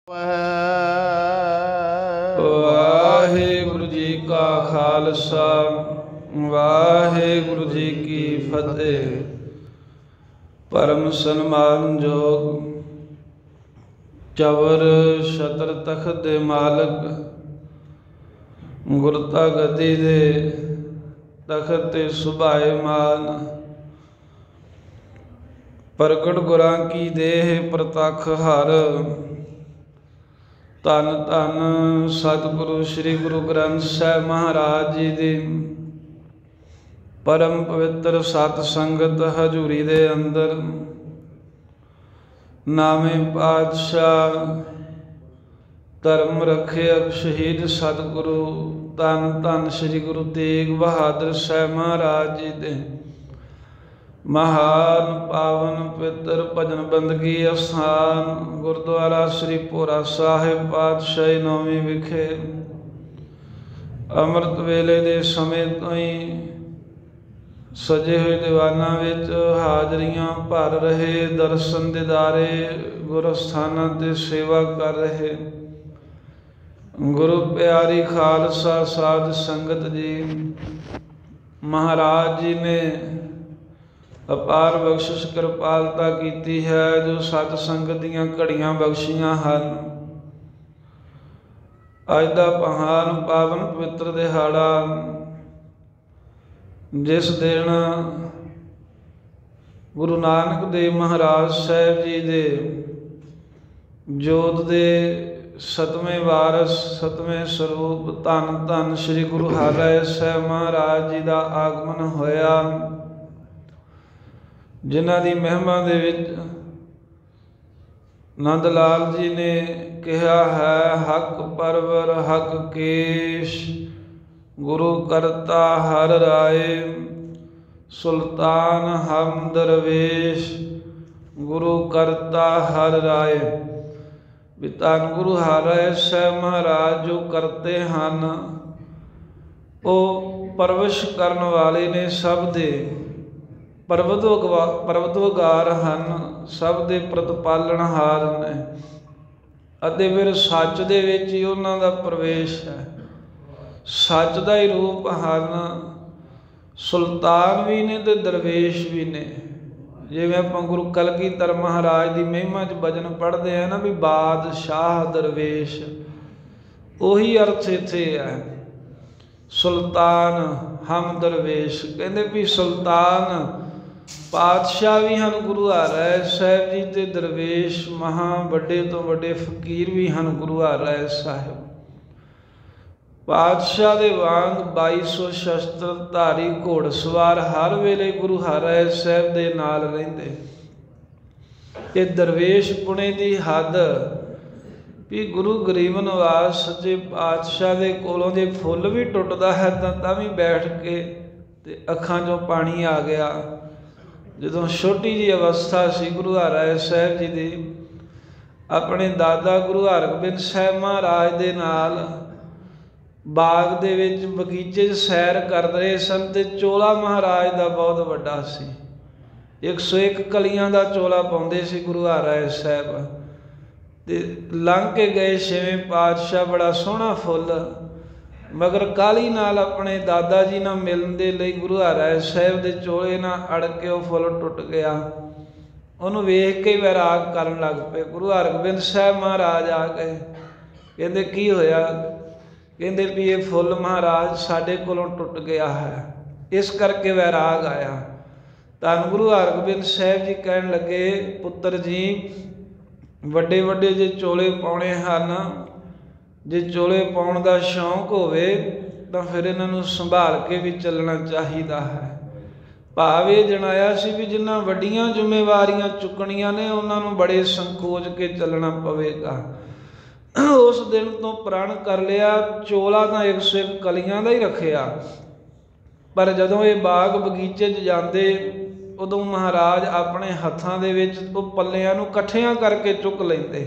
वाहेगुरु जी का खालसा वाहेगुरु जी की फतेह। परम सन्मान जोग चवर छत्र तख्त दे मालक गुरता गदी दे तख्त ते सुभाएमान। प्रगट गुरां की देह प्रतख हर धन धन सतगुरु श्री गुरु ग्रंथ साहिब महाराज जी दी परम पवित्र सत संगत हजूरी दे अंदर नामे पातशाह धर्म रखे अब शहीद सतगुरु धन धन श्री गुरु तेग बहादुर साहिब महाराज जी दे महान पावन पवित्र भजन बंदगी अस्थान गुरुद्वारा श्री भोरा साहिब पातशाही नौवीं विखे अमृत वेले दे समय तो ही सजे हुए दीवाना विच हाजरियां भर रहे दर्शन दिदारे गुरु स्थानां ते सेवा कर रहे गुरु प्यारी खालसा साध संगत जी। महाराज जी ने अपार बख्शिश कृपालता की है जो सत संगत दीयां घड़ियां बख्शियां हैं। अज दा महान पावन पवित्र दिहाड़ा जिस दिन गुरु नानक देव महाराज साहिब जी दे जोत दे सतवें वारस सतवें स्वरूप धन धन श्री गुरु हरराय साहिब महाराज जी का आगमन होया, जिन्हां दी महिमा दे विच नंद लाल जी ने कहा है हक परवर हक केश गुरु करता हर राय सुल्तान हम दरवेश गुरु करता हर राय। भी धन गुरु हरराय साहिब महाराज जो करते हैं वो परवश करने वाले ने सब दे परवतवगार हैं सब दे प्रतिपालनहार ने अते फिर सच दे विच ही उन्हां दा प्रवेश है। सच दा ही रूप हैं सुल्तान भी ने ते दरवेश भी ने। जिवें आपां गुरु कलगीधर महाराज की महिमा च भजन पढ़ते हैं ना भी बादशाह दरवेश उही अर्थ इत्थे है। सुल्तान हम दरवेश कहते भी सुल्तान पातशाह भी हैं गुरु हरराय साहिब जी ते दरवेश महा वड्डे तो वड्डे फकीर भी हैं गुरु हरराय साहिब। पातशाह दे वांग 2200 शस्त्र धारी घोड़सवार हर वेले गुरु हरराय साहिब दे नाल रहिंदे। ते दरवेश पुणे दी हद भी गुरु गरीब नवाज सच्चे पातशाह दे कोलों दे फुੱਲ भी टुटदा है तां भी बैठ के ते अखां चों पानी आ गया। जदों छोटी जी अवस्था सी गुरु हरराय साहिब जी दी अपने दादा गुरु हरगोबिंद साहिब महाराज दे नाल बाग दे विच बगीचे सैर कर रहे सन ते चोला महाराज दा बहुत वड्डा सी 101 कलियां दा चोला पाउंदे सी गुरु हरराय साहिब ते लंघ के गए छेवें पातशाह बड़ा सोहना फुੱਲ मगर काली नाल अपने दादा जी नाल मिलन दे लई गुरु हरराय साहिब दे चोले नाल अड़ के वो फुੱਲ टुट गया। उन्होंने वेख के वैराग करन लग पे। गुरु हरगोबिंद साहिब महाराज आ गए कहते की होया कहते भी ये फुੱਲ महाराज साडे कोलों टुट गया है इस करके वैराग आया। धन गुरु हरगोबिंद साहिब जी कहन लगे पुत्र जी वड्डे वड्डे जे चोले पाउणे हन जे चोले पाउण दा शौक होवे तां फिर इन्हां नूं संभाल के भी चलना चाहिदा है। भाव ये जणाया सी भी जिन्हां वड्डियां जिम्मेवारियां चुकणियां ने उन्हां नूं बड़े संकोच के चलना पवेगा। उस दिन तो प्रण कर लिया चोला तां 101 कलियां दा ही रखिया पर जदों ये बाग बगीचे च जांदे उदों महाराज अपने हत्थां दे विच उह पल्लियां नूं इकट्ठियां करके चुक लैंदे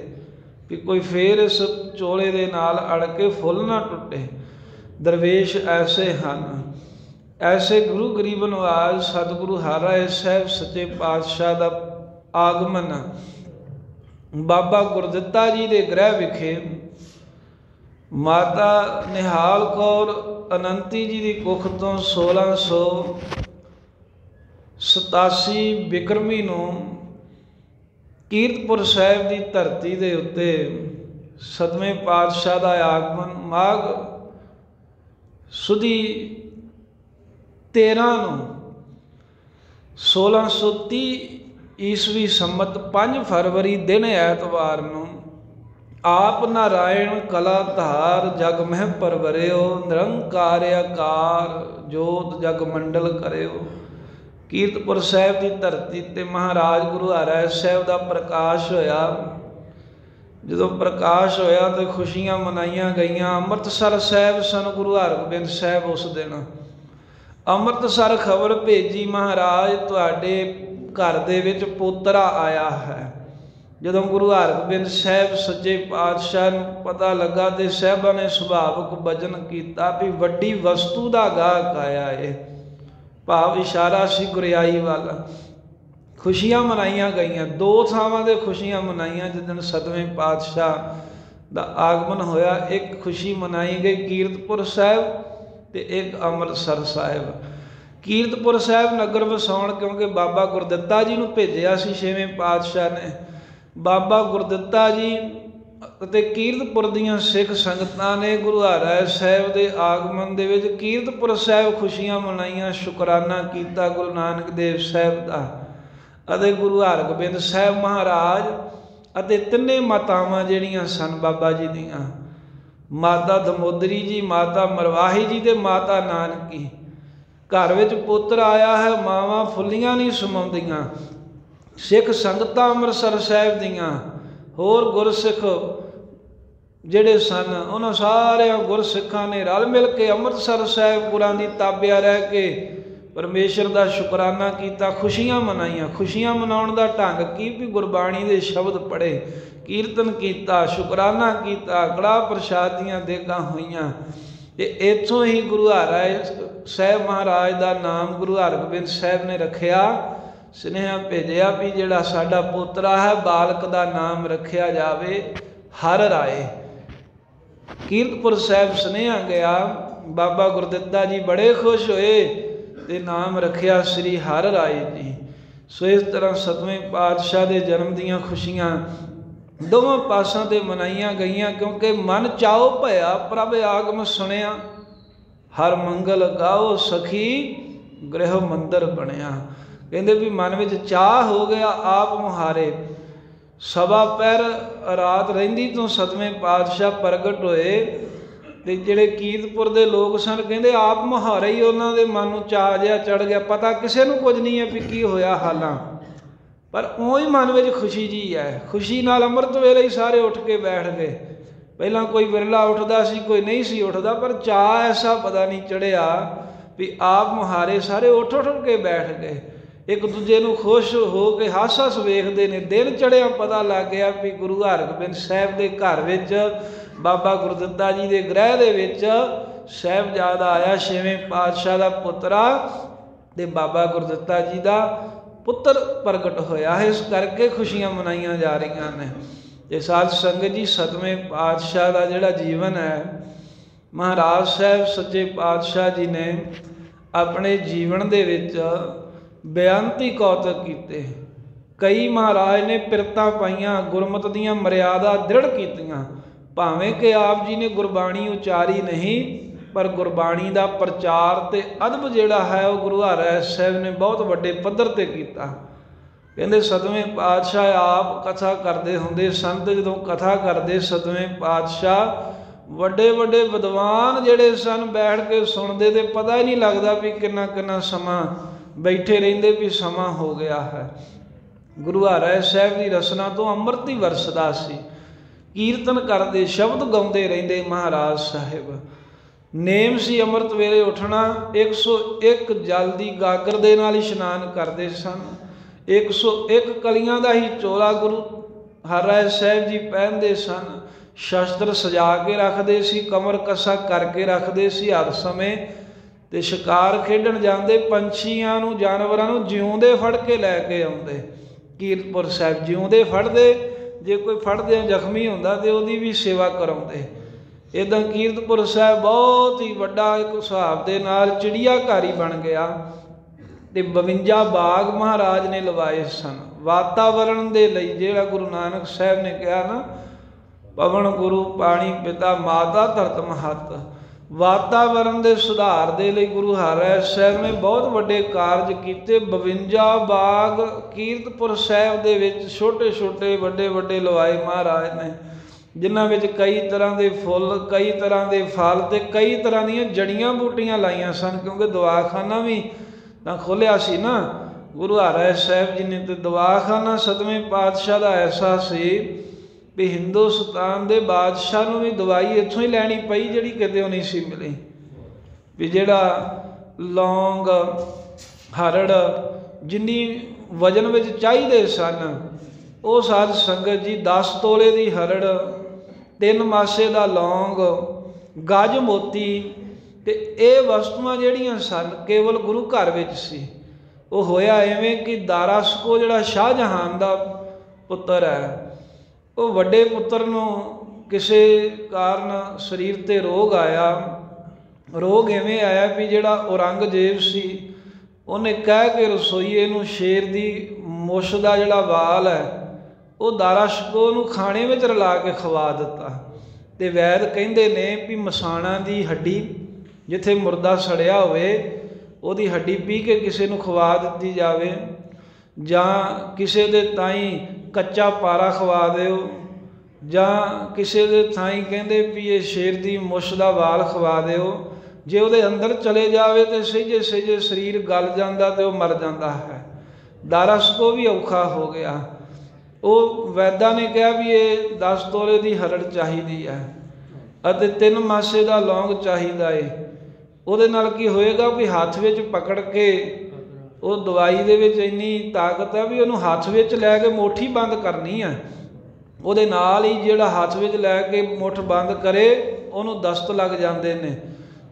भी कोई फिर इस चोले दे नाल अड़ के फुੱਲ ना टुटे। दरवेश ऐसे हैं ऐसे गुरु गरीब नवाज सतगुरु हरराय साहिब सच्चे पातशाह का आगमन ਬਾਬਾ ਗੁਰਦਿੱਤਾ ਜੀ ਦੇ ਗ੍ਰਹਿ ਵਿਖੇ ਮਾਤਾ ਨਿਹਾਲ ਕੌਰ ਅਨੰਤੀ ਜੀ ਦੀ ਕੁੱਖ ਤੋਂ 1687 ਬਿਕਰਮੀ ਨੂੰ ਕੀਰਤਪੁਰ ਸਾਹਿਬ ਦੀ ਧਰਤੀ ਦੇ ਉੱਤੇ 7ਵੇਂ ਪਾਤਸ਼ਾਹ ਦਾ ਆਗਮਨ ਮਾਘ ਸੁਦੀ 13 ਨੂੰ 1630 ਈਸਵੀ ਸੰਮਤ 5 ਫਰਵਰੀ ਦਿਨ ਐਤਵਾਰ ਨੂੰ ਆਪ ਨਾਰਾਇਣ ਕਲਾ ਧਾਰ ਜਗ ਮਹਿ ਪਰਵਰਿਓ ਨਿਰੰਕਾਰ ਆਕਾਰ ਜੋਤ ਜਗ ਮੰਡਲ ਕਰਿਓ। ਕੀਰਤਪੁਰ ਸਾਹਿਬ ਦੀ ਧਰਤੀ ਤੇ ਮਹਾਰਾਜ ਗੁਰੂ ਹਰਿ ਸਾਹਿਬ ਦਾ ਪ੍ਰਕਾਸ਼ ਹੋਇਆ। ਜਦੋਂ ਪ੍ਰਕਾਸ਼ ਹੋਇਆ ਤੇ ਖੁਸ਼ੀਆਂ ਮਨਾਈਆਂ ਗਈਆਂ। ਅੰਮ੍ਰਿਤਸਰ ਸਾਹਿਬ ਸਨ ਗੁਰੂ ਹਰਗੋਬਿੰਦ ਸਾਹਿਬ ਉਸ ਦਿਨ ਅੰਮ੍ਰਿਤਸਰ ਖਬਰ ਭੇਜੀ, ਮਹਾਰਾਜ ਤੁਹਾਡੇ ਘਰ ਦੇ ਵਿੱਚ ਪੋਤਰਾ ਆਇਆ ਹੈ। ਜਦੋਂ ਗੁਰੂ ਹਰਗੋਬਿੰਦ ਸਾਹਿਬ ਸੱਚੇ ਪਾਤਸ਼ਾਹ ਨੂੰ ਪਤਾ ਲੱਗਾ ਤੇ ਸਾਹਿਬਾਂ ਨੇ ਸੁਭਾਵਿਕ ਵਚਨ ਕੀਤਾ ਵੀ ਵੱਡੀ ਵਸਤੂ ਦਾ ਗਾਹਕ ਆਇਆ ਏ, ਭਾਵ ਇਸ਼ਾਰਾ ਸੀ ਗੁਰਿਆਈ ਵੱਲ। ਖੁਸ਼ੀਆਂ ਮਨਾਈਆਂ ਗਈਆਂ। 2 ਥਾਵਾਂ ਦੇ ਖੁਸ਼ੀਆਂ ਮਨਾਈਆਂ ਜਿੱਦਣ 7ਵੇਂ ਪਾਤਸ਼ਾਹ ਦਾ ਆਗਮਨ ਹੋਇਆ। ਇੱਕ ਖੁਸ਼ੀ ਮਨਾਈ ਗਈ ਕੀਰਤਪੁਰ ਸਾਹਿਬ ਤੇ ਇੱਕ ਅੰਮ੍ਰਿਤਸਰ ਸਾਹਿਬ। ਕੀਰਤਪੁਰ ਸਾਹਿਬ ਨਗਰ ਵਸਾਉਣ ਕਿਉਂਕਿ ਬਾਬਾ ਗੁਰਦਿੱਤਾ ਜੀ ਨੂੰ ਭੇਜਿਆ ਸੀ 6ਵੇਂ ਪਾਤਸ਼ਾਹ ਨੇ। ਬਾਬਾ ਗੁਰਦਿੱਤਾ ਜੀ ਅਤੇ ਕੀਰਤਪੁਰ ਦੀਆਂ ਸਿੱਖ ਸੰਗਤਾਂ ਨੇ ਗੁਰੂ ਹਰਿ ਸਾਹਿਬ ਦੇ ਆਗਮਨ ਦੇ ਵਿੱਚ ਕੀਰਤਪੁਰ ਸਾਹਿਬ ਖੁਸ਼ੀਆਂ ਮਨਾਈਆਂ, ਸ਼ੁਕਰਾਨਾ ਕੀਤਾ ਗੁਰੂ ਨਾਨਕ ਦੇਵ ਸਾਹਿਬ ਦਾ ਅਤੇ ਗੁਰੂ ਹਰਗੋਬਿੰਦ ਸਾਹਿਬ ਮਹਾਰਾਜ ਅਤੇ ਤਿੰਨੇ ਮਾਤਾਵਾਂ ਜਿਹੜੀਆਂ ਸਨ ਬਾਬਾ ਜੀ ਦੀਆਂ, ਮਾਤਾ ਦਮੋਦਰੀ ਜੀ, ਮਾਤਾ ਮਰਵਾਹੀ ਜੀ ਤੇ ਮਾਤਾ ਨਾਨਕੀ। ਘਰ ਵਿੱਚ ਪੁੱਤਰ ਆਇਆ ਹੈ, ਮਾਵਾਂ ਫੁੱਲੀਆਂ ਨਹੀਂ ਸਮਾਉਂਦੀਆਂ। ਸਿੱਖ ਸੰਗਤਾਂ ਅੰਮ੍ਰਿਤਸਰ ਸਾਹਿਬ ਦੀਆਂ ਹੋਰ ਗੁਰਸਿੱਖ ਜਿਹੜੇ ਸਨ ਉਹਨਾਂ ਸਾਰਿਆਂ ਗੁਰਸਿੱਖਾਂ ਨੇ ਰਲ ਮਿਲ ਕੇ ਅੰਮ੍ਰਿਤਸਰ ਸਾਹਿਬ ਗੁਰਾਂ ਦੀ ਤਾਬਿਆ ਰਹਿ ਕੇ ਪਰਮੇਸ਼ਰ ਦਾ ਸ਼ੁਕਰਾਨਾ ਕੀਤਾ, ਖੁਸ਼ੀਆਂ ਮਨਾਈਆਂ। ਖੁਸ਼ੀਆਂ ਮਨਾਉਣ ਦਾ ਢੰਗ ਕੀ ਵੀ ਗੁਰਬਾਣੀ ਦੇ ਸ਼ਬਦ ਪੜ੍ਹੇ, ਕੀਰਤਨ ਕੀਤਾ, ਸ਼ੁਕਰਾਨਾ ਕੀਤਾ, ਕੜਾਹ ਪ੍ਰਸ਼ਾਦ ਦੀਆਂ ਦੇਗਾਂ ਹੋਈਆਂ। ਤੇ ਇੱਥੋਂ ਹੀ ਗੁਰੂ ਹਰਿ ਸਾਹਿਬ ਮਹਾਰਾਜ ਦਾ ਨਾਮ ਗੁਰੂ ਹਰਗੋਬਿੰਦ ਸਾਹਿਬ ਨੇ ਰੱਖਿਆ। ਸੁਨੇਹਾ ਭੇਜਿਆ ਵੀ ਜਿਹੜਾ ਸਾਡਾ ਪੋਤਰਾ ਹੈ ਬਾਲਕ ਦਾ ਨਾਮ ਰੱਖਿਆ ਜਾਵੇ ਹਰ ਰਾਏ। ਕੀਰਤਪੁਰ ਸਾਹਿਬ ਸੁਨੇਹਾ ਗਿਆ। ਬਾਬਾ ਗੁਰਦਿੱਤਾ ਜੀ ਬੜੇ ਖੁਸ਼ ਹੋਏ ਤੇ ਨਾਮ ਰੱਖਿਆ ਸ੍ਰੀ ਹਰ ਰਾਏ ਜੀ। ਸੋ ਇਸ ਤਰ੍ਹਾਂ 7ਵੇਂ ਪਾਤਸ਼ਾਹ ਦੇ ਜਨਮ ਦੀਆਂ ਖੁਸ਼ੀਆਂ ਦੋਵਾਂ ਪਾਸਾਂ ਤੇ ਮਨਾਈਆਂ ਗਈਆਂ ਕਿਉਂਕਿ ਮਨ ਚਾਉ ਭਇਆ ਪ੍ਰਭ ਆਗਮ ਸੁਣਿਆ, ਹਰ ਮੰਗਲ ਗਾਓ ਸਖੀ ਗ੍ਰਹਿ ਮੰਦਰ ਬਣਿਆ। ਕਹਿੰਦੇ ਵੀ ਮਨ ਵਿੱਚ ਚਾਹ ਹੋ ਗਿਆ ਆਪ ਮੁਹਾਰੇ। ਸਵਾ ਪਹਿਰ ਰਾਤ ਰਹਿੰਦੀ ਤੋਂ 7ਵੇਂ ਪਾਤਸ਼ਾਹ ਪ੍ਰਗਟ ਹੋਏ ਤੇ ਜਿਹੜੇ ਕੀਰਤਪੁਰ ਦੇ ਲੋਕ ਸਨ ਕਹਿੰਦੇ ਆਪ ਮੁਹਾਰੇ ਹੀ ਉਹਨਾਂ ਦੇ ਮਨ ਨੂੰ ਚਾਹ ਜਿਹਾ ਚੜ ਗਿਆ। ਪਤਾ ਕਿਸੇ ਨੂੰ ਕੁਝ ਨਹੀਂ ਹੈ ਵੀ ਕੀ ਹੋਇਆ ਹਾਲਾਂ, ਪਰ ਉਹ ਹੀ ਮਨ ਵਿੱਚ ਖੁਸ਼ੀ ਜੀ ਹੈ। ਖੁਸ਼ੀ ਨਾਲ ਅੰਮ੍ਰਿਤ ਵੇਲੇ ਹੀ ਸਾਰੇ ਉੱਠ ਕੇ ਬੈਠ ਗਏ। ਪਹਿਲਾਂ ਕੋਈ ਵਿਰਲਾ ਉੱਠਦਾ ਸੀ, ਕੋਈ ਨਹੀਂ ਸੀ ਉੱਠਦਾ, ਪਰ ਚਾਅ ਐਸਾ ਪਤਾ ਨਹੀਂ ਚੜਿਆ ਵੀ ਆਪ ਮੁਹਾਰੇ ਸਾਰੇ ਉੱਠ ਕੇ ਬੈਠ ਗਏ। ਇੱਕ ਦੂਜੇ ਨੂੰ ਖੁਸ਼ ਹੋ ਕੇ ਹੱਸ ਵੇਖਦੇ ਨੇ। ਦਿਨ ਚੜ੍ਹਿਆ ਪਤਾ ਲੱਗ ਗਿਆ ਵੀ ਗੁਰੂ ਹਰਗੋਬਿੰਦ ਸਾਹਿਬ ਦੇ ਘਰ ਵਿੱਚ ਬਾਬਾ ਗੁਰਦਿੱਤਾ ਜੀ ਦੇ ਗ੍ਰਹਿ ਦੇ ਵਿੱਚ ਸਾਹਿਬਜ਼ਾਦਾ ਆਇਆ 6ਵੇਂ ਪਾਤਸ਼ਾਹ ਦਾ ਪੁੱਤਰਾ ਤੇ ਬਾਬਾ ਗੁਰਦਿੱਤਾ ਜੀ ਦਾ ਪੁੱਤਰ ਪ੍ਰਗਟ ਹੋਇਆ। ਇਸ ਕਰਕੇ ਖੁਸ਼ੀਆਂ ਮਨਾਈਆਂ ਜਾ ਰਹੀਆਂ ਨੇ। ਤੇ ਸਾਧ ਸੰਗਤ ਜੀ 7ਵੇਂ ਪਾਤਸ਼ਾਹ ਦਾ ਜਿਹੜਾ ਜੀਵਨ ਹੈ, ਮਹਾਰਾਜ ਸਾਹਿਬ ਸੱਚੇ ਪਾਤਸ਼ਾਹ ਜੀ ਨੇ ਆਪਣੇ ਜੀਵਨ ਦੇ ਵਿੱਚ ਬੇਅੰਤੀ ਕੌਤਕ ਕੀਤੇ। ਕਈ ਮਹਾਰਾਜ ਨੇ ਪਿਰਤਾਂ ਪਾਈਆਂ, ਗੁਰਮਤਿ ਦੀਆਂ ਮਰਿਆਦਾ ਦ੍ਰਿੜ ਕੀਤੀਆਂ। ਭਾਵੇਂ ਕਿ ਆਪ ਜੀ ਨੇ ਗੁਰਬਾਣੀ ਉਚਾਰੀ ਨਹੀਂ, ਪਰ ਗੁਰਬਾਣੀ ਦਾ ਪ੍ਰਚਾਰ ਤੇ ਅਦਬ ਜਿਹੜਾ ਹੈ ਉਹ ਗੁਰੂ ਹਰਿ ਸਾਹਿਬ ਨੇ ਬਹੁਤ ਵੱਡੇ ਪੱਧਰ ਤੇ ਕੀਤਾ। ਕਹਿੰਦੇ 7ਵੇਂ ਪਾਤਸ਼ਾਹ ਆਪ ਕਥਾ ਕਰਦੇ ਹੁੰਦੇ ਸਨ ਤੇ ਜਦੋਂ ਕਥਾ ਕਰਦੇ 7ਵੇਂ ਪਾਤਸ਼ਾਹ ਵੱਡੇ ਵੱਡੇ ਵਿਦਵਾਨ ਜਿਹੜੇ ਸਨ ਬੈਠ ਕੇ ਸੁਣਦੇ ਤੇ ਪਤਾ ਹੀ ਨਹੀਂ ਲੱਗਦਾ ਵੀ ਕਿੰਨਾ ਕਿੰਨਾ ਸਮਾਂ ਬੈਠੇ ਰਹਿੰਦੇ ਵੀ ਸਮਾਂ ਹੋ ਗਿਆ ਹੈ। ਗੁਰੂ ਹਰਿ ਸਾਹਿਬ ਦੀ ਰਸਨਾ ਤੋਂ ਅੰਮ੍ਰਿਤ ਹੀ ਵਰਸਦਾ ਸੀ। ਕੀਰਤਨ ਕਰਦੇ, ਸ਼ਬਦ ਗਾਉਂਦੇ ਰਹਿੰਦੇ ਮਹਾਰਾਜ ਸਾਹਿਬ। ਨੇਮ ਸੀ ਅੰਮ੍ਰਿਤ ਵੇਲੇ ਉੱਠਣਾ। 101 ਜਲ ਦੀ ਗਾਗਰ ਦੇ ਨਾਲ ਇਸ਼ਨਾਨ ਕਰਦੇ ਸਨ। 101 ਕਲੀਆਂ ਦਾ ਹੀ ਚੋਲਾ ਗੁਰੂ ਹਰਿ ਸਾਹਿਬ ਜੀ ਪਹਿਨਦੇ ਸਨ। ਸ਼ਸਤਰ ਸਜਾ ਕੇ ਰੱਖਦੇ ਸੀ, ਕਮਰ ਕੱਸਾ ਕਰਕੇ ਰੱਖਦੇ ਸੀ ਹਰ ਸਮੇਂ। ਤੇ ਸ਼ਿਕਾਰ ਖੇਡਣ ਜਾਂਦੇ, ਪੰਛੀਆਂ ਨੂੰ ਜਾਨਵਰਾਂ ਨੂੰ ਜਿਉਂਦੇ ਫੜ ਕੇ ਲੈ ਕੇ ਆਉਂਦੇ। ਕੀਰਤਪੁਰ ਸਾਹਿਬ ਜਿਉਂਦੇ ਫੜਦੇ जे कोई फड़दे जख्मी होंदा तो उहदी भी सेवा कराउंदे। इदां कीरतपुर साहिब बहुत ही वड्डा एक हिसाब दे नाल चिड़िया घर ही बन गया ते 52 बाग महाराज ने लवाए सन वातावरण दे लई। जिहड़ा गुरु नानक साहिब ने कहा ना, पवन गुरु पानी पिता माता धरत महत, वातावरण के सुधार के लिए गुरु हरिराय साहिब ने बहुत वड्डे कारज किए। 52 बाग कीरतपुर साहिब दे विच छोटे छोटे वड्डे वड्डे लवाए महाराज ने, जिन्हां विच कई तरह के फुल, कई तरह के फल ते कई तरह दी जड़ियां बूटियां लाइयां सन, क्योंकि दवाखाना भी तां खोलिया सी ना गुरु हरिराय साहिब जी ने। तो दवाखाना 7वें पातशाह का ऐसा सी भी हिंदुस्तान के बादशाह नूं भी दवाई इत्थों ही लैनी पई जिहड़ी किते नहीं सी मिली। भी जिहड़ा लौंग हरड़ जिन्नी वजन विच चाहीदे सन, वो साध संगत जी 10 तोले की हरड़, 3 मासे का लौंग, गज मोती ते ये वस्तुआं जिहड़ियां सन केवल गुरु घर विच सी। वो होया इवें कि दारा सको जिहड़ा शाहजहान दा पुत्र है, वो वड्डे पुत्र नूं किसी कारण शरीर ते रोग आया। रोग इवें आया भी जिहड़ा औरंगजेब सी उन्हें कह के रसोईए नूं शेर दी मुछ दा जिहड़ा वाल है वो दारा शको नूं खाने विच रला के खवा दिता। ते वैद कहिंदे ने भी मसाणा दी हड्डी जिथे मुर्दा सड़िया होवे उहदी हड्डी पी के किसी नूं खवा दित्ती जावे, जां किसी दे ताईं कच्चा पारा खवा दिओ, जां किसी दे थाई कहंदे भी ये शेर दी मुछ दा वाल खवा दिओ। जे उहदे अंदर चले जावे तो सहजे सहजे शरीर गल जांदा ते वह मर जांदा है। दारा सको भी औखा हो गया। वो वैदा ने कहा भी ये 10 तोले की हरड़ चाहिदी है अते 3 मासे का लौंग चाहिदा है। ਉਹਦੇ ਨਾਲ ਕੀ ਹੋਏਗਾ ਵੀ ਹੱਥ ਵਿੱਚ ਪਕੜ ਕੇ ਉਹ ਦਵਾਈ ਦੇ ਵਿੱਚ ਇੰਨੀ ਤਾਕਤ ਹੈ ਵੀ ਉਹਨੂੰ ਹੱਥ ਵਿੱਚ ਲੈ ਕੇ ਮੁੱਠੀ ਬੰਦ ਕਰਨੀ ਹੈ। ਉਹਦੇ ਨਾਲ ਹੀ ਜਿਹੜਾ ਹੱਥ ਵਿੱਚ ਲੈ ਕੇ ਮੁੱਠ ਬੰਦ ਕਰੇ ਉਹਨੂੰ ਦਸਤ ਲੱਗ ਜਾਂਦੇ ਨੇ।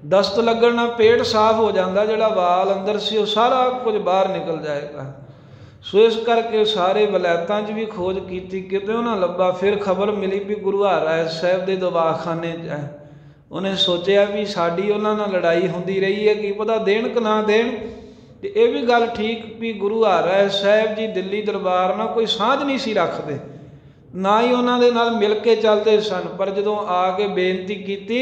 ਦਸਤ ਲੱਗਣ ਨਾਲ ਪੇਟ ਸਾਫ਼ ਹੋ ਜਾਂਦਾ, ਜਿਹੜਾ ਵਾਲ ਅੰਦਰ ਸੀ ਉਹ ਸਾਰਾ ਕੁਝ ਬਾਹਰ ਨਿਕਲ ਜਾਏਗਾ। ਸੋ ਇਸ ਕਰਕੇ ਸਾਰੇ ਵਲੈਤਾਂ 'ਚ ਵੀ ਖੋਜ ਕੀਤੀ, ਕਿਤੇ ਉਹ ਨਾ ਲੱਭਾ। ਫਿਰ ਖਬਰ ਮਿਲੀ ਵੀ ਗੁਰੂ ਹਰਿਰਾਏ ਸਾਹਿਬ ਦੇ ਦਵਾਖਾਨੇ 'ਚ ਹੈ। ਉਹਨੇ ਸੋਚਿਆ ਵੀ ਸਾਡੀ ਉਹਨਾਂ ਨਾਲ ਲੜਾਈ ਹੁੰਦੀ ਰਹੀ ਹੈ, ਕੀ ਪਤਾ ਦੇਣ ਕਿ ਨਾ ਦੇਣ। ਤੇ ਇਹ ਵੀ ਗੱਲ ਠੀਕ ਵੀ ਗੁਰੂ ਹਰਿਰਾਏ ਸਾਹਿਬ ਜੀ ਦਿੱਲੀ ਦਰਬਾਰ ਨਾਲ ਕੋਈ ਸਾਂਝ ਨਹੀਂ ਸੀ ਰੱਖਦੇ, ਨਾ ਹੀ ਉਹਨਾਂ ਦੇ ਨਾਲ ਮਿਲ ਕੇ ਚੱਲਦੇ ਸਨ। ਪਰ ਜਦੋਂ ਆ ਕੇ ਬੇਨਤੀ ਕੀਤੀ,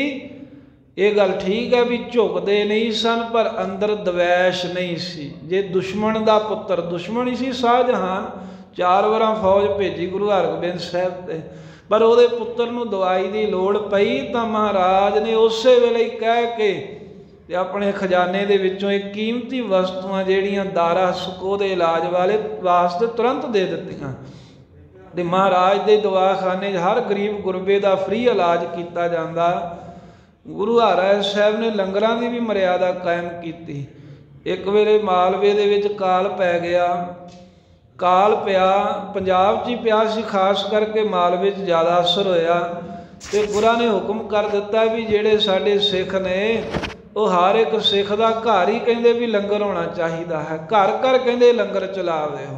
ਇਹ ਗੱਲ ਠੀਕ ਹੈ ਵੀ ਝੁਕਦੇ ਨਹੀਂ ਸਨ, ਪਰ ਅੰਦਰ ਦਵੈਸ਼ ਨਹੀਂ ਸੀ। ਜੇ ਦੁਸ਼ਮਣ ਦਾ ਪੁੱਤਰ, ਦੁਸ਼ਮਣ ਹੀ ਸੀ ਸ਼ਾਹਜਹਾਨ, 4 ਵਾਰਾਂ ਫੌਜ ਭੇਜੀ ਗੁਰੂ ਹਰਗੋਬਿੰਦ ਸਾਹਿਬ 'ਤੇ, पर वो पुत्र नूं दवाई की लोड़ पई तो महाराज ने उस वेले ही कह के अपने खजाने दे विचों एक कीमती वस्तुआं जिहड़ियां दारा सको दे इलाज वाले वास्ते तुरंत दे दित्तियां। ते महाराज दे दवाखाने हर गरीब गुरबे का फ्री इलाज किया जाता। गुरु हरिराय साहिब ने लंगरां की भी मर्यादा कायम की। एक वेले मालवे दे विच काल पै गया। काल पिया पंजाब 'च ही पिया सी, खास करके मालवे 'च ज़्यादा असर होया। तो गुरां ने हुक्म कर दिता भी जिहड़े साडे सिख ने वो हर एक सिख का घर ही कहंदे भी लंगर होना चाहिए है, घर घर कहंदे लंगर चला दिओ।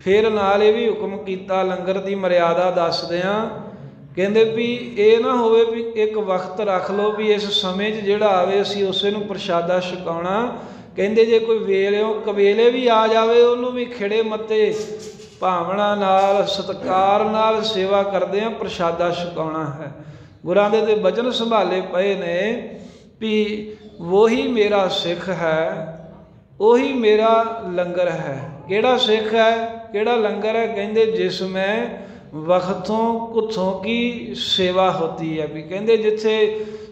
फिर नाल ये भी हुक्म किया लंगर की मर्यादा दसदिआं, कहंदे भी ये ना होवे भी एक वक्त रख लो भी इस समय 'च जिहड़ा आवे असीं उसे नूं प्रशादा छकाउणा। कहते जे कोई वेलों कवेले भी आ जाए उन्होंने भी खिड़े मत्ते भावना नाल सत्कार नाल सेवा करते हैं, प्रशादा छकाउणा है। गुरां दे ते बचन संभाले पए ने भी वही मेरा सिख है, वही मेरा लंगर है। केड़ा सिख है, केड़ा लंगर है? कहते जिसमें वक्तों कुथों की सेवा होती है। भी कहते जिथे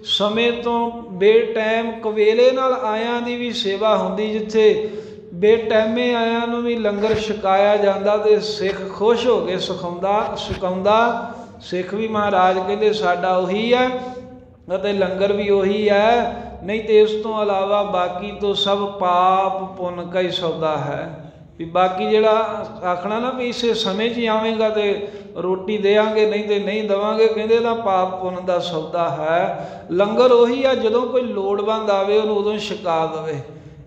समय तो बेटाइम कवेले नाल आयां दी भी सेवा होंदी, जिथे बेटाइमे आयां नूं भी लंगर छकाया जांदा ते सिख खुश हो के छकाउंदा। सिख भी महाराज कहते साडा उही है अते लंगर भी उही है, नहीं तो इस तो अलावा बाकी तो सब पाप पुन का ही सौदा है। भी बाकी जिहड़ा आखना ना भी इसे समय 'च आवेगा तो रोटी देंगे, नहीं तो नहीं देवांगे, कहते ना पाप पुन का सौदा है। लंगर उही है जदों कोई लोड़वंद आवे उन्होंने उदों छका देवे।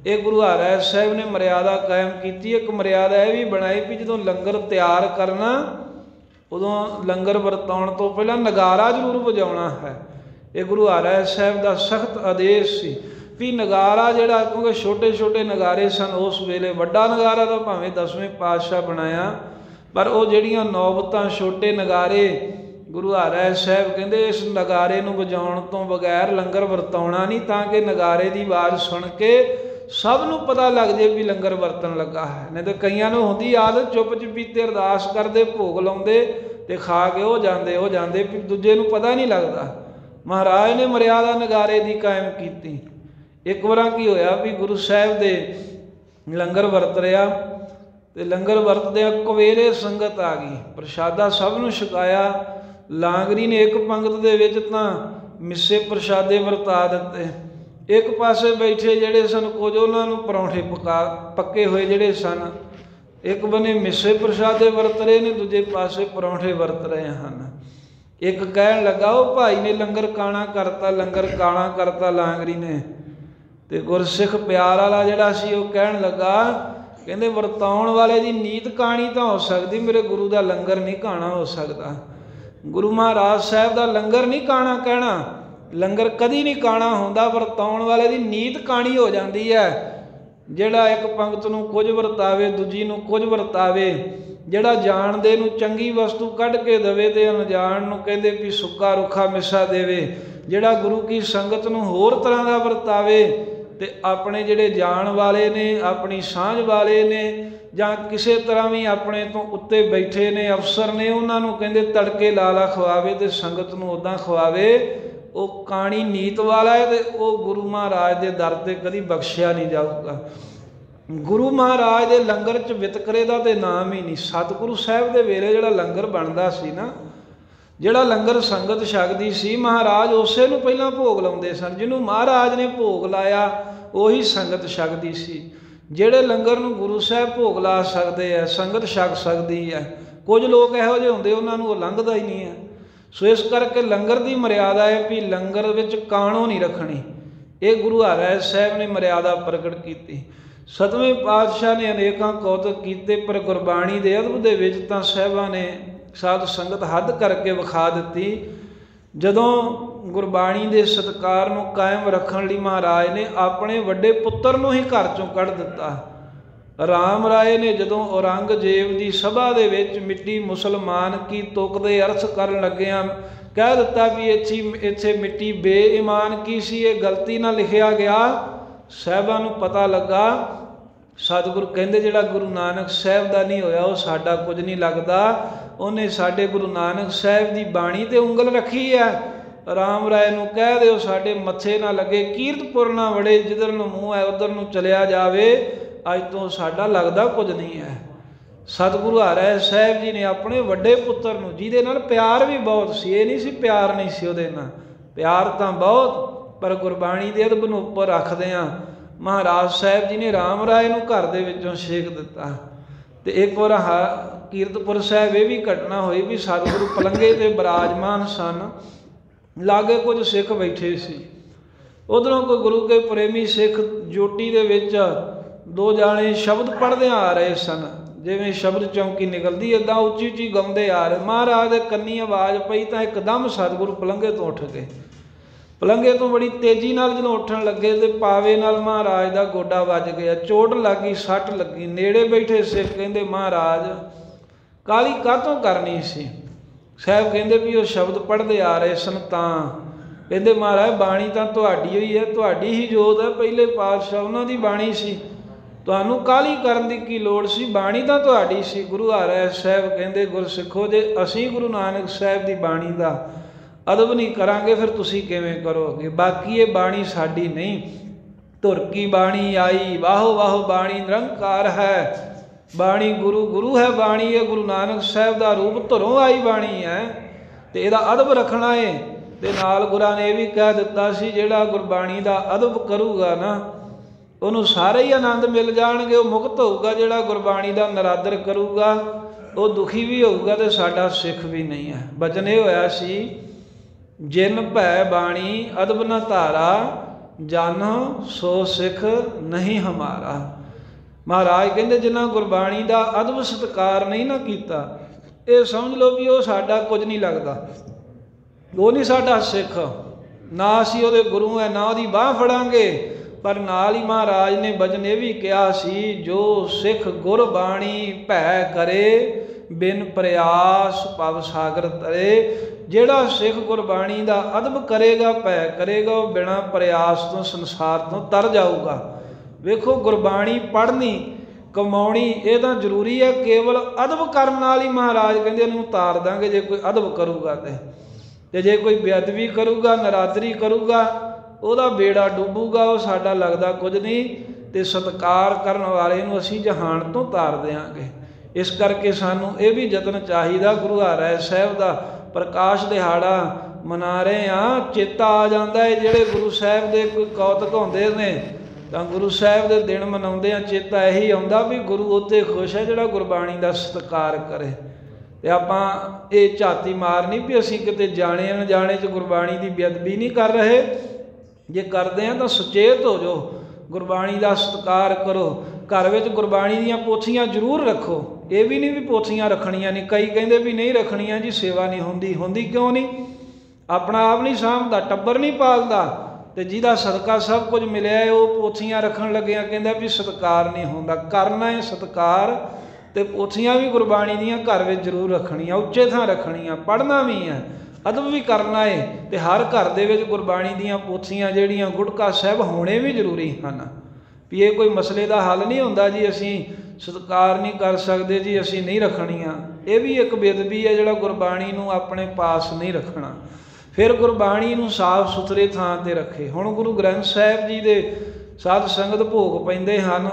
ये गुरु हरिराय साहिब ने मर्यादा कायम की। एक मर्यादा यह भी बनाई भी जदों लंगर तैयार करना ਉਦੋਂ ਲੰਗਰ ਵਰਤਾਉਣ ਤੋਂ ਪਹਿਲਾਂ ਨਗਾਰਾ ਜ਼ਰੂਰ ਵਜਾਉਣਾ ਹੈ। ਇਹ ਗੁਰੂ ਹਰਿਰਾਏ ਸਾਹਿਬ ਦਾ ਸਖਤ ਆਦੇਸ਼ ਸੀ ਵੀ ਨਗਾਰਾ ਜਿਹੜਾ, ਕਿਉਂਕਿ ਛੋਟੇ ਛੋਟੇ ਨਗਾਰੇ ਸਨ ਉਸ ਵੇਲੇ, ਵੱਡਾ ਨਗਾਰਾ ਤਾਂ ਭਾਵੇਂ 10ਵੇਂ ਪਾਤਸ਼ਾਹ ਬਣਾਇਆ, ਪਰ ਉਹ ਜਿਹੜੀਆਂ ਨੌਬਤਾਂ ਛੋਟੇ ਨਗਾਰੇ, ਗੁਰੂ ਹਰਿਰਾਏ ਸਾਹਿਬ ਕਹਿੰਦੇ ਇਸ ਨਗਾਰੇ ਨੂੰ ਵਜਾਉਣ ਤੋਂ ਬਗੈਰ ਲੰਗਰ ਵਰਤਾਉਣਾ ਨਹੀਂ, ਤਾਂ ਕਿ ਨਗਾਰੇ ਦੀ ਆਵਾਜ਼ ਸੁਣ ਕੇ ਸਭ ਨੂੰ ਪਤਾ ਲੱਗ ਜੇ ਵੀ ਲੰਗਰ ਵਰਤਣ ਲੱਗਾ ਹੈ। ਨਹੀਂ ਤਾਂ ਕਈਆਂ ਨੂੰ ਹੁੰਦੀ ਆਦਤ, ਚੁੱਪ ਚਪੀਤੇ ਅਰਦਾਸ ਕਰਦੇ, ਭੋਗ ਲਾਉਂਦੇ ਤੇ ਖਾ ਕੇ ਉਹ ਜਾਂਦੇ ਵੀ ਦੂਜੇ ਨੂੰ ਪਤਾ ਨਹੀਂ ਲੱਗਦਾ। ਮਹਾਰਾਜ ਨੇ ਮਰਿਆਦਾ ਨਗਾਰੇ ਦੀ ਕਾਇਮ ਕੀਤੀ। ਇੱਕ ਵਾਰ ਕੀ ਹੋਇਆ ਵੀ ਗੁਰੂ ਸਾਹਿਬ ਦੇ ਲੰਗਰ ਵਰਤ ਰਿਹਾ, ਤੇ ਲੰਗਰ ਵਰਤਦਿਆਂ ਕੁਵੇਰੇ ਸੰਗਤ ਆ ਗਈ, ਪ੍ਰਸ਼ਾਦਾ ਸਭ ਨੂੰ ਛਕਾਇਆ। ਲਾਂਗਰੀ ਨੇ ਇੱਕ ਪੰਗਤ ਦੇ ਵਿੱਚ ਤਾਂ ਮਿੱਸੇ ਪ੍ਰਸ਼ਾਦੇ ਵਰਤਾ ਦਿੱਤੇ। ਇੱਕ ਪਾਸੇ ਬੈਠੇ ਜਿਹੜੇ ਸਨ ਕੁਝ, ਉਹਨਾਂ ਨੂੰ ਪਰੌਂਠੇ ਪੱਕੇ ਹੋਏ ਜਿਹੜੇ ਸਨ, ਇੱਕ ਬੰਨੇ ਮਿੱਸੇ ਪ੍ਰਸ਼ਾਦੇ ਵਰਤ ਰਹੇ ਨੇ, ਦੂਜੇ ਪਾਸੇ ਪਰੌਂਠੇ ਵਰਤ ਰਹੇ ਹਨ। ਇੱਕ ਕਹਿਣ ਲੱਗਾ, ਉਹ ਭਾਈ ਨੇ ਲੰਗਰ ਕਾਣਾ ਕਰਤਾ, ਲੰਗਰ ਕਾਣਾ ਕਰਤਾ ਲਾਂਗਰੀ ਨੇ। ਤੇ ਗੁਰਸਿੱਖ ਪਿਆਰ ਵਾਲਾ ਜਿਹੜਾ ਸੀ ਉਹ ਕਹਿਣ ਲੱਗਾ, ਕਹਿੰਦੇ ਵਰਤਾਉਣ ਵਾਲੇ ਦੀ ਨੀਤ ਕਾਣੀ ਤਾਂ ਹੋ ਸਕਦੀ, ਮੇਰੇ ਗੁਰੂ ਦਾ ਲੰਗਰ ਨਹੀਂ ਕਾਣਾ ਹੋ ਸਕਦਾ। ਗੁਰੂ ਮਹਾਰਾਜ ਸਾਹਿਬ ਦਾ ਲੰਗਰ ਨਹੀਂ ਕਾਣਾ ਕਹਿਣਾ, ਲੰਗਰ ਕਦੀ ਨਹੀਂ ਕਾਣਾ ਹੁੰਦਾ, ਵਰਤਾਉਣ ਵਾਲੇ ਦੀ ਨੀਤ ਕਾਣੀ ਹੋ ਜਾਂਦੀ ਹੈ। ਜਿਹੜਾ ਇੱਕ ਪੰਗਤ ਨੂੰ ਕੁਝ ਵਰਤਾਵੇ, ਦੂਜੀ ਨੂੰ ਕੁਝ ਵਰਤਾਵੇ, ਜਿਹੜਾ ਜਾਣਦੇ ਨੂੰ ਚੰਗੀ ਵਸਤੂ ਕੱਢ ਕੇ ਦੇਵੇ ਤੇ ਅਣਜਾਣ ਨੂੰ ਕਹਿੰਦੇ ਵੀ ਸੁੱਕਾ ਰੁੱਖਾ ਮਿੱਸਾ ਦੇਵੇ, ਜਿਹੜਾ ਗੁਰੂ ਕੀ ਸੰਗਤ ਨੂੰ ਹੋਰ ਤਰ੍ਹਾਂ ਦਾ ਵਰਤਾਵੇ, ਤੇ ਆਪਣੇ ਜਿਹੜੇ ਜਾਣ ਵਾਲੇ ਨੇ, ਆਪਣੀ ਸਾਂਝ ਵਾਲੇ ਨੇ, ਜਾਂ ਕਿਸੇ ਤਰ੍ਹਾਂ ਵੀ ਆਪਣੇ ਤੋਂ ਉੱਤੇ ਬੈਠੇ ਨੇ ਅਫਸਰ ਨੇ, ਉਹਨਾਂ ਨੂੰ ਕਹਿੰਦੇ ਤੜਕੇ ਲਾ ਖਵਾਵੇ ਤੇ ਸੰਗਤ ਨੂੰ ਉੱਦਾਂ ਖਵਾਵੇ, ਉਹ ਕਾਣੀ ਨੀਤ ਵਾਲਾ ਹੈ ਤੇ ਉਹ ਗੁਰੂ ਮਹਾਰਾਜ ਦੇ ਦਰ ਤੇ ਕਦੀ ਬਖਸ਼ਿਆ ਨਹੀਂ ਜਾਊਗਾ। ਗੁਰੂ ਮਹਾਰਾਜ ਦੇ ਲੰਗਰ 'ਚ ਵਿਤਕਰੇ ਦਾ ਤੇ ਨਾਮ ਹੀ ਨਹੀਂ। ਸਤਿਗੁਰੂ ਸਾਹਿਬ ਦੇ ਵੇਲੇ ਜਿਹੜਾ ਲੰਗਰ ਬਣਦਾ ਸੀ ਨਾ, ਜਿਹੜਾ ਲੰਗਰ ਸੰਗਤ ਛਕਦੀ ਸੀ, ਮਹਾਰਾਜ ਉਸੇ ਨੂੰ ਪਹਿਲਾਂ ਭੋਗ ਲਾਉਂਦੇ ਸਨ। ਜਿਹਨੂੰ ਮਹਾਰਾਜ ਨੇ ਭੋਗ ਲਾਇਆ ਉਹੀ ਸੰਗਤ ਛਕਦੀ ਸੀ। ਜਿਹੜੇ ਲੰਗਰ ਨੂੰ ਗੁਰੂ ਸਾਹਿਬ ਭੋਗ ਲਾ ਸਕਦੇ ਆ, ਸੰਗਤ ਛਕ ਸਕਦੀ ਹੈ। ਕੁਝ ਲੋਕ ਇਹੋ ਜਿਹੇ ਹੁੰਦੇ, ਉਹਨਾਂ ਨੂੰ ਉਹ ਲੰਘਦਾ ਹੀ ਨਹੀਂ ਹੈ। ਸੋ ਇਸ ਕਰਕੇ ਲੰਗਰ ਦੀ ਮਰਿਆਦਾ ਹੈ ਵੀ ਲੰਗਰ ਵਿੱਚ ਕਾਣੋ ਨਹੀਂ ਰੱਖਣੀ। ਇਹ ਗੁਰੂ ਹਰਿਰਾਏ ਸਾਹਿਬ ਨੇ ਮਰਿਆਦਾ ਪ੍ਰਗਟ ਕੀਤੀ। 7ਵੇਂ ਪਾਤਸ਼ਾਹ ਨੇ ਅਨੇਕਾਂ ਕੌਤਕ ਕੀਤੇ, ਪਰ ਗੁਰਬਾਣੀ ਦੇ ਅਦਬ ਦੇ ਵਿੱਚ ਤਾਂ ਸਾਹਿਬਾਂ ਨੇ ਸਾਧ ਸੰਗਤ ਹੱਦ ਕਰਕੇ ਵਿਖਾ ਦਿੱਤੀ। ਜਦੋਂ ਗੁਰਬਾਣੀ ਦੇ ਸਤਿਕਾਰ ਨੂੰ ਕਾਇਮ ਰੱਖਣ ਲਈ ਮਹਾਰਾਜ ਨੇ ਆਪਣੇ ਵੱਡੇ ਪੁੱਤਰ ਨੂੰ ਹੀ ਘਰ ਚੋਂ ਕੱਢ ਦਿੱਤਾ। ਰਾਮ ਰਾਏ ਨੇ ਜਦੋਂ ਔਰੰਗਜ਼ੇਬ ਦੀ ਸਭਾ ਦੇ ਵਿੱਚ ਮਿੱਟੀ ਮੁਸਲਮਾਨ ਕੀ ਤੁਕ ਦੇ ਅਰਥ ਕਰਨ ਲੱਗਿਆ ਕਹਿ ਦਿੱਤਾ ਵੀ ਇੱਥੇ ਮਿੱਟੀ ਬੇਈਮਾਨ ਕੀ ਸੀ, ਇਹ ਗਲਤੀ ਨਾਲ ਲਿਖਿਆ ਗਿਆ। ਸਾਹਿਬਾਂ ਨੂੰ ਪਤਾ ਲੱਗਾ। ਸਤਿਗੁਰੂ ਕਹਿੰਦੇ ਜਿਹੜਾ ਗੁਰੂ ਨਾਨਕ ਸਾਹਿਬ ਦਾ ਨਹੀਂ ਹੋਇਆ ਉਹ ਸਾਡਾ ਕੁਝ ਨਹੀਂ ਲੱਗਦਾ। ਉਹਨੇ ਸਾਡੇ ਗੁਰੂ ਨਾਨਕ ਸਾਹਿਬ ਦੀ ਬਾਣੀ ਤੇ ਉਂਗਲ ਰੱਖੀ ਹੈ। ਰਾਮ ਰਾਏ ਨੂੰ ਕਹਿ ਦਿਓ ਸਾਡੇ ਮੱਥੇ ਨਾ ਲੱਗੇ, ਕੀਰਤਪੁਰ ਨਾ ਵੜੇ, ਜਿੱਧਰ ਨੂੰ ਮੂੰਹ ਹੈ ਉੱਧਰ ਨੂੰ ਚਲਿਆ ਜਾਵੇ, ਅੱਜ ਤੋਂ ਸਾਡਾ ਲੱਗਦਾ ਕੁਝ ਨਹੀਂ ਹੈ। ਸਤਿਗੁਰੂ ਹਰਿਰਾਏ ਸਾਹਿਬ ਜੀ ਨੇ ਆਪਣੇ ਵੱਡੇ ਪੁੱਤਰ ਨੂੰ, ਜਿਹਦੇ ਨਾਲ ਪਿਆਰ ਵੀ ਬਹੁਤ ਸੀ, ਇਹ ਨਹੀਂ ਸੀ ਪਿਆਰ ਨਹੀਂ ਸੀ ਉਹਦੇ ਨਾਲ, ਪਿਆਰ ਤਾਂ ਬਹੁਤ, ਪਰ ਗੁਰਬਾਣੀ ਦੇ ਅਦਬ ਨੂੰ ਉੱਪਰ ਰੱਖਦਿਆਂ ਮਹਾਰਾਜ ਸਾਹਿਬ ਜੀ ਨੇ ਰਾਮ ਰਾਏ ਨੂੰ ਘਰ ਦੇ ਵਿੱਚੋਂ ਛੇਕ ਦਿੱਤਾ। ਤੇ ਇੱਕ ਵਾਰ ਕੀਰਤਪੁਰ ਸਾਹਿਬ ਇਹ ਵੀ ਘਟਨਾ ਹੋਈ ਵੀ ਸਤਿਗੁਰੂ ਪਲੰਘੇ ਤੇ ਬਿਰਾਜਮਾਨ ਸਨ, ਲਾਗੇ ਕੁਝ ਸਿੱਖ ਬੈਠੇ ਸੀ। ਉਧਰੋਂ ਕੋਈ ਗੁਰੂ ਕੇ ਪ੍ਰੇਮੀ ਸਿੱਖ ਜੋਟੀ ਦੇ ਵਿੱਚ 2 ਜਾਣੇ ਸ਼ਬਦ ਪੜ੍ਹਦੇ ਆ ਰਹੇ ਸਨ, ਜਿਵੇਂ ਸ਼ਬਦ ਚੌਂਕੀ ਨਿਕਲਦੀ ਇੱਦਾਂ ਉੱਚੀ ਉੱਚੀ ਗਾਉਂਦੇ ਆ ਰਹੇ। ਮਹਾਰਾਜ ਦੇ ਕੰਨੀ ਆਵਾਜ਼ ਪਈ ਤਾਂ ਇੱਕਦਮ ਸਤਿਗੁਰੂ ਪਲੰਘੇ ਤੋਂ ਉੱਠ ਗਏ। ਪਲੰਘੇ ਤੋਂ ਬੜੀ ਤੇਜ਼ੀ ਨਾਲ ਜਦੋਂ ਉੱਠਣ ਲੱਗੇ ਤੇ ਪਾਵੇ ਨਾਲ ਮਹਾਰਾਜ ਦਾ ਗੋਡਾ ਵੱਜ ਗਿਆ, ਚੋਟ ਲੱਗੀ, ਸੱਟ ਲੱਗੀ। ਨੇੜੇ ਬੈਠੇ ਸਿੱਖ ਕਹਿੰਦੇ ਮਹਾਰਾਜ ਕਾਹਲੀ ਕਾਹਤੋਂ ਕਰਨੀ ਸੀ? ਸਾਹਿਬ ਕਹਿੰਦੇ ਵੀ ਉਹ ਸ਼ਬਦ ਪੜ੍ਹਦੇ ਆ ਰਹੇ ਸਨ। ਤਾਂ ਕਹਿੰਦੇ ਮਹਾਰਾਜ ਬਾਣੀ ਤਾਂ ਤੁਹਾਡੀ ਹੋਈ ਹੈ, ਤੁਹਾਡੀ ਹੀ ਜੋਤ ਹੈ, ਪਹਿਲੇ ਪਾਤਸ਼ਾਹ ਉਹਨਾਂ ਦੀ ਬਾਣੀ ਸੀ, ਤੁਹਾਨੂੰ ਕਾਹਲੀ ਕਰਨ ਦੀ ਕੀ ਲੋੜ ਸੀ? ਬਾਣੀ ਤਾਂ ਤੁਹਾਡੀ ਸੀ। ਗੁਰੂ ਹਰਿਰਾਏ ਸਾਹਿਬ ਕਹਿੰਦੇ ਗੁਰਸਿੱਖੋ ਜੇ ਅਸੀਂ ਗੁਰੂ ਨਾਨਕ ਸਾਹਿਬ ਦੀ ਬਾਣੀ ਦਾ ਅਦਬ ਨਹੀਂ ਕਰਾਂਗੇ ਫਿਰ ਤੁਸੀਂ ਕਿਵੇਂ ਕਰੋਗੇ? ਬਾਕੀ ਇਹ ਬਾਣੀ ਸਾਡੀ ਨਹੀਂ, ਧੁਰ ਕੀ ਬਾਣੀ ਆਈ, ਵਾਹੋ ਵਾਹੋ ਬਾਣੀ ਨਿਰੰਕਾਰ ਹੈ। ਬਾਣੀ ਗੁਰੂ ਹੈ ਬਾਣੀ, ਇਹ ਗੁਰੂ ਨਾਨਕ ਸਾਹਿਬ ਦਾ ਰੂਪ ਧੁਰੋਂ ਆਈ ਬਾਣੀ ਹੈ ਤੇ ਇਹਦਾ ਅਦਬ ਰੱਖਣਾ ਹੈ। ਤੇ ਨਾਲ ਗੁਰਾਂ ਨੇ ਇਹ ਵੀ ਕਹਿ ਦਿੱਤਾ ਸੀ ਜਿਹੜਾ ਗੁਰਬਾਣੀ ਦਾ ਅਦਬ ਕਰੂਗਾ ਨਾ ਉਹਨੂੰ ਸਾਰੇ ਹੀ ਆਨੰਦ ਮਿਲ ਜਾਣਗੇ, ਉਹ ਮੁਕਤ ਹੋਊਗਾ। ਜਿਹੜਾ ਗੁਰਬਾਣੀ ਦਾ ਨਰਾਦਰ ਕਰੂਗਾ ਉਹ ਦੁਖੀ ਵੀ ਹੋਊਗਾ ਤੇ ਸਾਡਾ ਸਿੱਖ ਵੀ ਨਹੀਂ ਹੈ। ਬਚਨ ਇਹ ਹੋਇਆ ਸੀ ਜਿਨ ਭੈ ਬਾਣੀ ਅਦਬ ਨ ਧਾਰਾ, ਜਨ ਸੋ ਸਿੱਖ ਨਹੀਂ ਹਮਾਰਾ। ਮਹਾਰਾਜ ਕਹਿੰਦੇ ਜਿਨ੍ਹਾਂ ਗੁਰਬਾਣੀ ਦਾ ਅਦਬ ਸਤਿਕਾਰ ਨਹੀਂ ਨਾ ਕੀਤਾ ये समझ लो भी वो साडा कुछ नहीं लगता, वो नहीं साडा सिख, ना असी उहदे गुरु है, ना उहदी बाह फड़ांगे। पर नाल ही महाराज ने बचन ये भी कहा सी, जो सिख गुरबाणी भै करे बिन प्रयास भव सागर तरे। ਜਿਹੜਾ सिख गुरबाणी का अदब करेगा, भै करेगा, वो बिना प्रयास तो संसार तो तर जाऊगा। वेखो गुरबाणी पढ़नी कमाउणी ये तो जरूरी है, केवल अदब करन नाल ही महाराज कहते इहनूं उतार दांगे जे कोई अदब करूगा ते जे कोई बेअदबी करूगा, नरादरी करूगा, ਉਹਦਾ बेड़ा डूबूगा, वो साडा लगदा कुछ नहीं, ते सत्कार करन वाले नूं असीं जहान तो तार देंगे। इस करके सानूं ये भी यतन चाहिदा, गुरु हरराय साहिब दा प्रकाश दिहाड़ा मना रहे हाँ, चेता आ जाता है जिहड़े गुरु साहिब दे कोई कौतक होंदे ने तां गुरु साहिब दे दिन मनाउंदे आ, चेता यही आउंदा भी गुरु उत्ते खुश है जिहड़ा गुरबाणी दा सत्कार करे। ते आपां ये झाती मारनी भी असीं किते जाणे अणजाणे च गुरबाणी दी बेअदबी नहीं कर रहे। जे करते हैं तो सुचेत हो जाओ, गुरबाणी का सत्कार करो, घर में गुरबाणी दीयां पोथियां जरूर रखो। ये भी नहीं भी पोथियां रखनियां नहीं, कई कहते भी नहीं रखनियां जी, सेवा नहीं होंदी, होंदी क्यों नहीं? अपना आप नहीं सामभदा, टब्बर नहीं पालदा, तो जिहदा सदका सब कुछ मिलिया है वो पोथियां रखन लग्या कहंदा भी सत्कार नहीं होंदा। करना है सत्कार, तो पोथियां भी गुरबाणी दीयां घर में जरूर रखनियां, उच्चे थां रखनियां, पढ़ना भी है, अदब भी करना है। तो हर घर दे विच गुरबाणी दीयां पोथियां जिहड़ियां गुटका साहिब होने भी जरूरी हैं। भी ये कोई मसले का हल नहीं होंदा जी असीं सत्कार नहीं कर सकते जी, असीं नहीं रखनियां। ये भी एक बेदबी है जिहड़ा गुरबाणी नूं अपने पास नहीं रखना। फिर गुरबाणी नूं साफ सुथरे थां ते रखे। हुण गुरु ग्रंथ साहिब जी दे साध संगत भोग पैंदे हन,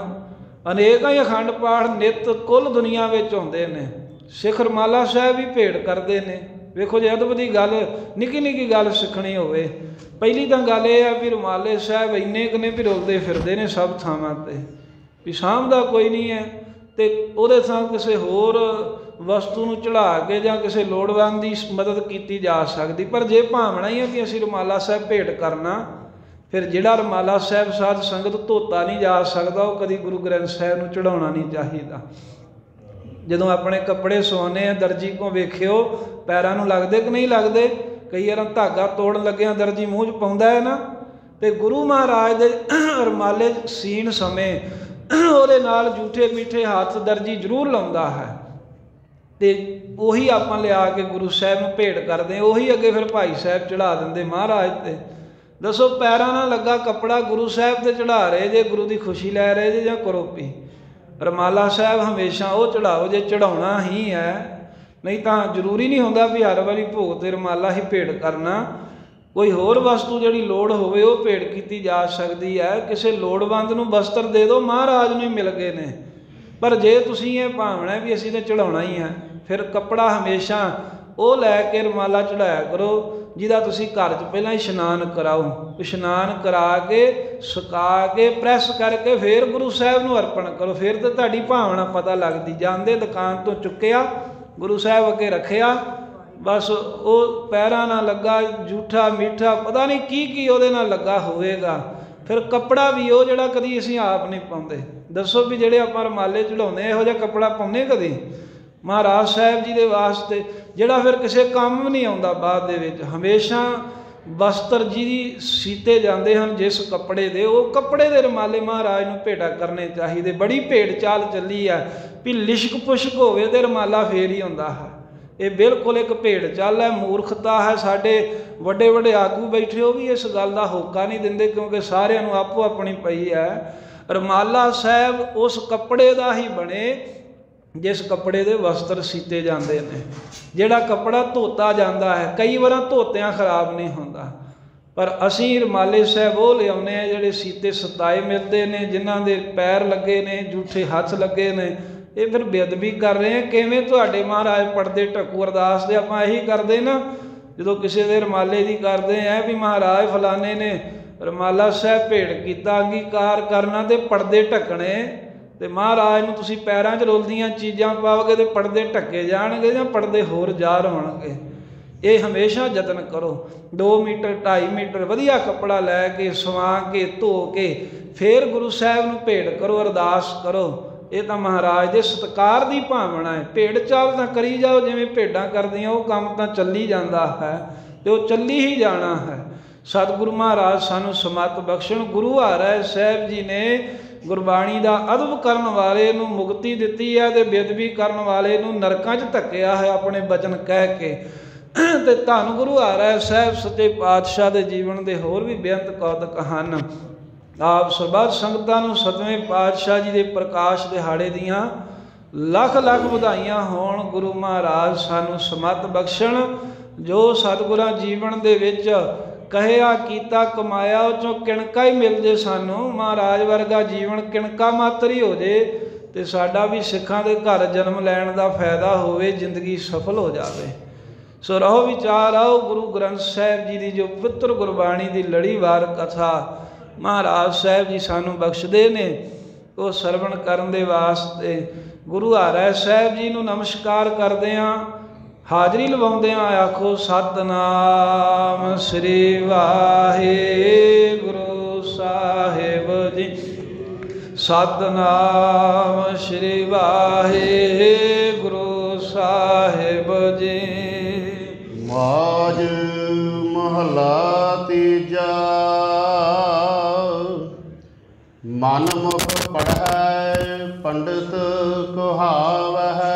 अनेक ही अखंड पाठ नित कुल दुनिया विच होंदे ने। सिख रमाला साहिब भी भेंट करते हैं। वेखो जे अदब की गल निक्की निक्की गल सीखनी होवे, पहली तो गल यह है भी रमाले साहिब इन्ने क ने भी रुलदे फिरदे ने सब थावां ते, भी सामभदा कोई नहीं है। तो उहदे थां किसी होर वस्तु नूं चढ़ा के जां किसी लोड़वंद की मदद की जा सकती। पर जे भावना ही है कि असीं रमाला साहिब भेंट करना, फिर जिहड़ा रमाला साहिब साध संगत धोता नहीं जा सकता, वो कभी गुरु ग्रंथ साहिब नूं चढ़ाउणा नहीं चाहिदा। जदों अपने कपड़े सवाने दर्जी को वेखियो पैरां नूं लगदे कि नहीं लगदे, कई बार धागा तोड़न लग्या दर्जी मूँह च पाउंदा है ना, तो गुरु महाराज दे रमाले सीन समय ਉਹਦੇ नाल जूठे मीठे हाथ दर्जी जरूर लाउंदा है। तो उही आपां लिया के गुरु साहिब नूं भेंट करदे, उही अगे फिर भाई साहिब चढ़ा दिंदे महाराज ते। दसो पैरां नाल लगा कपड़ा गुरु साहिब ते चढ़ा रहे जे, गुरु की खुशी लै रहे जे जां करोपी? रमाला साहिब हमेशा वो चढ़ाओ जे चढ़ाउणा ही है, नहीं तो जरूरी नहीं होंदा भी हर वारी भोग ते रमाला ही भेंट करना। कोई होर वस्तु जिहड़ी लोड़ होवे वो भेंट की जा सकती है। किसी लोड़वंद नूं वस्त्र दे दो, महाराज नूं ही मिल गए ने। पर जे तुसीं ये भावना भी असीं ते चढ़ाउणा ही है, फिर कपड़ा हमेशा वो लैके रमाला चढ़ाया करो जिहदा तुसीं घर च पहलां इशनान कराओ। इशनान करा के सुका के प्रैस करके फिर गुरु साहिब नूं अर्पण करो, फिर तो तुहाडी भावना पता लगदी। जांदे दुकान तो चुक्या गुरु साहिब अगे रखिया, बस वो पैरां नाल लगा जूठा मीठा पता नहीं की उहदे नाल लगा होवेगा। फिर कपड़ा भी वो जिहड़ा कदी असीं आप नहीं पाउंदे। दसो भी जिहड़े आपां रमाले चढ़ाउंदे इहो जिहा कपड़ा पाउंदे कदी? महाराज साहिब जी दे वास्ते जिहड़ा फिर किसी काम भी नहीं आउंदा बाद दे विच। हमेशा वस्त्र जी सीते जाते हैं जिस कपड़े दे, वो कपड़े दे रमाले महाराज नूं भेंटा करने चाहिए। बड़ी भेड़ चाल चली है भी लिशक पुशक होवे ते रमाला फेर ही हुंदा है। ये बिल्कुल एक भेड़ चाल है, मूर्खता है। साडे वड्डे वड्डे आगू बैठे हो भी इस गल का होका नहीं दिंदे, क्योंकि सारिਆਂ ਨੂੰ आपो अपनी पई है। रमाला साहिब उस कपड़े का ही बने जिस कपड़े के वस्त्र सीते जाते हैं। जिहड़ा कपड़ा धोता जाता है कई बार धोतियां खराब नहीं होंदा, पर असीं रमाले साहिब वो लियाउने जिहड़े सीते सताए मिलते हैं, जिन्हां दे पैर लगे ने, जूठे हथ लगे ने। ये फिर बेअदबी कर रहे हैं। किवें तुहाडे महाराज पढ़दे ढक्कू अरदास दे आपां यही करदे ना, जो किसी के रमाले की करते हैं भी महाराज फलाने ने रमाला साहिब भेंट किया, अंगीकार करना तो पढ़दे ढकने, तो महाराज नूं तुसीं पैरां च रुलदियां चीज़ां पाओगे तो पढ़दे ढके जाणगे जां पढ़दे होर जार होणगे। ये हमेशा यतन करो। 2 मीटर 2.5 मीटर वधिया कपड़ा लैके सवा के धो के फिर गुरु साहिब नूं भेंट करो, अरदास करो। ਇਹ ਤਾਂ ਮਹਾਰਾਜ ਦੇ ਸਤਿਕਾਰ ਦੀ ਭਾਵਨਾ ਹੈ। ਭੇਡ ਚਾਲ ਤਾਂ ਕਰੀ ਜਾਓ ਜਿਵੇਂ ਭੇਡਾਂ ਕਰਦੀਆਂ, ਉਹ ਕੰਮ ਤਾਂ ਚੱਲੀ ਜਾਂਦਾ ਹੈ ਤੇ ਉਹ ਚੱਲੀ ਹੀ ਜਾਣਾ ਹੈ। ਸਤਿਗੁਰੂ ਮਹਾਰਾਜ ਸਾਨੂੰ ਸਮੱਤ ਬਖਸ਼ਣ। ਗੁਰੂ ਹਰਿ ਸਾਹਿਬ ਜੀ ਨੇ ਗੁਰਬਾਣੀ ਦਾ ਅਦਬ ਕਰਨ ਵਾਲੇ ਨੂੰ ਮੁਕਤੀ ਦਿੱਤੀ ਹੈ ਤੇ ਬੇਅਦਬੀ ਕਰਨ ਵਾਲੇ ਨੂੰ ਨਰਕਾਂ 'ਚ ਧੱਕਿਆ ਹੈ ਆਪਣੇ ਬਚਨ ਕਹਿ ਕੇ। ਤੇ ਧੰਨ ਗੁਰੂ ਹਰਿ ਸਾਹਿਬ ਸੱਚੇ ਪਾਤਸ਼ਾਹ ਦੇ ਜੀਵਨ ਦੇ ਹੋਰ ਵੀ ਬੇਅੰਤ ਕੌਤਕ ਹਨ। ਆਪ ਸਰਬੱਤ ਸੰਗਤਾਂ ਨੂੰ ਸਤਵੇਂ ਪਾਤਸ਼ਾਹ ਜੀ ਦੇ ਪ੍ਰਕਾਸ਼ ਦਿਹਾੜੇ ਦੀਆਂ ਲੱਖ ਲੱਖ ਵਧਾਈਆਂ ਹੋਣ। ਗੁਰੂ ਮਹਾਰਾਜ ਸਾਨੂੰ ਸਮੱਤ ਬਖਸ਼ਣ। ਜੋ ਸਤਿਗੁਰਾਂ ਜੀਵਨ ਦੇ ਵਿੱਚ ਕਹਿਆ ਕੀਤਾ ਕਮਾਇਆ ਉਹ 'ਚੋਂ ਕਿਣਕਾ ਹੀ ਮਿਲ ਜੇ ਸਾਨੂੰ। ਮਹਾਰਾਜ ਵਰਗਾ ਜੀਵਨ ਕਿਣਕਾ ਮਾਤਰ ਹੀ ਹੋ ਜੇ ਤੇ ਸਾਡਾ ਵੀ ਸਿੱਖਾਂ ਦੇ ਘਰ ਜਨਮ ਲੈਣ ਦਾ ਫਾਇਦਾ ਹੋਵੇ, ਜ਼ਿੰਦਗੀ ਸਫਲ ਹੋ ਜਾਵੇ। ਸੋ ਰਹੋ ਵਿਚਾਰ ਆਓ ਗੁਰੂ ਗ੍ਰੰਥ ਸਾਹਿਬ ਜੀ ਦੀ ਜੋ ਪਵਿੱਤਰ ਗੁਰਬਾਣੀ ਦੀ ਲੜੀਵਾਰ ਕਥਾ ਮਹਾਰਾਜ ਸਾਹਿਬ ਜੀ ਸਾਨੂੰ ਬਖਸ਼ਦੇ ਨੇ, ਉਹ ਸਰਵਣ ਕਰਨ ਦੇ ਵਾਸਤੇ ਗੁਰੂ ਹਰਿ ਸਾਹਿਬ ਜੀ ਨੂੰ ਨਮਸਕਾਰ ਕਰਦੇ ਹਾਂ। ਹਾਜ਼ਰੀ ਲਵਾਉਂਦਿਆਂ ਆਖੋ ਸਤਿਨਾਮ ਸ੍ਰੀ ਵਾਹਿਗੁਰੂ ਸਾਹਿਬ ਜੀ। ਸਤਿਨਾਮ ਸ੍ਰੀ ਵਾਹਿਗੁਰੂ ਸਾਹਿਬ ਜੀ। ਮਾਝ ਮਹਲਾ ਤੀਜਾ। ਮਨ ਮੁਖ ਪੜ੍ਹੈ ਪੰਡਿਤ ਕਹਾਵਹਿ।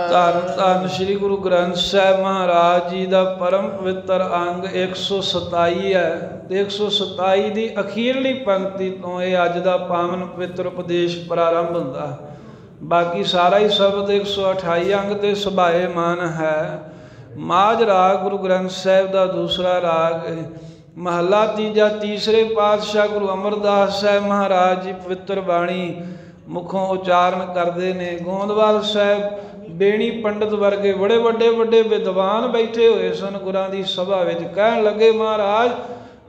ਧੰਨ ਧੰਨ ਸ੍ਰੀ ਗੁਰੂ ਗ੍ਰੰਥ ਸਾਹਿਬ ਮਹਾਰਾਜ ਜੀ ਦਾ ਪਰਮ ਪਵਿੱਤਰ ਅੰਗ 127 ਹੈ ਤੇ 127 ਦੀ ਅਖੀਰਲੀ ਪੰਕਤੀ ਤੋਂ ਇਹ ਅੱਜ ਦਾ ਪਾਵਨ ਪਵਿੱਤਰ ਉਪਦੇਸ਼ ਪ੍ਰਾਰੰਭ ਹੁੰਦਾ। ਬਾਕੀ ਸਾਰਾ ਹੀ ਸ਼ਬਦ 128 ਅੰਗ ਤੇ ਸੁਭਾਏਮਾਨ ਹੈ। ਮਾਝ ਰਾਗ ਗੁਰੂ ਗ੍ਰੰਥ ਸਾਹਿਬ ਦਾ ਦੂਸਰਾ ਰਾਗ ਹੈ। ਮਹੱਲਾ ਤੀਜਾ। ਤੀਸਰੇ ਪਾਤਸ਼ਾਹ ਗੁਰੂ ਅਮਰਦਾਸ ਸਾਹਿਬ ਮਹਾਰਾਜ ਜੀ ਪਵਿੱਤਰ ਬਾਣੀ ਮੁਖੋਂ ਉਚਾਰਨ ਕਰਦੇ ਨੇ। ਗੋਂਦਵਾਲ ਸਾਹਿਬ ਬੇਣੀ ਪੰਡਤ ਵਰਗੇ ਬੜੇ ਵੱਡੇ ਵਿਦਵਾਨ ਬੈਠੇ ਹੋਏ ਸਨ ਗੁਰਾਂ ਦੀ ਸਭਾ ਵਿੱਚ। ਕਹਿਣ ਲੱਗੇ ਮਹਾਰਾਜ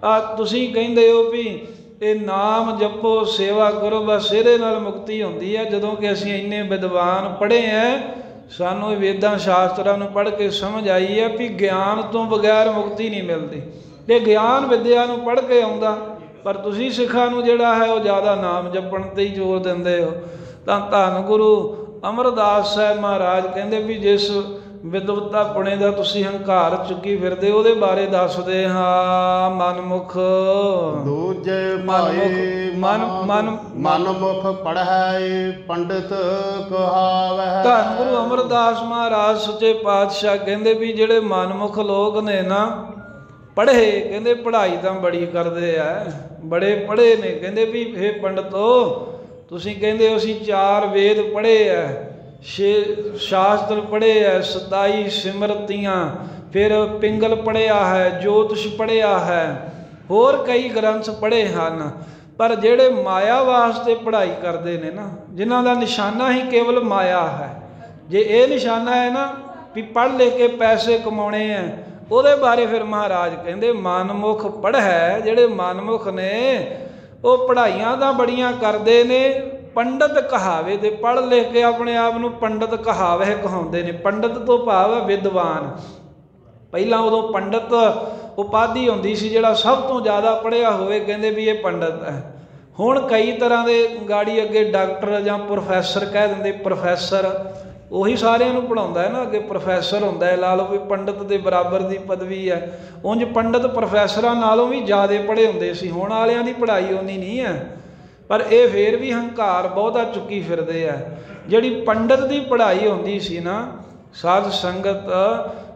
ਆ ਤੁਸੀਂ ਕਹਿੰਦੇ ਹੋ ਵੀ ਇਹ ਨਾਮ ਜਪੋ ਸੇਵਾ ਕਰੋ ਬਸ ਇਹਦੇ ਨਾਲ ਮੁਕਤੀ ਹੁੰਦੀ ਹੈ, ਜਦੋਂ ਕਿ ਅਸੀਂ ਇੰਨੇ ਵਿਦਵਾਨ ਪੜ੍ਹੇ ਹੈ, ਸਾਨੂੰ ਇਹ ਵੇਦਾਂ ਸ਼ਾਸਤਰਾਂ ਨੂੰ ਪੜ੍ਹ ਕੇ ਸਮਝ ਆਈ ਹੈ ਵੀ ਗਿਆਨ ਤੋਂ ਬਗੈਰ ਮੁਕਤੀ ਨਹੀਂ ਮਿਲਦੀ ਤੇ ਗਿਆਨ ਵਿਦਿਆ ਨੂੰ ਪੜ੍ਹ ਕੇ ਆਉਂਦਾ। ਪਰ ਤੁਸੀਂ ਸਿੱਖਾਂ ਨੂੰ ਜਿਹੜਾ ਹੈ ਉਹ ਜ਼ਿਆਦਾ ਨਾਮ ਜਪਣ 'ਤੇ ਹੀ ਜ਼ੋਰ ਦਿੰਦੇ ਹੋ। ਤਾਂ ਧੰਨ ਗੁਰੂ ਅਮਰਦਾਸ ਸਾਹਿਬ ਮਹਾਰਾਜ ਕਹਿੰਦੇ ਵੀ ਜਿਸ ਵਿਦਵਤਾ ਪੁਣੇ ਦਾ ਤੁਸੀਂ ਹੰਕਾਰ ਚੁੱਕੀ ਫਿਰਦੇ ਉਹਦੇ ਬਾਰੇ ਦੱਸਦੇ ਹਾਂ। ਮਨਮੁਖ ਦੂਜੇ ਮਨਮੁਖ ਪੜ੍ਹੈ ਪੰਡਿਤ ਕਹਾਵਹਿ। ਧੰਨ ਗੁਰੂ ਅਮਰਦਾਸ ਮਹਾਰਾਜ ਸੱਚੇ ਪਾਤਸ਼ਾਹ ਕਹਿੰਦੇ ਵੀ ਜਿਹੜੇ ਮਨਮੁਖ ਲੋਕ ਨੇ ਨਾ ਪੜ੍ਹੇ, ਕਹਿੰਦੇ ਪੜ੍ਹਾਈ ਤਾਂ ਬੜੀ ਕਰਦੇ ਆ, ਬੜੇ ਪੜ੍ਹੇ ਨੇ। ਕਹਿੰਦੇ ਵੀ ਹੇ ਪੰਡਤੋ ਤੁਸੀਂ ਕਹਿੰਦੇ ਹੋ ਅਸੀਂ 4 ਵੇਦ ਪੜ੍ਹੇ ਆ, 6 ਸ਼ਾਸਤਰ ਪੜ੍ਹੇ ਹੈ, 27 ਸਿਮਰਤੀਆਂ, ਫਿਰ ਪਿੰਗਲ ਪੜ੍ਹਿਆ ਹੈ, ਜੋਤਿਸ਼ ਪੜ੍ਹਿਆ ਹੈ, ਹੋਰ ਕਈ ਗ੍ਰੰਥ ਪੜ੍ਹੇ ਹਨ। ਪਰ ਜਿਹੜੇ ਮਾਇਆ ਵਾਸਤੇ ਪੜ੍ਹਾਈ ਕਰਦੇ ਨੇ ਨਾ, ਜਿਨ੍ਹਾਂ ਦਾ ਨਿਸ਼ਾਨਾ ਹੀ ਕੇਵਲ ਮਾਇਆ ਹੈ, ਜੇ ਇਹ ਨਿਸ਼ਾਨਾ ਹੈ ਨਾ ਵੀ ਪੜ੍ਹ ਲਿਖ ਕੇ ਪੈਸੇ ਕਮਾਉਣੇ ਹੈ, ਉਹਦੇ ਬਾਰੇ ਫਿਰ ਮਹਾਰਾਜ ਕਹਿੰਦੇ ਮਨਮੁਖ ਪੜ੍ਹੈ। ਜਿਹੜੇ ਮਨਮੁਖ ਨੇ ਉਹ ਪੜ੍ਹਾਈਆਂ ਤਾਂ ਬੜੀਆਂ ਕਰਦੇ ਨੇ, ਪੰਡਤ ਕਹਾਵੇ ਤੇ ਪੜ੍ਹ ਲਿਖ ਕੇ ਆਪਣੇ ਆਪ ਨੂੰ ਪੰਡਤ ਕਹਾਵੇ ਕਹਾਉਂਦੇ ਨੇ। ਪੰਡਤ ਤੋਂ ਭਾਵ ਹੈ ਵਿਦਵਾਨ। ਪਹਿਲਾਂ ਉਦੋਂ ਪੰਡਤ ਉਪਾਧੀ ਹੁੰਦੀ ਸੀ, ਜਿਹੜਾ ਸਭ ਤੋਂ ਜ਼ਿਆਦਾ ਪੜ੍ਹਿਆ ਹੋਵੇ ਕਹਿੰਦੇ ਵੀ ਇਹ ਪੰਡਤ ਹੈ। ਹੁਣ ਕਈ ਤਰ੍ਹਾਂ ਦੇ ਗਾੜੀ ਅੱਗੇ ਡਾਕਟਰ ਜਾਂ ਪ੍ਰੋਫੈਸਰ ਕਹਿ ਦਿੰਦੇ। ਪ੍ਰੋਫੈਸਰ ਉਹੀ ਸਾਰਿਆਂ ਨੂੰ ਪੜ੍ਹਾਉਂਦਾ ਹੈ ਨਾ, ਅੱਗੇ ਪ੍ਰੋਫੈਸਰ ਹੁੰਦਾ ਹੈ, ਲਾ ਲਓ ਵੀ ਪੰਡਤ ਦੇ ਬਰਾਬਰ ਦੀ ਪਦਵੀ ਹੈ। ਉਂਝ ਪੰਡਤ ਪ੍ਰੋਫੈਸਰਾਂ ਨਾਲੋਂ ਵੀ ਜ਼ਿਆਦਾ ਪੜ੍ਹੇ ਹੁੰਦੇ ਸੀ। ਹੁਣ ਵਾਲਿਆਂ ਦੀ ਪੜ੍ਹਾਈ ਓਨੀ ਨਹੀਂ ਹੈ, ਪਰ ਇਹ ਫੇਰ ਵੀ ਹੰਕਾਰ ਬਹੁਤਾ ਚੁੱਕੀ ਫਿਰਦੇ ਆ। ਜਿਹੜੀ ਪੰਡਤ ਦੀ ਪੜ੍ਹਾਈ ਹੁੰਦੀ ਸੀ ਨਾ ਸਾਧ ਸੰਗਤ,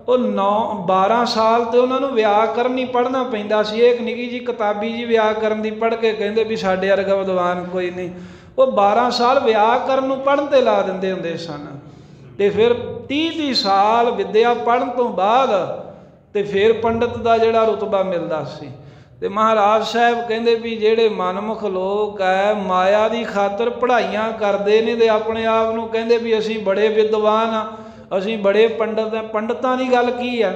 ਉਹ 9-12 ਸਾਲ ਤੇ ਉਹਨਾਂ ਨੂੰ ਵਿਆਕਰਨ ਹੀ ਪੜ੍ਹਨਾ ਪੈਂਦਾ ਸੀ। ਇੱਕ ਨਿੱਕੀ ਜੀ ਕਿਤਾਬੀ ਜੀ ਵਿਆਕਰਨ ਦੀ ਪੜ੍ਹ ਕੇ ਕਹਿੰਦੇ ਵੀ ਸਾਡੇ ਵਰਗਾ ਵਿਦਵਾਨ ਕੋਈ ਨਹੀਂ। ਉਹ 12 ਸਾਲ ਵਿਆਕਰਨ ਨੂੰ ਪੜ੍ਹਨ ਤੇ ਲਾ ਦਿੰਦੇ ਹੁੰਦੇ ਸਨ ਤੇ ਫਿਰ 30 ਸਾਲ ਵਿੱਦਿਆ ਪੜ੍ਹਨ ਤੋਂ ਬਾਅਦ ਤੇ ਫਿਰ ਪੰਡਤ ਦਾ ਜਿਹੜਾ ਰੁਤਬਾ ਮਿਲਦਾ ਸੀ। ਤੇ ਮਹਾਰਾਜ ਸਾਹਿਬ ਕਹਿੰਦੇ ਵੀ ਜਿਹੜੇ ਮਨਮੁਖ ਲੋਕ ਹੈ ਮਾਇਆ ਦੀ ਖਾਤਰ ਪੜ੍ਹਾਈਆਂ ਕਰਦੇ ਨੇ ਤੇ ਆਪਣੇ ਆਪ ਨੂੰ ਕਹਿੰਦੇ ਵੀ ਅਸੀਂ ਬੜੇ ਵਿਦਵਾਨ ਆ, ਅਸੀਂ ਬੜੇ ਪੰਡਤ ਆ। ਪੰਡਤਾਂ ਦੀ ਗੱਲ ਕੀ ਆ,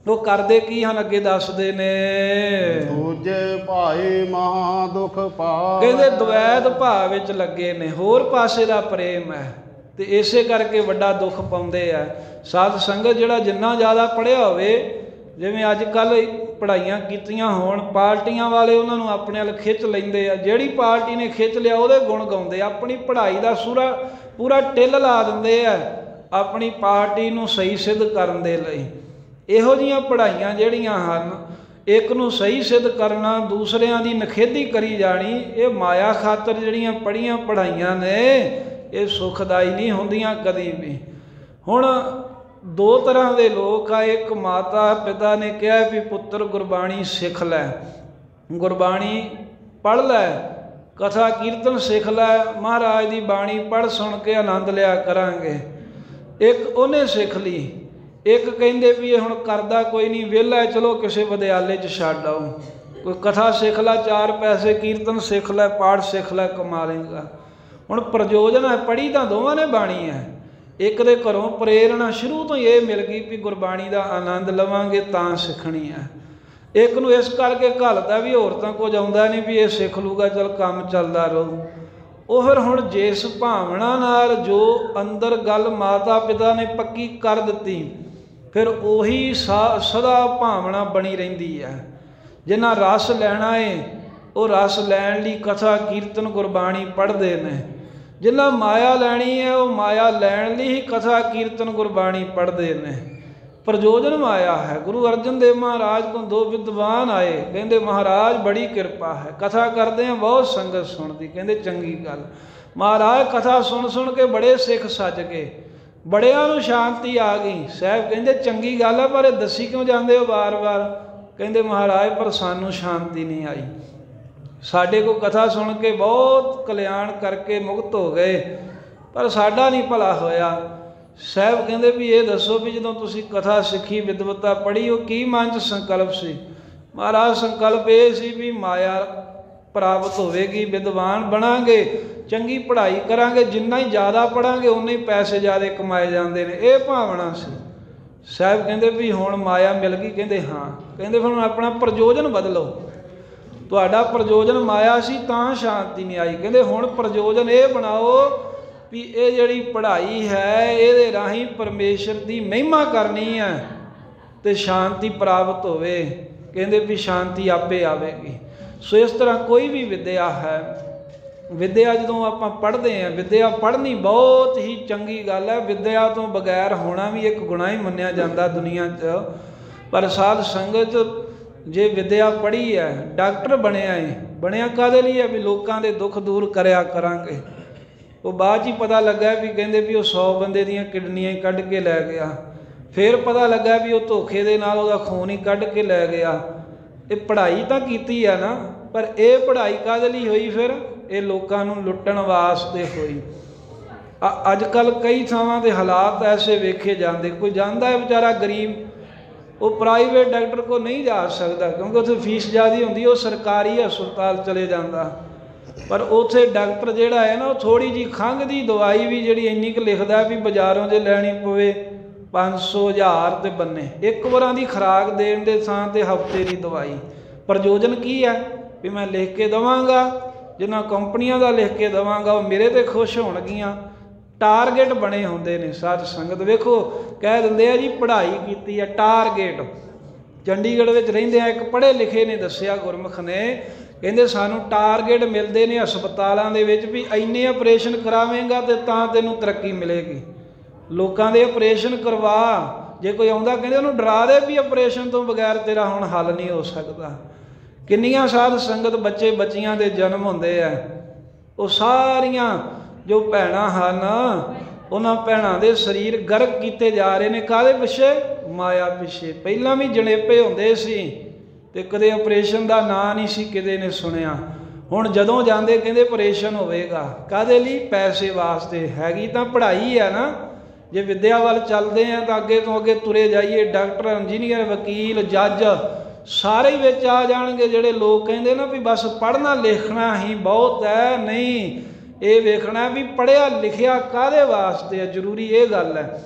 ਉਹ ਕਰਦੇ ਕੀ ਹਨ ਅੱਗੇ ਦੱਸਦੇ ਨੇ। ਦੂਜੇ ਭਾਈ ਮਹਾ ਦੁਖ ਪਾਵੈ। ਕਹਿੰਦੇ ਦਵੈਤ ਭਾਵ ਵਿੱਚ ਲੱਗੇ ਨੇ, ਹੋਰ ਪਾਸੇ ਦਾ ਪ੍ਰੇਮ ਹੈ ਤੇ ਇਸੇ ਕਰਕੇ ਵੱਡਾ ਦੁੱਖ ਪਾਉਂਦੇ ਆ। ਸਾਧ ਸੰਗਤ ਜਿਹੜਾ ਜਿੰਨਾ ਜ਼ਿਆਦਾ ਪੜ੍ਹਿਆ ਹੋਵੇ ਜਿਵੇਂ ਅੱਜ ਕੱਲ੍ਹ ਪੜ੍ਹਾਈਆਂ ਕੀਤੀਆਂ ਹੋਣ, ਪਾਰਟੀਆਂ ਵਾਲੇ ਉਹਨਾਂ ਨੂੰ ਆਪਣੇ ਵੱਲ ਖਿੱਚ ਲੈਂਦੇ ਆ, ਜਿਹੜੀ ਪਾਰਟੀ ਨੇ ਖਿੱਚ ਲਿਆ ਉਹਦੇ ਗੁਣ ਗਾਉਂਦੇ, ਆਪਣੀ ਪੜ੍ਹਾਈ ਦਾ ਪੂਰਾ ਟਿੱਲ ਲਾ ਦਿੰਦੇ ਆ ਆਪਣੀ ਪਾਰਟੀ ਨੂੰ ਸਹੀ ਸਿੱਧ ਕਰਨ ਦੇ ਲਈ। ਇਹੋ ਜਿਹੀਆਂ ਪੜ੍ਹਾਈਆਂ ਜਿਹੜੀਆਂ ਹਨ, ਇੱਕ ਨੂੰ ਸਹੀ ਸਿੱਧ ਕਰਨਾ, ਦੂਸਰਿਆਂ ਦੀ ਨਿਖੇਧੀ ਕਰੀ ਜਾਣੀ, ਇਹ ਮਾਇਆ ਖਾਤਰ ਜਿਹੜੀਆਂ ਪੜ੍ਹੀਆਂ ਪੜ੍ਹਾਈਆਂ ਨੇ ਇਹ ਸੁਖਦਾਈ ਨਹੀਂ ਹੁੰਦੀਆਂ ਕਦੀ ਵੀ। ਹੁਣ ਦੋ ਤਰ੍ਹਾਂ ਦੇ ਲੋਕ ਆ, ਇੱਕ ਮਾਤਾ ਪਿਤਾ ਨੇ ਕਿਹਾ ਵੀ ਪੁੱਤਰ ਗੁਰਬਾਣੀ ਸਿੱਖ ਲੈ, ਗੁਰਬਾਣੀ ਪੜ੍ਹ ਲੈ, ਕਥਾ ਕੀਰਤਨ ਸਿੱਖ ਲੈ, ਮਹਾਰਾਜ ਦੀ ਬਾਣੀ ਪੜ੍ਹ ਸੁਣ ਕੇ ਆਨੰਦ ਲਿਆ ਕਰਾਂਗੇ। ਇੱਕ ਉਹਨੇ ਸਿੱਖ ਲਈ, ਇੱਕ ਕਹਿੰਦੇ ਵੀ ਇਹ ਹੁਣ ਕਰਦਾ ਕੋਈ ਨਹੀਂ, ਵਿਹਲਾ, ਚਲੋ ਕਿਸੇ ਵਿਦਿਆਲੇ 'ਚ ਛੱਡ ਆਓ, ਕੋਈ ਕਥਾ ਸਿੱਖ ਲੈ, 4 ਪੈਸੇ, ਕੀਰਤਨ ਸਿੱਖ ਲੈ, ਪਾਠ ਸਿੱਖ ਲੈ, ਕਮਾ ਲੇਗਾ। ਹੁਣ ਪ੍ਰਯੋਜਨ ਹੈ, ਪੜ੍ਹੀ ਤਾਂ ਦੋਵਾਂ ਨੇ ਬਾਣੀ ਹੈ, ਇੱਕ ਦੇ ਘਰੋਂ ਪ੍ਰੇਰਣਾ ਸ਼ੁਰੂ ਤੋਂ ਹੀ ਇਹ ਮਿਲ ਗਈ ਵੀ ਗੁਰਬਾਣੀ ਦਾ ਆਨੰਦ ਲਵਾਂਗੇ ਤਾਂ ਸਿੱਖਣੀ ਹੈ। ਇੱਕ ਨੂੰ ਇਸ ਕਰਕੇ ਘੱਲਦਾ ਵੀ ਹੋਰ ਤਾਂ ਕੁਝ ਆਉਂਦਾ ਨਹੀਂ ਵੀ ਇਹ ਸਿੱਖ ਲੂਗਾ, ਚੱਲ ਕੰਮ ਚੱਲਦਾ ਰਹੂ। ਉਹ ਫਿਰ ਹੁਣ ਜਿਸ ਭਾਵਨਾ ਨਾਲ ਜੋ ਅੰਦਰ ਗੱਲ ਮਾਤਾ ਪਿਤਾ ਨੇ ਪੱਕੀ ਕਰ ਦਿੱਤੀ, ਫਿਰ ਉਹੀ ਸਦਾ ਭਾਵਨਾ ਬਣੀ ਰਹਿੰਦੀ ਹੈ। ਜਿਨ੍ਹਾਂ ਰਸ ਲੈਣਾ ਹੈ ਉਹ ਰਸ ਲੈਣ ਲਈ ਕਥਾ ਕੀਰਤਨ ਗੁਰਬਾਣੀ ਪੜ੍ਹਦੇ ਨੇ, ਜਿਨ੍ਹਾਂ ਮਾਇਆ ਲੈਣੀ ਹੈ ਉਹ ਮਾਇਆ ਲੈਣ ਲਈ ਹੀ ਕਥਾ ਕੀਰਤਨ ਗੁਰਬਾਣੀ ਪੜ੍ਹਦੇ ਨੇ। ਪ੍ਰਯੋਜਨ ਮਾਇਆ ਹੈ। ਗੁਰੂ ਅਰਜਨ ਦੇਵ ਮਹਾਰਾਜ ਕੋਲ 2 ਵਿਦਵਾਨ ਆਏ, ਕਹਿੰਦੇ ਮਹਾਰਾਜ ਬੜੀ ਕਿਰਪਾ ਹੈ, ਕਥਾ ਕਰਦੇ ਹਾਂ ਬਹੁਤ ਸੰਗਤ ਸੁਣਦੀ, ਕਹਿੰਦੇ ਚੰਗੀ ਗੱਲ। ਮਹਾਰਾਜ ਕਥਾ ਸੁਣ ਕੇ ਬੜੇ ਸਿੱਖ ਸੱਜ ਗਏ, ਬੜਿਆਂ ਨੂੰ ਸ਼ਾਂਤੀ ਆ ਗਈ। ਸਾਹਿਬ ਕਹਿੰਦੇ ਚੰਗੀ ਗੱਲ ਹੈ, ਪਰ ਇਹ ਦੱਸੀ ਕਿਉਂ ਜਾਂਦੇ ਹੋ ਵਾਰ-ਵਾਰ? ਕਹਿੰਦੇ ਮਹਾਰਾਜ ਪਰ ਸਾਨੂੰ ਸ਼ਾਂਤੀ ਨਹੀਂ ਆਈ, ਸਾਡੇ ਕੋਲ ਕਥਾ ਸੁਣ ਕੇ ਬਹੁਤ ਕਲਿਆਣ ਕਰਕੇ ਮੁਕਤ ਹੋ ਗਏ, ਪਰ ਸਾਡਾ ਨਹੀਂ ਭਲਾ ਹੋਇਆ। ਸਾਹਿਬ ਕਹਿੰਦੇ ਵੀ ਇਹ ਦੱਸੋ ਵੀ ਜਦੋਂ ਤੁਸੀਂ ਕਥਾ ਸਿੱਖੀ, ਵਿਦਵਤਾ ਪੜ੍ਹੀ, ਉਹ ਕੀ ਮਨ 'ਚ ਸੰਕਲਪ ਸੀ? ਮਹਾਰਾਜ ਸੰਕਲਪ ਇਹ ਸੀ ਵੀ ਮਾਇਆ ਪ੍ਰਾਪਤ ਹੋਵੇਗੀ, ਵਿਦਵਾਨ ਬਣਾਂਗੇ, ਚੰਗੀ ਪੜ੍ਹਾਈ ਕਰਾਂਗੇ, ਜਿੰਨਾ ਹੀ ਜ਼ਿਆਦਾ ਪੜ੍ਹਾਂਗੇ ਉਨੇ ਹੀ ਪੈਸੇ ਜ਼ਿਆਦਾ ਕਮਾਏ ਜਾਂਦੇ ਨੇ, ਇਹ ਭਾਵਨਾ ਸੀ। ਸਾਹਿਬ ਕਹਿੰਦੇ ਵੀ ਹੁਣ ਮਾਇਆ ਮਿਲ ਗਈ? ਕਹਿੰਦੇ ਹਾਂ। ਕਹਿੰਦੇ ਫਿਰ ਹੁਣ ਆਪਣਾ ਪ੍ਰਯੋਜਨ ਬਦਲੋ, ਤੁਹਾਡਾ ਪ੍ਰਯੋਜਨ ਮਾਇਆ ਸੀ ਤਾਂ ਸ਼ਾਂਤੀ ਨਹੀਂ ਆਈ। ਕਹਿੰਦੇ ਹੁਣ ਪ੍ਰਯੋਜਨ ਇਹ ਬਣਾਓ ਵੀ ਇਹ ਜਿਹੜੀ ਪੜ੍ਹਾਈ ਹੈ ਇਹਦੇ ਰਾਹੀਂ ਪਰਮੇਸ਼ਰ ਦੀ ਮਹਿਮਾ ਕਰਨੀ ਹੈ ਤੇ ਸ਼ਾਂਤੀ ਪ੍ਰਾਪਤ ਹੋਵੇ। ਕਹਿੰਦੇ ਵੀ ਸ਼ਾਂਤੀ ਆਪੇ ਆਵੇਗੀ। ਸੋ ਇਸ ਤਰ੍ਹਾਂ ਕੋਈ ਵੀ ਵਿਦਿਆ ਹੈ, ਵਿਦਿਆ ਜਦੋਂ ਆਪਾਂ ਪੜ੍ਹਦੇ ਹਾਂ, ਵਿਦਿਆ ਪੜ੍ਹਨੀ ਬਹੁਤ ਹੀ ਚੰਗੀ ਗੱਲ ਹੈ। ਵਿਦਿਆ ਤੋਂ ਬਗੈਰ ਹੋਣਾ ਵੀ ਇੱਕ ਗੁਨਾਹ ਹੀ ਮੰਨਿਆ ਜਾਂਦਾ ਦੁਨੀਆ 'ਚ। ਪਰ ਸਾਧ ਸੰਗਤ ਜੇ ਵਿਦਿਆ ਪੜ੍ਹੀ ਹੈ, ਡਾਕਟਰ ਬਣਿਆ ਹੈ, ਬਣਿਆ ਕਾਹਦੇ ਲਈ ਹੈ? ਵੀ ਲੋਕਾਂ ਦੇ ਦੁੱਖ ਦੂਰ ਕਰਿਆ ਕਰਾਂਗੇ। ਉਹ ਬਾਅਦ 'ਚ ਹੀ ਪਤਾ ਲੱਗਾ ਵੀ ਕਹਿੰਦੇ ਵੀ ਉਹ 100 ਬੰਦੇ ਦੀਆਂ ਕਿਡਨੀਆਂ ਹੀ ਕੱਢ ਕੇ ਲੈ ਗਿਆ, ਫਿਰ ਪਤਾ ਲੱਗਾ ਵੀ ਉਹ ਧੋਖੇ ਦੇ ਨਾਲ ਉਹਦਾ ਖੂਨ ਹੀ ਕੱਢ ਕੇ ਲੈ ਗਿਆ। ਇਹ ਪੜ੍ਹਾਈ ਤਾਂ ਕੀਤੀ ਆ ਨਾ, ਪਰ ਇਹ ਪੜ੍ਹਾਈ ਕਾਹਦੇ ਲਈ ਹੋਈ? ਫਿਰ ਇਹ ਲੋਕਾਂ ਨੂੰ ਲੁੱਟਣ ਵਾਸਤੇ ਹੋਈ। ਅੱਜ ਕੱਲ੍ਹ ਕਈ ਥਾਵਾਂ 'ਤੇ ਹਾਲਾਤ ਐਸੇ ਵੇਖੇ ਜਾਂਦੇ, ਕੋਈ ਜਾਂਦਾ ਹੈ ਵਿਚਾਰਾ ਗਰੀਬ, ਉਹ ਪ੍ਰਾਈਵੇਟ ਡਾਕਟਰ ਕੋਲ ਨਹੀਂ ਜਾ ਸਕਦਾ ਕਿਉਂਕਿ ਉੱਥੇ ਫੀਸ ਜ਼ਿਆਦਾ ਹੁੰਦੀ, ਉਹ ਸਰਕਾਰੀ ਹਸਪਤਾਲ ਚਲੇ ਜਾਂਦਾ। ਪਰ ਉੱਥੇ ਡਾਕਟਰ ਜਿਹੜਾ ਹੈ ਨਾ, ਉਹ ਥੋੜ੍ਹੀ ਜਿਹੀ ਖੰਘ ਦੀ ਦਵਾਈ ਵੀ ਜਿਹੜੀ ਇੰਨੀ ਕੁ ਲਿਖਦਾ ਵੀ ਬਾਜ਼ਾਰੋਂ ਜੇ ਲੈਣੀ ਪਵੇ 500 1000 ਤੇ ਬੰਨੇ, ਇੱਕ ਵਾਰਾਂ ਦੀ ਖੁਰਾਕ ਦੇਣ ਦੇ ਥਾਂ 'ਤੇ ਹਫ਼ਤੇ ਦੀ ਦਵਾਈ। ਪ੍ਰਯੋਜਨ ਕੀ ਹੈ? ਵੀ ਮੈਂ ਲਿਖ ਕੇ ਦੇਵਾਂਗਾ, ਜਿਨ੍ਹਾਂ ਕੰਪਨੀਆਂ ਦਾ ਲਿਖ ਕੇ ਦੇਵਾਂਗਾ ਉਹ ਮੇਰੇ 'ਤੇ ਖੁਸ਼ ਹੋਣਗੀਆਂ। ਟਾਰਗੇਟ ਬਣੇ ਹੁੰਦੇ ਨੇ। ਸਾਧ ਸੰਗਤ ਵੇਖੋ, ਕਹਿ ਦਿੰਦੇ ਆ ਜੀ ਪੜ੍ਹਾਈ ਕੀਤੀ ਆ, ਟਾਰਗੇਟ। ਚੰਡੀਗੜ੍ਹ ਵਿੱਚ ਰਹਿੰਦੇ ਆ, ਇੱਕ ਪੜ੍ਹੇ ਲਿਖੇ ਨੇ ਦੱਸਿਆ, ਗੁਰਮੁਖ ਨੇ, ਕਹਿੰਦੇ ਸਾਨੂੰ ਟਾਰਗੇਟ ਮਿਲਦੇ ਨੇ ਹਸਪਤਾਲਾਂ ਦੇ ਵਿੱਚ ਵੀ ਇੰਨੇ ਆਪਰੇਸ਼ਨ ਕਰਾਵੇਂਗਾ ਤੇ ਤਾਂ ਤੈਨੂੰ ਤਰੱਕੀ ਮਿਲੇਗੀ। ਲੋਕਾਂ ਦੇ ਆਪਰੇਸ਼ਨ ਕਰਵਾ, ਜੇ ਕੋਈ ਆਉਂਦਾ ਕਹਿੰਦੇ ਉਹਨੂੰ ਡਰਾ ਦੇ ਵੀ ਆਪਰੇਸ਼ਨ ਤੋਂ ਬਗੈਰ ਤੇਰਾ ਹੁਣ ਹੱਲ ਨਹੀਂ ਹੋ ਸਕਦਾ। ਕਿੰਨੀਆਂ ਸਾਧ ਸੰਗਤ ਬੱਚੇ ਬੱਚੀਆਂ ਦੇ ਜਨਮ ਹੁੰਦੇ ਆ, ਉਹ ਸਾਰੀਆਂ ਜੋ ਭੈਣਾਂ ਹਨ ਉਹਨਾਂ ਭੈਣਾਂ ਦੇ ਸਰੀਰ ਗਰਕ ਕੀਤੇ ਜਾ ਰਹੇ ਨੇ। ਕਾਹਦੇ ਪਿੱਛੇ? ਮਾਇਆ ਪਿੱਛੇ। ਪਹਿਲਾਂ ਵੀ ਜਣੇਪੇ ਹੁੰਦੇ ਸੀ ਤੇ ਕਦੇ ਆਪਰੇਸ਼ਨ ਦਾ ਨਾਂ ਨਹੀਂ ਸੀ ਕਿਤੇ ਨੇ ਸੁਣਿਆ। ਹੁਣ ਜਦੋਂ ਜਾਂਦੇ ਕਹਿੰਦੇ ਆਪਰੇਸ਼ਨ ਹੋਵੇਗਾ। ਕਾਹਦੇ ਲਈ? ਪੈਸੇ ਵਾਸਤੇ। ਹੈਗੀ ਤਾਂ ਪੜ੍ਹਾਈ ਹੈ ਨਾ। ਜੇ ਵਿਦਿਆ ਵੱਲ ਚੱਲਦੇ ਆ ਤਾਂ ਅੱਗੇ ਤੋਂ ਅੱਗੇ ਤੁਰੇ ਜਾਈਏ। ਡਾਕਟਰ, ਇੰਜੀਨੀਅਰ, ਵਕੀਲ, ਜੱਜ ਸਾਰੇ ਹੀ ਵਿੱਚ ਆ ਜਾਣਗੇ। ਜਿਹੜੇ ਲੋਕ ਕਹਿੰਦੇ ਨਾ ਵੀ ਬਸ ਪੜ੍ਹਨਾ ਲਿਖਣਾ ਹੀ ਬਹੁਤ ਹੈ, ਨਹੀਂ, ਇਹ ਵੇਖਣਾ ਵੀ ਪੜ੍ਹਿਆ ਲਿਖਿਆ ਕਾਹਦੇ ਵਾਸਤੇ ਹੈ। ਜ਼ਰੂਰੀ ਇਹ ਗੱਲ ਹੈ,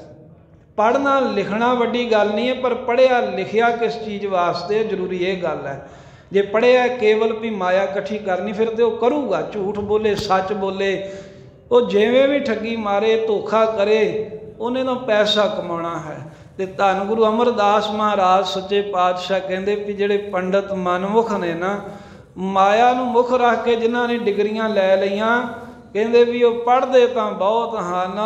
ਪੜ੍ਹਨਾ ਲਿਖਣਾ ਵੱਡੀ ਗੱਲ ਨਹੀਂ ਹੈ, ਪਰ ਪੜ੍ਹਿਆ ਲਿਖਿਆ ਕਿਸ ਚੀਜ਼ ਵਾਸਤੇ, ਜ਼ਰੂਰੀ ਇਹ ਗੱਲ ਹੈ। ਜੇ ਪੜ੍ਹਿਆ ਕੇਵਲ ਵੀ ਮਾਇਆ ਇਕੱਠੀ ਕਰਨੀ, ਫਿਰ ਤੇ ਉਹ ਕਰੂਗਾ, ਝੂਠ ਬੋਲੇ, ਸੱਚ ਬੋਲੇ, ਉਹ ਜਿਵੇਂ ਵੀ ਠੱਗੀ ਮਾਰੇ, ਧੋਖਾ ਕਰੇ, ਉਹਨੇ ਤਾਂ ਪੈਸਾ ਕਮਾਉਣਾ ਹੈ। ਤੇ ਧੰਨ ਗੁਰੂ ਅਮਰਦਾਸ ਮਹਾਰਾਜ ਸੱਚੇ ਪਾਤਸ਼ਾਹ ਕਹਿੰਦੇ ਵੀ ਜਿਹੜੇ ਪੰਡਤ ਮਨਮੁਖ ਨੇ ਨਾ, ਮਾਇਆ ਨੂੰ ਮੁੱਖ ਰੱਖ ਕੇ ਜਿਨ੍ਹਾਂ ਨੇ ਡਿਗਰੀਆਂ ਲੈ ਲਈਆਂ, ਕਹਿੰਦੇ ਵੀ ਉਹ ਪੜ੍ਹਦੇ ਤਾਂ ਬਹੁਤ ਹਨ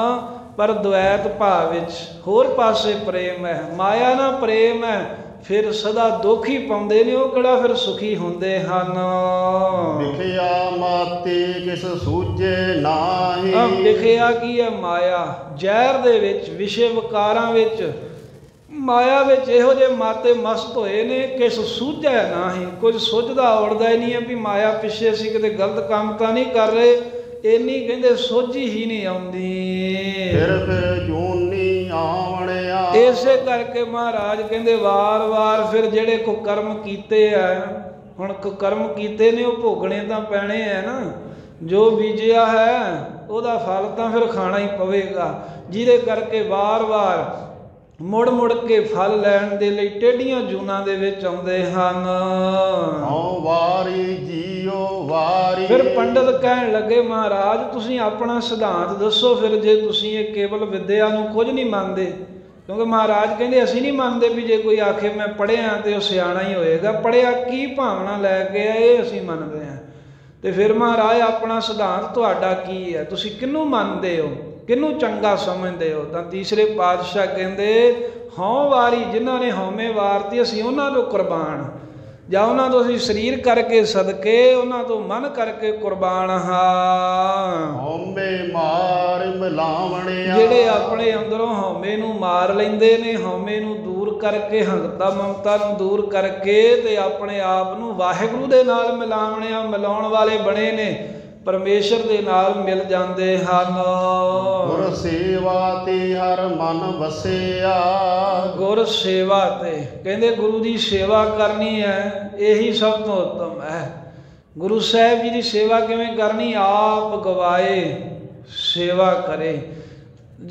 ਪਰ ਦੁਐਤ ਭਾਵ ਵਿੱਚ, ਹੋਰ ਪਾਸੇ ਪ੍ਰੇਮ ਹੈ, ਮਾਇਆ ਨਾਲ ਪ੍ਰੇਮ ਹੈ, ਫਿਰ ਸਦਾ ਦੁੱਖ ਹੀ ਪਾਉਂਦੇ ਨੇ, ਉਹ ਕਿਹੜਾ ਫਿਰ ਸੁਖੀ ਹੁੰਦੇ ਹਨ। ਵਿਖਿਆ ਮਾਤੀ ਕਿਸ ਸੂਝੇ ਨਾਹੀ। ਵਿਖਿਆ ਕੀ ਹੈ? ਮਾਇਆ, ਜ਼ਹਿਰ ਦੇ ਵਿੱਚ, ਵਿਸ਼ੇ ਵਿਕਾਰਾਂ ਵਿੱਚ, ਮਾਇਆ ਵਿੱਚ ਇਹੋ ਜਿਹੇ ਮਾਤੇ ਮਸਤ ਹੋਏ ਨੇ, ਕਿਸ ਸੂਝੈ ਨਾਹੀ, ਕੁਝ ਸੁੱਝਦਾ ਔੜਦਾ ਹੀ ਨਹੀਂ ਹੈ ਵੀ ਮਾਇਆ ਪਿੱਛੇ ਅਸੀਂ ਕਿਤੇ ਗਲਤ ਕੰਮ ਤਾਂ ਨਹੀਂ ਕਰ ਰਹੇ, ਇੰਨੀ ਕਹਿੰਦੇ ਸੋਝੀ ਹੀ ਨਹੀਂ ਆਉਂਦੀ। ਫਿਰ ਜੂਨੀ ਆਵਣਿਆ। ਇਸੇ ਕਰਕੇ ਮਹਾਰਾਜ ਕਹਿੰਦੇ ਵਾਰ-ਵਾਰ ਫਿਰ ਜਿਹੜੇ ਕੁਕਰਮ ਕੀਤੇ ਆ, ਹੁਣ ਕੁਕਰਮ ਕੀਤੇ ਨੇ ਉਹ ਭੋਗਣੇ ਤਾਂ ਪੈਣੇ ਆ ਨਾ, ਜੋ ਬੀਜਿਆ ਹੈ ਉਹਦਾ ਫਲ ਤਾਂ ਫਿਰ ਖਾਣਾ ਹੀ ਪਵੇਗਾ, ਜਿਹਦੇ ਕਰਕੇ ਵਾਰ-ਵਾਰ ਮੁੜ ਮੁੜ ਕੇ ਫਲ ਲੈਣ ਦੇ ਲਈ ਟੇਢੀਆਂ ਜੂਨਾਂ ਦੇ ਵਿੱਚ ਆਉਂਦੇ ਹਨ। ਵਾਰੀ ਜੀਓ ਵਾਰੀ। ਫਿਰ ਪੰਡਤ ਕਹਿਣ ਲੱਗੇ ਮਹਾਰਾਜ ਤੁਸੀਂ ਆਪਣਾ ਸਿਧਾਂਤ ਦੱਸੋ, ਫਿਰ ਜੇ ਤੁਸੀਂ ਇਹ ਕੇਵਲ ਵਿਦਿਆ ਨੂੰ ਕੁਝ ਨਹੀਂ ਮੰਨਦੇ, ਕਿਉਂਕਿ ਮਹਾਰਾਜ ਕਹਿੰਦੇ ਅਸੀਂ ਨਹੀਂ ਮੰਨਦੇ ਵੀ ਜੇ ਕੋਈ ਆਖੇ ਮੈਂ ਪੜ੍ਹਿਆ ਤੇ ਉਹ ਸਿਆਣਾ ਹੀ ਹੋਏਗਾ, ਪੜ੍ਹਿਆ ਕੀ ਭਾਵਨਾ ਲੈ ਕੇ ਆ ਇਹ ਅਸੀਂ ਮੰਨਦੇ ਹਾਂ। ਤੇ ਫਿਰ ਮਹਾਰਾਜ ਆਪਣਾ ਸਿਧਾਂਤ ਤੁਹਾਡਾ ਕੀ ਹੈ, ਤੁਸੀਂ ਕਿਹਨੂੰ ਮੰਨਦੇ ਹੋ, ਕਿਹਨੂੰ ਚੰਗਾ ਸਮਝਦੇ ਹੋ? ਤਾਂ ਤੀਸਰੇ ਪਾਤਸ਼ਾਹ ਕਹਿੰਦੇ ਹਉ ਵਾਰੀ, ਜਿਨ੍ਹਾਂ ਨੇ ਹਉਮੈ ਵਾਰਤੀ ਅਸੀਂ ਉਹਨਾਂ ਤੋਂ ਕੁਰਬਾਨ, ਜਾਂ ਉਹਨਾਂ ਤੋਂ ਅਸੀਂ ਸਰੀਰ ਕਰਕੇ ਸਦਕੇ, ਉਹਨਾਂ ਤੋਂ ਮਨ ਕਰਕੇ ਕੁਰਬਾਨ ਹਾਂ। ਹਉਮੈ ਮਾਰ ਮਿਲਾਵਣਿਆ। ਜਿਹੜੇ ਆਪਣੇ ਅੰਦਰੋਂ ਹਉਮੈ ਨੂੰ ਮਾਰ ਲੈਂਦੇ ਨੇ, ਹਉਮੈ ਨੂੰ ਦੂਰ ਕਰਕੇ, ਹੰਗਤਾ ਮਮਤਾ ਨੂੰ ਦੂਰ ਕਰਕੇ ਤੇ ਆਪਣੇ ਆਪ ਨੂੰ ਵਾਹਿਗੁਰੂ ਦੇ ਨਾਲ ਮਿਲਾਵਣਿਆ, ਮਿਲਾਉਣ ਵਾਲੇ ਬਣੇ ਨੇ, ਪਰਮੇਸ਼ਰ ਦੇ ਨਾਲ ਮਿਲ ਜਾਂਦੇ ਹਨ। ਗੁਰ ਸੇਵਾ ਤੇ ਹਰ ਮਨ ਵਸਿਆ। ਗੁਰ ਸੇਵਾ ਤੇ ਕਹਿੰਦੇ ਗੁਰੂ ਦੀ ਸੇਵਾ ਕਰਨੀ ਹੈ, ਇਹੀ ਸਭ ਤੋਂ ਉੱਤਮ ਹੈ। ਗੁਰੂ ਸਾਹਿਬ ਜੀ ਦੀ ਸੇਵਾ ਕਿਵੇਂ ਕਰਨੀ? ਆਪ ਗਵਾਏ ਸੇਵਾ ਕਰੇ।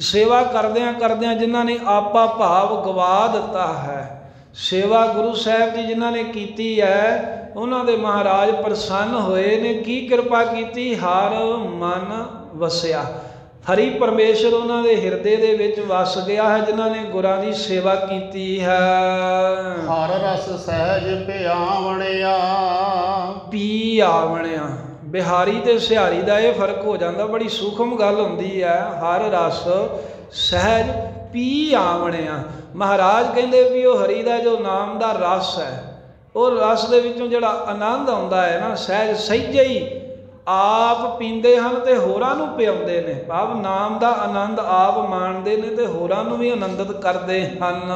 ਸੇਵਾ ਕਰਦਿਆਂ ਕਰਦਿਆਂ ਜਿਨ੍ਹਾਂ ਨੇ ਆਪਾ ਭਾਵ ਗਵਾ ਦਿੱਤਾ ਹੈ, ਸੇਵਾ ਗੁਰੂ ਸਾਹਿਬ ਦੀ ਜਿਨ੍ਹਾਂ ਨੇ ਕੀਤੀ ਹੈ, ਉਹਨਾਂ ਦੇ ਮਹਾਰਾਜ ਪ੍ਰਸੰਨ ਹੋਏ ਨੇ। ਕੀ ਕਿਰਪਾ ਕੀਤੀ? ਹਰ ਮਨ ਵਸਿਆ, ਹਰੀ ਪਰਮੇਸ਼ਰ ਉਹਨਾਂ ਦੇ ਹਿਰਦੇ ਦੇ ਵਿੱਚ ਵਸ ਗਿਆ ਹੈ, ਜਿਨ੍ਹਾਂ ਨੇ ਗੁਰਾਂ ਦੀ ਸੇਵਾ ਕੀਤੀ ਹੈ। ਹਰ ਰਸ ਸਹਿਜ ਪਿਆਵਣਿਆ। ਪੀ ਆਵਣਿਆ, ਬਿਹਾਰੀ ਤੇ ਸਿਹਾਰੀ ਦਾ ਇਹ ਫਰਕ ਹੋ ਜਾਂਦਾ, ਬੜੀ ਸੂਖਮ ਗੱਲ ਹੁੰਦੀ ਹੈ। ਹਰ ਰਸ ਸਹਿਜ ਪੀ ਆਵਣਿਆ, ਮਹਾਰਾਜ ਕਹਿੰਦੇ ਵੀ ਉਹ ਹਰੀ ਦਾ ਜੋ ਨਾਮ ਦਾ ਰਸ ਹੈ, ਉਹ ਰਸ ਦੇ ਵਿੱਚੋਂ ਜਿਹੜਾ ਆਨੰਦ ਆਉਂਦਾ ਹੈ ਨਾ, ਸਹਿਜ ਸਹਿਜੇ ਹੀ ਆਪ ਪੀਂਦੇ ਹਨ ਤੇ ਹੋਰਾਂ ਨੂੰ ਪਿਆਉਂਦੇ ਨੇ। ਭਾਵ ਨਾਮ ਦਾ ਆਨੰਦ ਆਪ ਮਾਣਦੇ ਨੇ ਤੇ ਹੋਰਾਂ ਨੂੰ ਵੀ ਆਨੰਦਿਤ ਕਰਦੇ ਹਨ।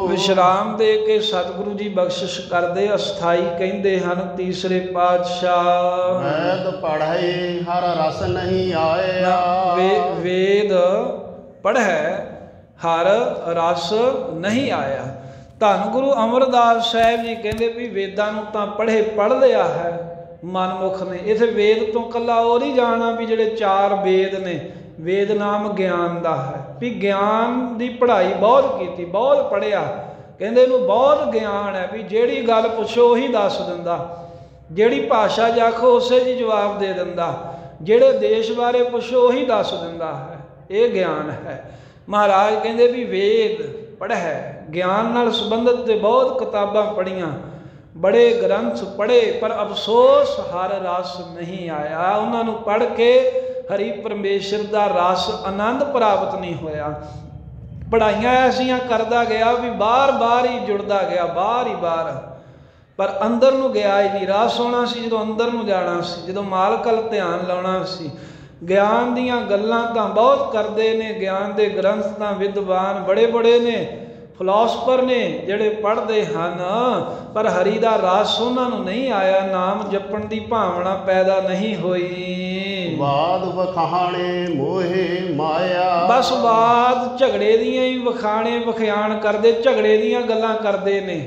ਵਿਸ਼ਰਾਮ ਦੇ ਕੇ ਸਤਿਗੁਰੂ ਜੀ ਬਖਸ਼ਿਸ਼ ਕਰਦੇ, ਅਸਥਾਈ ਕਹਿੰਦੇ ਹਨ ਤੀਸਰੇ ਪਾਤਸ਼ਾਹ। ਵੈਦ ਪੜ੍ਹੇ ਹਰ ਰਸ ਨਹੀਂ ਆਇਆ। ਵੇਦ ਪੜ੍ਹੈ ਹਰ ਰਸ ਨਹੀਂ ਆਇਆ। ਧੰਨ ਗੁਰੂ ਅਮਰਦਾਸ ਸਾਹਿਬ ਜੀ ਕਹਿੰਦੇ ਵੀ ਵੇਦਾਂ ਨੂੰ ਤਾਂ ਪੜ੍ਹ ਲਿਆ ਹੈ ਮਨਮੁਖ ਨੇ। ਇਥੇ ਵੇਦ ਤੋਂ ਇਕੱਲਾ ਉਹ ਨਹੀਂ ਜਾਣਾ ਵੀ ਜਿਹੜੇ 4 ਵੇਦ ਨੇ, ਵੇਦ ਨਾਮ ਗਿਆਨ ਦਾ ਹੈ, ਵੀ ਗਿਆਨ ਦੀ ਪੜ੍ਹਾਈ ਬਹੁਤ ਕੀਤੀ, ਬਹੁਤ ਪੜ੍ਹਿਆ। ਕਹਿੰਦੇ ਇਹਨੂੰ ਬਹੁਤ ਗਿਆਨ ਹੈ, ਵੀ ਜਿਹੜੀ ਗੱਲ ਪੁੱਛੋ ਉਹੀ ਦੱਸ ਦਿੰਦਾ, ਜਿਹੜੀ ਭਾਸ਼ਾ ਜਾਖੋ ਉਸੇ ਜੀ ਜਵਾਬ ਦੇ ਦਿੰਦਾ, ਜਿਹੜੇ ਦੇਸ਼ ਬਾਰੇ ਪੁੱਛੋ ਉਹੀ ਦੱਸ ਦਿੰਦਾ ਹੈ। ਇਹ ਗਿਆਨ ਹੈ। ਮਹਾਰਾਜ ਕਹਿੰਦੇ ਵੀ ਵੇਦ ਪੜ੍ਹੈ, ਗਿਆਨ ਨਾਲ ਸੰਬੰਧਿਤ ਤੇ ਬਹੁਤ ਕਿਤਾਬਾਂ ਪੜ੍ਹੀਆਂ, ਬੜੇ ਗ੍ਰੰਥ ਪੜ੍ਹੇ, ਪਰ ਅਫਸੋਸ ਹਰ ਰਸ ਨਹੀਂ ਆਇਆ। ਉਹਨਾਂ ਨੂੰ ਪੜ੍ਹ ਕੇ ਹਰੀ ਪਰਮੇਸ਼ਰ ਦਾ ਰਸ ਆਨੰਦ ਪ੍ਰਾਪਤ ਨਹੀਂ ਹੋਇਆ। ਪੜ੍ਹਾਈਆਂ ਐਸੀਆਂ ਕਰਦਾ ਗਿਆ ਵੀ ਬਾਰ-ਬਾਰ ਹੀ ਜੁੜਦਾ ਗਿਆ, ਬਾਰ ਹੀ ਬਾਰ, ਪਰ ਅੰਦਰ ਨੂੰ ਗਿਆ ਹੀ ਨਹੀਂ। ਰਸ ਹੋਣਾ ਸੀ ਜਦੋਂ ਅੰਦਰ ਨੂੰ ਜਾਣਾ ਸੀ, ਜਦੋਂ ਮਾਲਕ ਵੱਲ ਧਿਆਨ ਲਾਉਣਾ ਸੀ। ਗਿਆਨ ਦੀਆਂ ਗੱਲਾਂ ਤਾਂ ਬਹੁਤ ਕਰਦੇ ਨੇ, ਗਿਆਨ ਦੇ ਗ੍ਰੰਥ ਤਾਂ ਵਿਦਵਾਨ ਬੜੇ ਬੜੇ ਨੇ, ਫਿਲਾਸਫਰ ਨੇ ਜਿਹੜੇ ਪੜ੍ਹਦੇ ਹਨ, ਪਰ ਹਰੀ ਦਾ ਰਸ ਉਹਨਾਂ ਨੂੰ ਨਹੀਂ ਆਇਆ, ਨਾਮ ਜਪਣ ਦੀ ਭਾਵਨਾ ਪੈਦਾ ਨਹੀਂ ਹੋਈ। ਵਾਦ ਵਖਾਣੇ ਮੋਹੇ ਮਾਇਆ। ਬਸ ਬਾਦ ਝਗੜੇ ਦੀਆਂ ਹੀ ਵਖਾਣੇ ਵਖਿਆਣ ਕਰਦੇ, ਝਗੜੇ ਦੀਆਂ ਗੱਲਾਂ ਕਰਦੇ ਨੇ।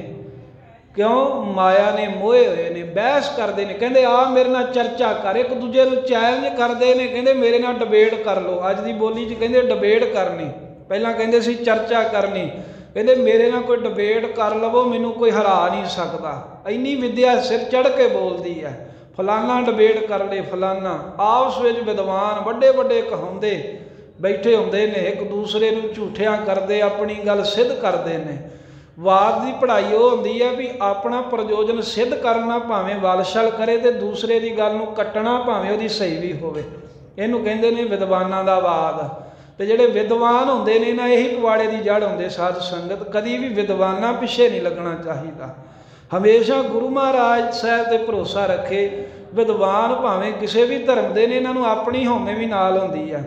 ਕਿਉਂ? ਮਾਇਆ ਨੇ ਮੋਹੇ ਹੋਏ ਨੇ, ਬਹਿਸ ਕਰਦੇ ਨੇ। ਕਹਿੰਦੇ ਆ ਮੇਰੇ ਨਾਲ ਚਰਚਾ ਕਰ, ਇੱਕ ਦੂਜੇ ਨੂੰ ਚੈਲੰਜ ਕਰਦੇ ਨੇ, ਕਹਿੰਦੇ ਮੇਰੇ ਨਾਲ ਡਿਬੇਟ ਕਰ ਲਓ। ਅੱਜ ਦੀ ਬੋਲੀ 'ਚ ਕਹਿੰਦੇ ਡਿਬੇਟ ਕਰਨੀ, ਪਹਿਲਾਂ ਕਹਿੰਦੇ ਸੀ ਚਰਚਾ ਕਰਨੀ। ਕਹਿੰਦੇ ਮੇਰੇ ਨਾਲ ਕੋਈ ਡਿਬੇਟ ਕਰ ਲਵੋ, ਮੈਨੂੰ ਕੋਈ ਹਰਾ ਨਹੀਂ ਸਕਦਾ। ਇੰਨੀ ਵਿੱਦਿਆ ਸਿਰ ਚੜ੍ਹ ਕੇ ਬੋਲਦੀ ਹੈ। ਫਲਾਨਾ ਡਿਬੇਟ ਕਰ ਲਏ, ਫਲਾਨਾ। ਆਪਸ ਵਿੱਚ ਵਿਦਵਾਨ ਵੱਡੇ ਵੱਡੇ ਕਹਾਉਂਦੇ, ਬੈਠੇ ਹੁੰਦੇ ਨੇ, ਇੱਕ ਦੂਸਰੇ ਨੂੰ ਝੂਠਿਆਂ ਕਰਦੇ, ਆਪਣੀ ਗੱਲ ਸਿੱਧ ਕਰਦੇ ਨੇ। ਵਾਦ ਦੀ ਪੜ੍ਹਾਈ ਉਹ ਹੁੰਦੀ ਹੈ ਵੀ ਆਪਣਾ ਪ੍ਰਯੋਜਨ ਸਿੱਧ ਕਰਨਾ, ਭਾਵੇਂ ਵਲਛਲ ਕਰੇ, ਤੇ ਦੂਸਰੇ ਦੀ ਗੱਲ ਨੂੰ ਕੱਟਣਾ, ਭਾਵੇਂ ਉਹਦੀ ਸਹੀ ਵੀ ਹੋਵੇ। ਇਹਨੂੰ ਕਹਿੰਦੇ ਨੇ ਵਿਦਵਾਨਾਂ ਦਾ ਵਾਦ। ਤੇ ਜਿਹੜੇ ਵਿਦਵਾਨ ਹੁੰਦੇ ਨੇ ਨਾ, ਇਹੀ ਪਵਾੜੇ ਦੀ ਜੜ ਹੁੰਦੇ ਸਾਧ ਸੰਗਤ। ਕਦੀ ਵੀ ਵਿਦਵਾਨਾਂ ਪਿੱਛੇ ਨਹੀਂ ਲੱਗਣਾ ਚਾਹੀਦਾ। ਹਮੇਸ਼ਾ ਗੁਰੂ ਮਹਾਰਾਜ ਸਾਹਿਬ 'ਤੇ ਭਰੋਸਾ ਰੱਖੇ। ਵਿਦਵਾਨ ਭਾਵੇਂ ਕਿਸੇ ਵੀ ਧਰਮ ਦੇ ਨੇ, ਇਹਨਾਂ ਨੂੰ ਆਪਣੀ ਹਉਮੈ ਵੀ ਨਾਲ ਹੁੰਦੀ ਹੈ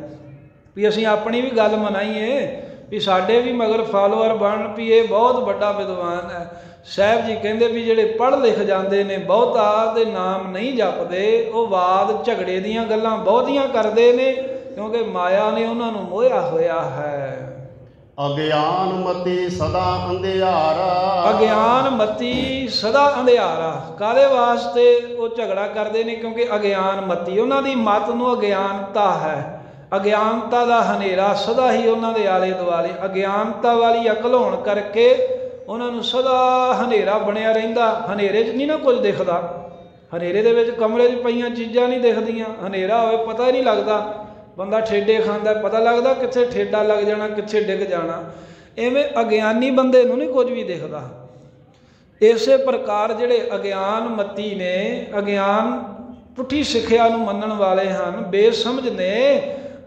ਵੀ ਅਸੀਂ ਆਪਣੀ ਵੀ ਗੱਲ ਮਨਾਈਏ, ਵੀ ਸਾਡੇ ਵੀ ਮਗਰ ਫਾਲੋਅਰ ਬਣਨ, ਵੀ ਇਹ ਬਹੁਤ ਵੱਡਾ ਵਿਦਵਾਨ ਹੈ। ਸਾਹਿਬ ਜੀ ਕਹਿੰਦੇ ਵੀ ਜਿਹੜੇ ਪੜ੍ਹ ਲਿਖ ਜਾਂਦੇ ਨੇ, ਬਹੁਤਾ ਦੇ ਨਾਮ ਨਹੀਂ ਜਪਦੇ, ਉਹ ਵਾਦ ਝਗੜੇ ਦੀਆਂ ਗੱਲਾਂ ਬਹੁਤੀਆਂ ਕਰਦੇ ਨੇ, ਕਿਉਂਕਿ ਮਾਇਆ ਨੇ ਉਹਨਾਂ ਨੂੰ ਮੋਹਿਆ ਹੋਇਆ ਹੈ। ਅਗਿਆਨ ਮਤੀ ਸਦਾ ਅੰਧਿਆਰਾ। ਅਗਿਆਨ ਮਤੀ ਸਦਾ ਅੰਧਿਆਰਾ। ਕਾਹਦੇ ਵਾਸਤੇ ਉਹ ਝਗੜਾ ਕਰਦੇ ਨੇ? ਕਿਉਂਕਿ ਅਗਿਆਨ ਮਤੀ, ਉਹਨਾਂ ਦੀ ਮਤ ਨੂੰ ਅਗਿਆਨਤਾ ਹੈ। ਅਗਿਆਨਤਾ ਦਾ ਹਨੇਰਾ ਸਦਾ ਹੀ ਉਹਨਾਂ ਦੇ ਆਲੇ ਦੁਆਲੇ, ਅਗਿਆਨਤਾ ਵਾਲੀ ਅਕਲ ਹੋਣ ਕਰਕੇ ਉਹਨਾਂ ਨੂੰ ਸਦਾ ਹਨੇਰਾ ਬਣਿਆ ਰਹਿੰਦਾ। ਹਨੇਰੇ 'ਚ ਨਹੀਂ ਨਾ ਕੁਝ ਦਿਖਦਾ। ਹਨੇਰੇ ਦੇ ਵਿੱਚ ਕਮਰੇ 'ਚ ਪਈਆਂ ਚੀਜ਼ਾਂ ਨਹੀਂ ਦਿਖਦੀਆਂ। ਹਨੇਰਾ ਹੋਵੇ ਪਤਾ ਹੀ ਨਹੀਂ ਲੱਗਦਾ। ਬੰਦਾ ਠੇਡੇ ਖਾਂਦਾ, ਪਤਾ ਲੱਗਦਾ ਕਿੱਥੇ ਠੇਡਾ ਲੱਗ ਜਾਣਾ, ਕਿੱਥੇ ਡਿੱਗ ਜਾਣਾ। ਐਵੇਂ ਅਗਿਆਨੀ ਬੰਦੇ ਨੂੰ ਨਹੀਂ ਕੁਝ ਵੀ ਦਿਖਦਾ। ਇਸੇ ਪ੍ਰਕਾਰ ਜਿਹੜੇ ਅਗਿਆਨ ਮਤੀ ਨੇ, ਅਗਿਆਨ ਪੁੱਠੀ ਸਿੱਖਿਆ ਨੂੰ ਮੰਨਣ ਵਾਲੇ ਹਨ, ਬੇਸਮਝ ਨੇ,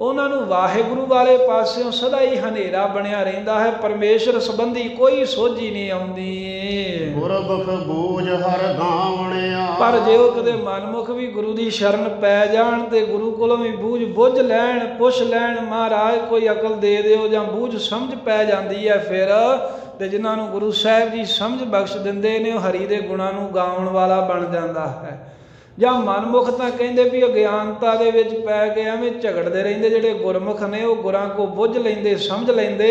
ਉਹਨਾਂ ਨੂੰ ਵਾਹਿਗੁਰੂ ਵਾਲੇ ਪਾਸਿਓਂ ਸਦਾ ਹੀ ਹਨੇਰਾ ਬਣਿਆ ਰਹਿੰਦਾ ਹੈ। ਪਰਮੇਸ਼ਰ ਸੰਬੰਧੀ ਕੋਈ ਸੋਝੀ ਨਹੀਂ ਆਉਂਦੀ। ਗੁਰਮੁਖ ਬੂਝ ਹਰ ਗਾਵਣਿਆ। ਪਰ ਜੇ ਉਹ ਕਦੇ ਮਨਮੁਖ ਵੀ ਗੁਰੂ ਦੀ ਸ਼ਰਨ ਪੈ ਜਾਣ ਤੇ ਗੁਰੂ ਕੋਲੋਂ ਵੀ ਬੂਝ ਬੁੱਝ ਲੈਣ, ਪੁੱਛ ਲੈਣ, ਮਹਾਰਾਜ ਕੋਈ ਅਕਲ ਦੇ ਦਿਓ, ਜਾਂ ਬੂਝ ਸਮਝ ਪੈ ਜਾਂਦੀ ਹੈ ਫਿਰ, ਤੇ ਜਿਨ੍ਹਾਂ ਨੂੰ ਗੁਰੂ ਸਾਹਿਬ ਜੀ ਸਮਝ ਬਖਸ਼ ਦਿੰਦੇ ਨੇ, ਉਹ ਹਰੀ ਦੇ ਗੁਣਾਂ ਨੂੰ ਗਾਉਣ ਵਾਲਾ ਬਣ ਜਾਂਦਾ ਹੈ। ਜਾਂ ਮਨਮੁਖ ਤਾਂ ਕਹਿੰਦੇ ਵੀ ਅਗਿਆਨਤਾ ਦੇ ਵਿੱਚ ਪੈ ਕੇ ਐਵੇਂ ਝਗੜਦੇ ਰਹਿੰਦੇ। ਜਿਹੜੇ ਗੁਰਮੁਖ ਨੇ ਉਹ ਗੁਰਾਂ ਕੋ ਬੁੱਝ ਲੈਂਦੇ, ਸਮਝ ਲੈਂਦੇ,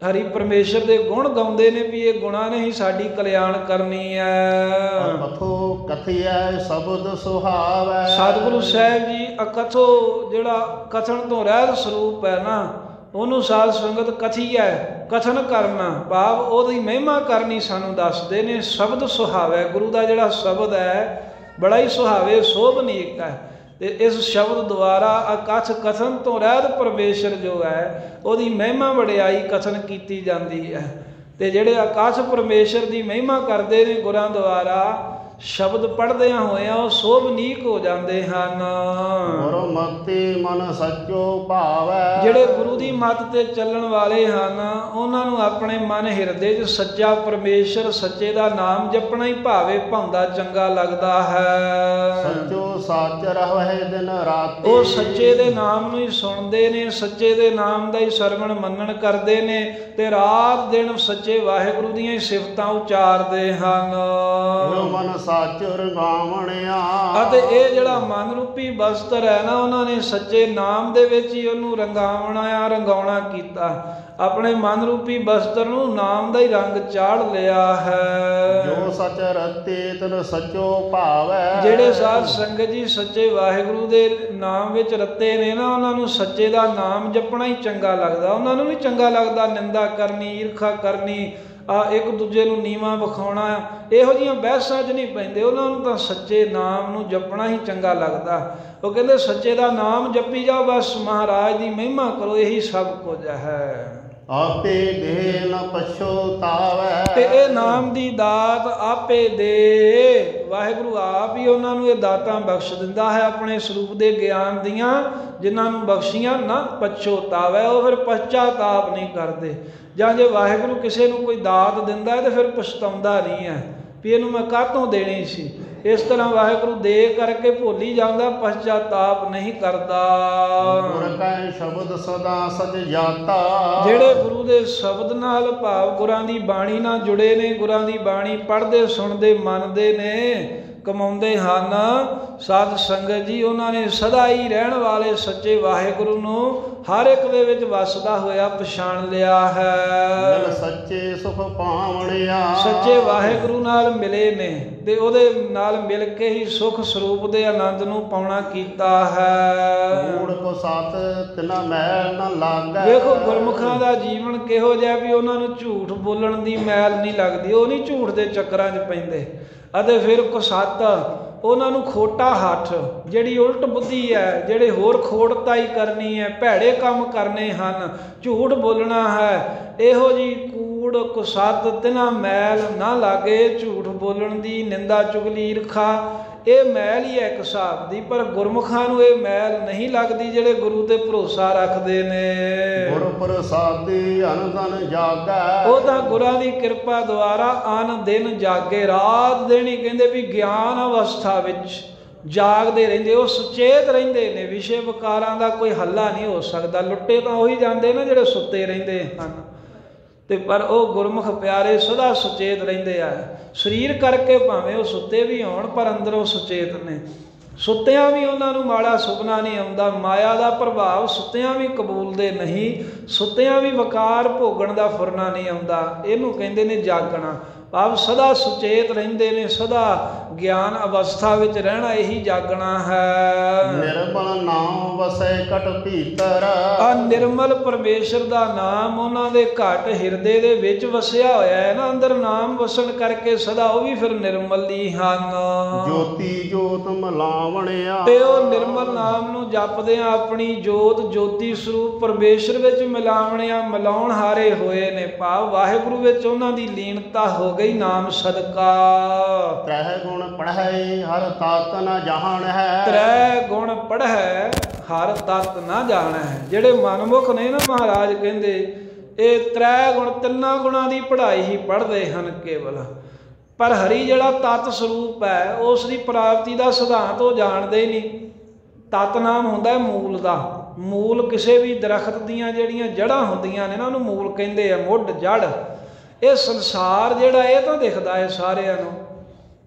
ਹਰੀ ਪਰਮੇਸ਼ਰ ਦੇ ਗੁਣ ਗਾਉਂਦੇ ਨੇ ਵੀ ਇਹ ਗੁਣਾਂ ਨੇ ਹੀ ਸਾਡੀ ਕਲਿਆਣ ਕਰਨੀ ਹੈ। ਅਕਥੋ ਕਥਿਐ ਸ਼ਬਦ ਸੁਹਾਵੈ। ਸਤਿਗੁਰੂ ਸਾਹਿਬ ਜੀ ਅਕਥੋ, ਜਿਹੜਾ ਕਥਨ ਤੋਂ ਰਹਿਤ ਸਰੂਪ ਹੈ ਨਾ, ਉਹਨੂੰ ਸਾਧ ਸੰਗਤ ਕਥੀਐ, ਕਥਨ ਕਰਨਾ, ਭਾਵ ਉਹਦੀ ਮਹਿਮਾ ਕਰਨੀ ਸਾਨੂੰ ਦੱਸਦੇ ਨੇ। ਸ਼ਬਦ ਸੁਹਾਵੈ, ਗੁਰੂ ਦਾ ਜਿਹੜਾ ਸ਼ਬਦ ਹੈ ਬੜਾ ਹੀ ਸੁਹਾਵੇ, ਸੋਭਨੀਕ ਹੈ। ਤੇ ਇਸ ਸ਼ਬਦ ਦੁਆਰਾ ਅਕਥ ਕਥਨ ਤੋਂ ਰਹਿਤ ਪਰਮੇਸ਼ਰ ਜੋ ਹੈ ਉਹਦੀ ਮਹਿਮਾ ਵਡਿਆਈ ਕਥਨ ਕੀਤੀ ਜਾਂਦੀ ਹੈ। ਤੇ ਜਿਹੜੇ ਅਕਥ ਪਰਮੇਸ਼ਰ ਦੀ ਮਹਿਮਾ ਕਰਦੇ ਨੇ ਗੁਰਾਂ ਦੁਆਰਾ, ਸ਼ਬਦ ਪੜ੍ਹਦਿਆਂ ਹੋਇਆਂ ਉਹ ਸੋਭਨੀਕ ਹੋ ਜਾਂਦੇ ਹਨ। ਗੁਰਮਤਿ ਮਨ ਸੱਚੋ ਭਾਵੈ। ਜਿਹੜੇ ਗੁਰੂ ਦੀ ਮੱਤ ਤੇ ਚੱਲਣ ਵਾਲੇ ਹਨ, ਉਹਨਾਂ ਨੂੰ ਆਪਣੇ ਮਨ ਹਿਰਦੇ 'ਚ ਸੱਚਾ ਪਰਮੇਸ਼ਰ, ਸੱਚੇ ਦਾ ਨਾਮ ਜਪਣਾ ਹੀ ਭਾਵੇ ਭਾਉਂਦਾ ਚੰਗਾ ਲੱਗਦਾ ਹੈ। ਸੱਚੋ ਸੱਚ ਰਹੈ ਦਿਨ ਰਾਤੀ। ਉਹ ਸੱਚੇ ਦੇ ਨਾਮ ਨੂੰ ਹੀ ਸੁਣਦੇ ਨੇ, ਸੱਚੇ ਦੇ ਨਾਮ ਦਾ ਹੀ ਸਰਵਣ ਮੰਨਣ ਕਰਦੇ ਨੇ, ਤੇ ਰਾਤ ਦਿਨ ਸੱਚੇ ਵਾਹਿਗੁਰੂ ਦੀਆਂ ਹੀ ਸਿਫਤਾਂ ਉਚਾਰਦੇ ਹਨ। ਮਨ ਸੱਚ ਰੰਗਾਵਣਿਆ। ਅਤੇ ਇਹ ਜਿਹੜਾ ਮਨ ਰੂਪੀ ਬਸਤਰ ਹੈ ਨਾ, ਉਹਨਾਂ ਨੇ ਸੱਚੇ ਨਾਮ ਦੇ ਵਿੱਚ ਹੀ ਉਹਨੂੰ ਰੰਗਾਉਣਾ, ਰੰਗਾਉਣਾ ਕੀਤਾ। ਆਪਣੇ ਮਨ ਰੂਪੀ ਬਸਤਰ ਨੂੰ ਨਾਮ ਦਾ ਹੀ ਰੰਗ ਚਾੜ ਲਿਆ ਹੈ। ਜੋ ਸੱਚ ਰਤੇ ਤਨ ਸੱਚੋ ਭਾਵੈ। ਜਿਹੜੇ ਸਾਧ ਸੰਗਤ ਜੀ ਸੱਚੇ ਵਾਹਿਗੁਰੂ ਦੇ ਨਾਮ ਵਿੱਚ ਰਤੇ ਨੇ ਨਾ, ਉਹਨਾਂ ਨੂੰ ਸੱਚੇ ਦਾ ਨਾਮ ਜਪਣਾ ਹੀ ਚੰਗਾ ਲੱਗਦਾ। ਉਹਨਾਂ ਨੂੰ ਨਹੀਂ ਚੰਗਾ ਲੱਗਦਾ ਨਿੰਦਾ ਕਰਨੀ, ਈਰਖਾ ਕਰਨੀ, ਇੱਕ ਦੂਜੇ ਨੂੰ ਨੀਵਾਂ ਵਿਖਾਉਣਾ, ਇਹੋ ਜਿਹੀਆਂ ਬਹਿਸਾਂ 'ਚ ਨਹੀਂ ਪੈਂਦੇ। ਉਹਨਾਂ ਨੂੰ ਤਾਂ ਸੱਚੇ ਨਾਮ ਨੂੰ ਜਪਣਾ ਹੀ ਚੰਗਾ ਲੱਗਦਾ। ਉਹ ਕਹਿੰਦੇ ਸੱਚੇ ਦਾ ਨਾਮ ਜਪੀ ਜਾਓ, ਬਸ ਮਹਾਰਾਜ ਦੀ ਮਹਿਮਾ ਕਰੋ, ਇਹੀ ਸਭ ਕੁਝ ਹੈ। ਆਪੇ ਦੇ ਨ ਪਛੋਤਾਵੈ। ਤੇ ਇਹ ਨਾਮ ਦੀ ਦਾਤ ਆਪੇ ਦੇ, ਵਾਹਿਗੁਰੂ ਆਪ ਹੀ ਉਹਨਾਂ ਨੂੰ ਇਹ ਦਾਤਾਂ ਬਖਸ਼ ਦਿੰਦਾ ਹੈ ਆਪਣੇ ਸਰੂਪ ਦੇ ਗਿਆਨ ਦੀਆਂ, ਜਿਨ੍ਹਾਂ ਨੂੰ ਬਖਸ਼ੀਆਂ ਨਾ ਪਛੋਤਾਵੈ। ਉਹ ਫਿਰ ਪਛਤਾਤਾਪ ਨਹੀਂ ਕਰਦੇ। ਜਾਂ ਜੇ ਵਾਹਿਗੁਰੂ ਕਿਸੇ ਨੂੰ ਕੋਈ ਦਾਤ ਦਿੰਦਾ ਹੈ ਤੇ ਫਿਰ ਪਛਤਾਉਂਦਾ ਨਹੀਂ ਹੈ ਵੀ ਇਹਨੂੰ ਮੈਂ ਕਾਹਤੋਂ ਦੇਣੀ ਸੀ। ਇਸ ਤਰ੍ਹਾਂ ਵਾਹਿਗੁਰੂ ਦੇ ਕਰਕੇ ਭੁੱਲੀ ਜਾਂਦਾ, ਪਛਤਾਤਾਪ ਨਹੀਂ ਕਰਦਾ। ਗੁਰ ਕੈ ਸ਼ਬਦ ਸਦਾ ਸਚ ਜਾਤਾ। ਜਿਹੜੇ ਗੁਰੂ ਦੇ ਸ਼ਬਦ ਨਾਲ, ਭਾਵ ਗੁਰਾਂ ਦੀ ਬਾਣੀ ਨਾਲ ਜੁੜੇ ਨੇ, ਗੁਰਾਂ ਦੀ ਬਾਣੀ ਪੜ੍ਹਦੇ, ਸੁਣਦੇ, ਮੰਨਦੇ ਨੇ, ਕਮਾਉਂਦੇ ਹਨ ਸਾਧ ਸੰਗਤ ਜੀ, ਉਹਨਾਂ ਨੇ ਸਦਾ ਹੀ ਰਹਿਣ ਵਾਲੇ ਸੱਚੇ ਵਾਹਿਗੁਰੂ ਨੂੰ ਹਰ ਇੱਕ ਦੇ ਵਿੱਚ ਵਸਦਾ ਹੋਇਆ ਪਛਾਣ ਲਿਆ ਹੈ। ਮਿਲ ਸੱਚੇ ਸੁਖ ਪਾਵਣਿਆ। ਸੱਚੇ ਵਾਹਿਗੁਰੂ ਨਾਲ ਮਿਲੇ ਨੇ ਤੇ ਉਹਦੇ ਨਾਲ ਮਿਲ ਕੇ ਹੀ ਸੁਖ ਸਰੂਪ ਦੇ ਆਨੰਦ ਨੂੰ ਪਾਉਣਾ ਕੀਤਾ ਹੈ। ਮੂੜ ਕੋ ਸਾਥ ਤਿਨਾ ਮੈਲ ਨਾ ਲਾਗੈ। ਵੇਖੋ ਗੁਰਮੁਖਾਂ ਦਾ ਜੀਵਨ ਕਿਹੋ ਜਿਹਾ ਵੀ ਉਹਨਾਂ ਨੂੰ ਝੂਠ ਬੋਲਣ ਦੀ ਮੈਲ ਨਹੀਂ ਲੱਗਦੀ। ਉਹ ਨਹੀਂ ਝੂਠ ਦੇ ਚੱਕਰਾਂ 'ਚ ਪੈਂਦੇ। ਅਤੇ ਫਿਰ ਕੁਸੱਤ, ਉਹਨਾਂ ਨੂੰ ਖੋਟਾ ਹੱਥ, ਜਿਹੜੀ ਉਲਟ ਬੁੱਧੀ ਹੈ, ਜਿਹੜੇ ਹੋਰ ਖੋੜਤਾਈ ਕਰਨੀ ਹੈ, ਭੈੜੇ ਕੰਮ ਕਰਨੇ ਹਨ, ਝੂਠ ਬੋਲਣਾ ਹੈ, ਇਹੋ ਜੀ ਕੂੜ ਕੁਸੱਦ ਤਿਨਾ ਮੈਲ ਨਾ ਲਾਗੇ। ਝੂਠ ਬੋਲਣ ਦੀ, ਨਿੰਦਾ ਚੁਗਲੀ ਈਰਖਾ, ਇਹ ਮੈਲ ਹੀ ਹੈ ਇੱਕ ਹਿਸਾਬ ਦੀ, ਪਰ ਗੁਰਮੁਖਾਂ ਨੂੰ ਇਹ ਮੈਲ ਨਹੀਂ ਲੱਗਦੀ ਜਿਹੜੇ ਗੁਰੂ ਤੇ ਭਰੋਸਾ ਰੱਖਦੇ ਨੇ। ਗੁਰ ਪ੍ਰਸਾਦੀ ਅਨ ਦਿਨ ਜਾਗੈ, ਉਹ ਤਾਂ ਗੁਰਾਂ ਦੀ ਕਿਰਪਾ ਦੁਆਰਾ ਅਨ ਦਿਨ ਜਾਗੇ। ਰਾਤ ਦਿਨ ਹੀ ਕਹਿੰਦੇ ਵੀ ਗਿਆਨ ਅਵਸਥਾ ਵਿੱਚ ਜਾਗਦੇ ਰਹਿੰਦੇ, ਉਹ ਸੁਚੇਤ ਰਹਿੰਦੇ ਨੇ। ਵਿਸ਼ੇ ਵਿਕਾਰਾਂ ਦਾ ਕੋਈ ਹੱਲਾ ਨਹੀਂ ਹੋ ਸਕਦਾ। ਲੁੱਟੇ ਤਾਂ ਉਹੀ ਜਾਂਦੇ ਨੇ ਜਿਹੜੇ ਸੁੱਤੇ ਰਹਿੰਦੇ ਹਨ, ਤੇ ਪਰ ਉਹ ਗੁਰਮੁਖ ਪਿਆਰੇ ਸਦਾ ਸੁਚੇਤ ਰਹਿੰਦੇ ਆ। ਸਰੀਰ ਕਰਕੇ ਭਾਵੇਂ ਉਹ ਸੁੱਤੇ ਵੀ ਹੋਣ, ਪਰ ਅੰਦਰੋਂ ਸੁਚੇਤ ਨੇ। ਸੁੱਤਿਆਂ ਵੀ ਉਹਨਾਂ ਨੂੰ ਮਾੜਾ ਸੁਪਨਾ ਨਹੀਂ ਆਉਂਦਾ। ਮਾਇਆ ਦਾ ਪ੍ਰਭਾਵ ਸੁੱਤਿਆਂ ਵੀ ਕਬੂਲਦੇ ਨਹੀਂ, ਸੁੱਤਿਆਂ ਵੀ ਵਕਾਰ ਭੋਗਣ ਦਾ ਫੁਰਨਾ ਨਹੀਂ ਆਉਂਦਾ। ਇਹਨੂੰ ਕਹਿੰਦੇ ਨੇ ਜਾਗਣਾ। ਭਾਵ ਸਦਾ ਸੁਚੇਤ ਰਹਿੰਦੇ ਨੇ, ਸਦਾ ਗਿਆਨ ਅਵਸਥਾ ਵਿੱਚ ਰਹਿਣਾ, ਇਹੀ ਜਾਗਣਾ ਹੈ। ਨਿਰਮਲ ਨਾਮ ਵਸੈ ਘਟ ਭੀਤਰ, ਆ ਨਿਰਮਲ ਪਰਮੇਸ਼ਰ ਦਾ ਨਾਮ ਉਹਨਾਂ ਦੇ ਘਟ ਹਿਰਦੇ ਦੇ ਵਿੱਚ ਵਸਿਆ ਹੋਇਆ ਹੈ ਨਾ। ਅੰਦਰ ਨਾਮ ਵਸਣ ਕਰਕੇ ਸਦਾ ਉਹ ਵੀ ਫਿਰ ਨਿਰਮਲ ਹੀ ਹਨ। ਜੋਤੀ ਜੋਤ ਮਿਲਾਵਣਿਆ, ਤੇ ਉਹ ਨਿਰਮਲ ਨਾਮ ਨੂੰ ਜਪਦੇ ਆ ਆਪਣੀ ਜੋਤ ਜੋਤੀ ਸਰੂਪ ਪਰਮੇਸ਼ਰ ਵਿੱਚ ਮਿਲਾਵਣਿਆ, ਮਿਲਾਉਣ ਹਾਰੇ ਹੋਏ ਨੇ। ਭਾਵ ਵਾਹਿਗੁਰੂ ਵਿੱਚ ਉਹਨਾਂ ਦੀ ਲੀਨਤਾ ਹੋ ਗਈ ਨਾਮ ਸਦਕਾ। ਤ੍ਰੈ ਗੁਣ ਪੜ੍ਹੈ ਹਰ ਤਤ ਨ ਜਾਣ ਹੈ, ਤ੍ਰੈ ਗੁਣ ਪੜ੍ਹੈ ਹਰ ਤਤ ਨਾ ਜਾਣ ਹੈ। ਜਿਹੜੇ ਮਨਮੁਖ ਨੇ ਨਾ, ਮਹਾਰਾਜ ਕਹਿੰਦੇ ਇਹ ਤ੍ਰੈ ਗੁਣ, ਤਿੰਨਾਂ ਗੁਣਾਂ ਦੀ ਪੜ੍ਹਾਈ ਹੀ ਪੜ੍ਹਦੇ ਹਨ ਕੇਵਲ। ਪਰ ਹਰੀ ਜਿਹੜਾ ਤਤ ਸਰੂਪ ਹੈ, ਉਸ ਦੀ ਪ੍ਰਾਪਤੀ ਦਾ ਸਿਧਾਂਤ ਉਹ ਜਾਣਦੇ ਨਹੀਂ। ਤਤ ਨਾਮ ਹੁੰਦਾ ਹੈ ਮੂਲ ਦਾ। ਮੂਲ ਕਿਸੇ ਵੀ ਦਰਖਤ ਦੀਆਂ ਜਿਹੜੀਆਂ ਜੜ੍ਹਾਂ ਹੁੰਦੀਆਂ ਨੇ ਨਾ, ਉਹਨੂੰ ਮੂਲ ਕਹਿੰਦੇ ਆ, ਮੁੱਢ ਜੜ੍ਹ। ਇਹ ਸੰਸਾਰ ਜਿਹੜਾ ਇਹ ਤਾਂ ਦਿਖਦਾ ਹੈ ਸਾਰਿਆਂ ਨੂੰ,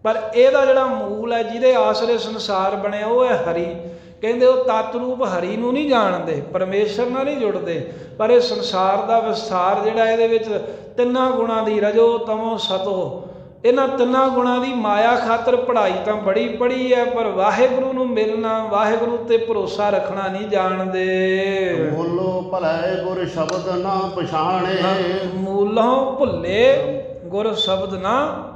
ਪਰ ਇਹਦਾ ਜਿਹੜਾ ਮੂਲ ਹੈ, ਜਿਹਦੇ ਆਸਰੇ ਸੰਸਾਰ ਬਣਿਆ, ਉਹ ਹੈ ਹਰੀ। ਕਹਿੰਦੇ ਉਹ ਤਤ ਰੂਪ ਹਰੀ ਨੂੰ ਨਹੀਂ ਜਾਣਦੇ, ਪਰਮੇਸ਼ਰ ਨਾਲ ਨਹੀਂ ਜੁੜਦੇ। ਪਰ ਇਹ ਸੰਸਾਰ ਦਾ ਵਿਸਥਾਰ ਜਿਹੜਾ, ਇਹਦੇ ਵਿੱਚ ਤਿੰਨਾਂ ਗੁਣਾਂ ਦੀ, ਰਜੋ ਤਮੋ ਸਤੋ, ਇਹਨਾਂ ਤਿੰਨਾਂ ਗੁਣਾਂ ਦੀ ਮਾਇਆ ਖਾਤਰ ਪੜ੍ਹਾਈ ਤਾਂ ਬੜੀ ਪੜ੍ਹੀ ਹੈ, ਪਰ ਵਾਹਿਗੁਰੂ ਨੂੰ ਮਿਲਣਾ, ਵਾਹਿਗੁਰੂ ਤੇ ਭਰੋਸਾ ਰੱਖਣਾ ਨਹੀਂ ਜਾਣਦੇ। ਮੂਲੋਂ ਭਲੇ ਗੁਰ ਸ਼ਬਦ ਨਾ ਪਛਾਣੇ, ਮੂਲੋਂ ਭੁੱਲੇ ਗੁਰ ਸ਼ਬਦ ਨਾ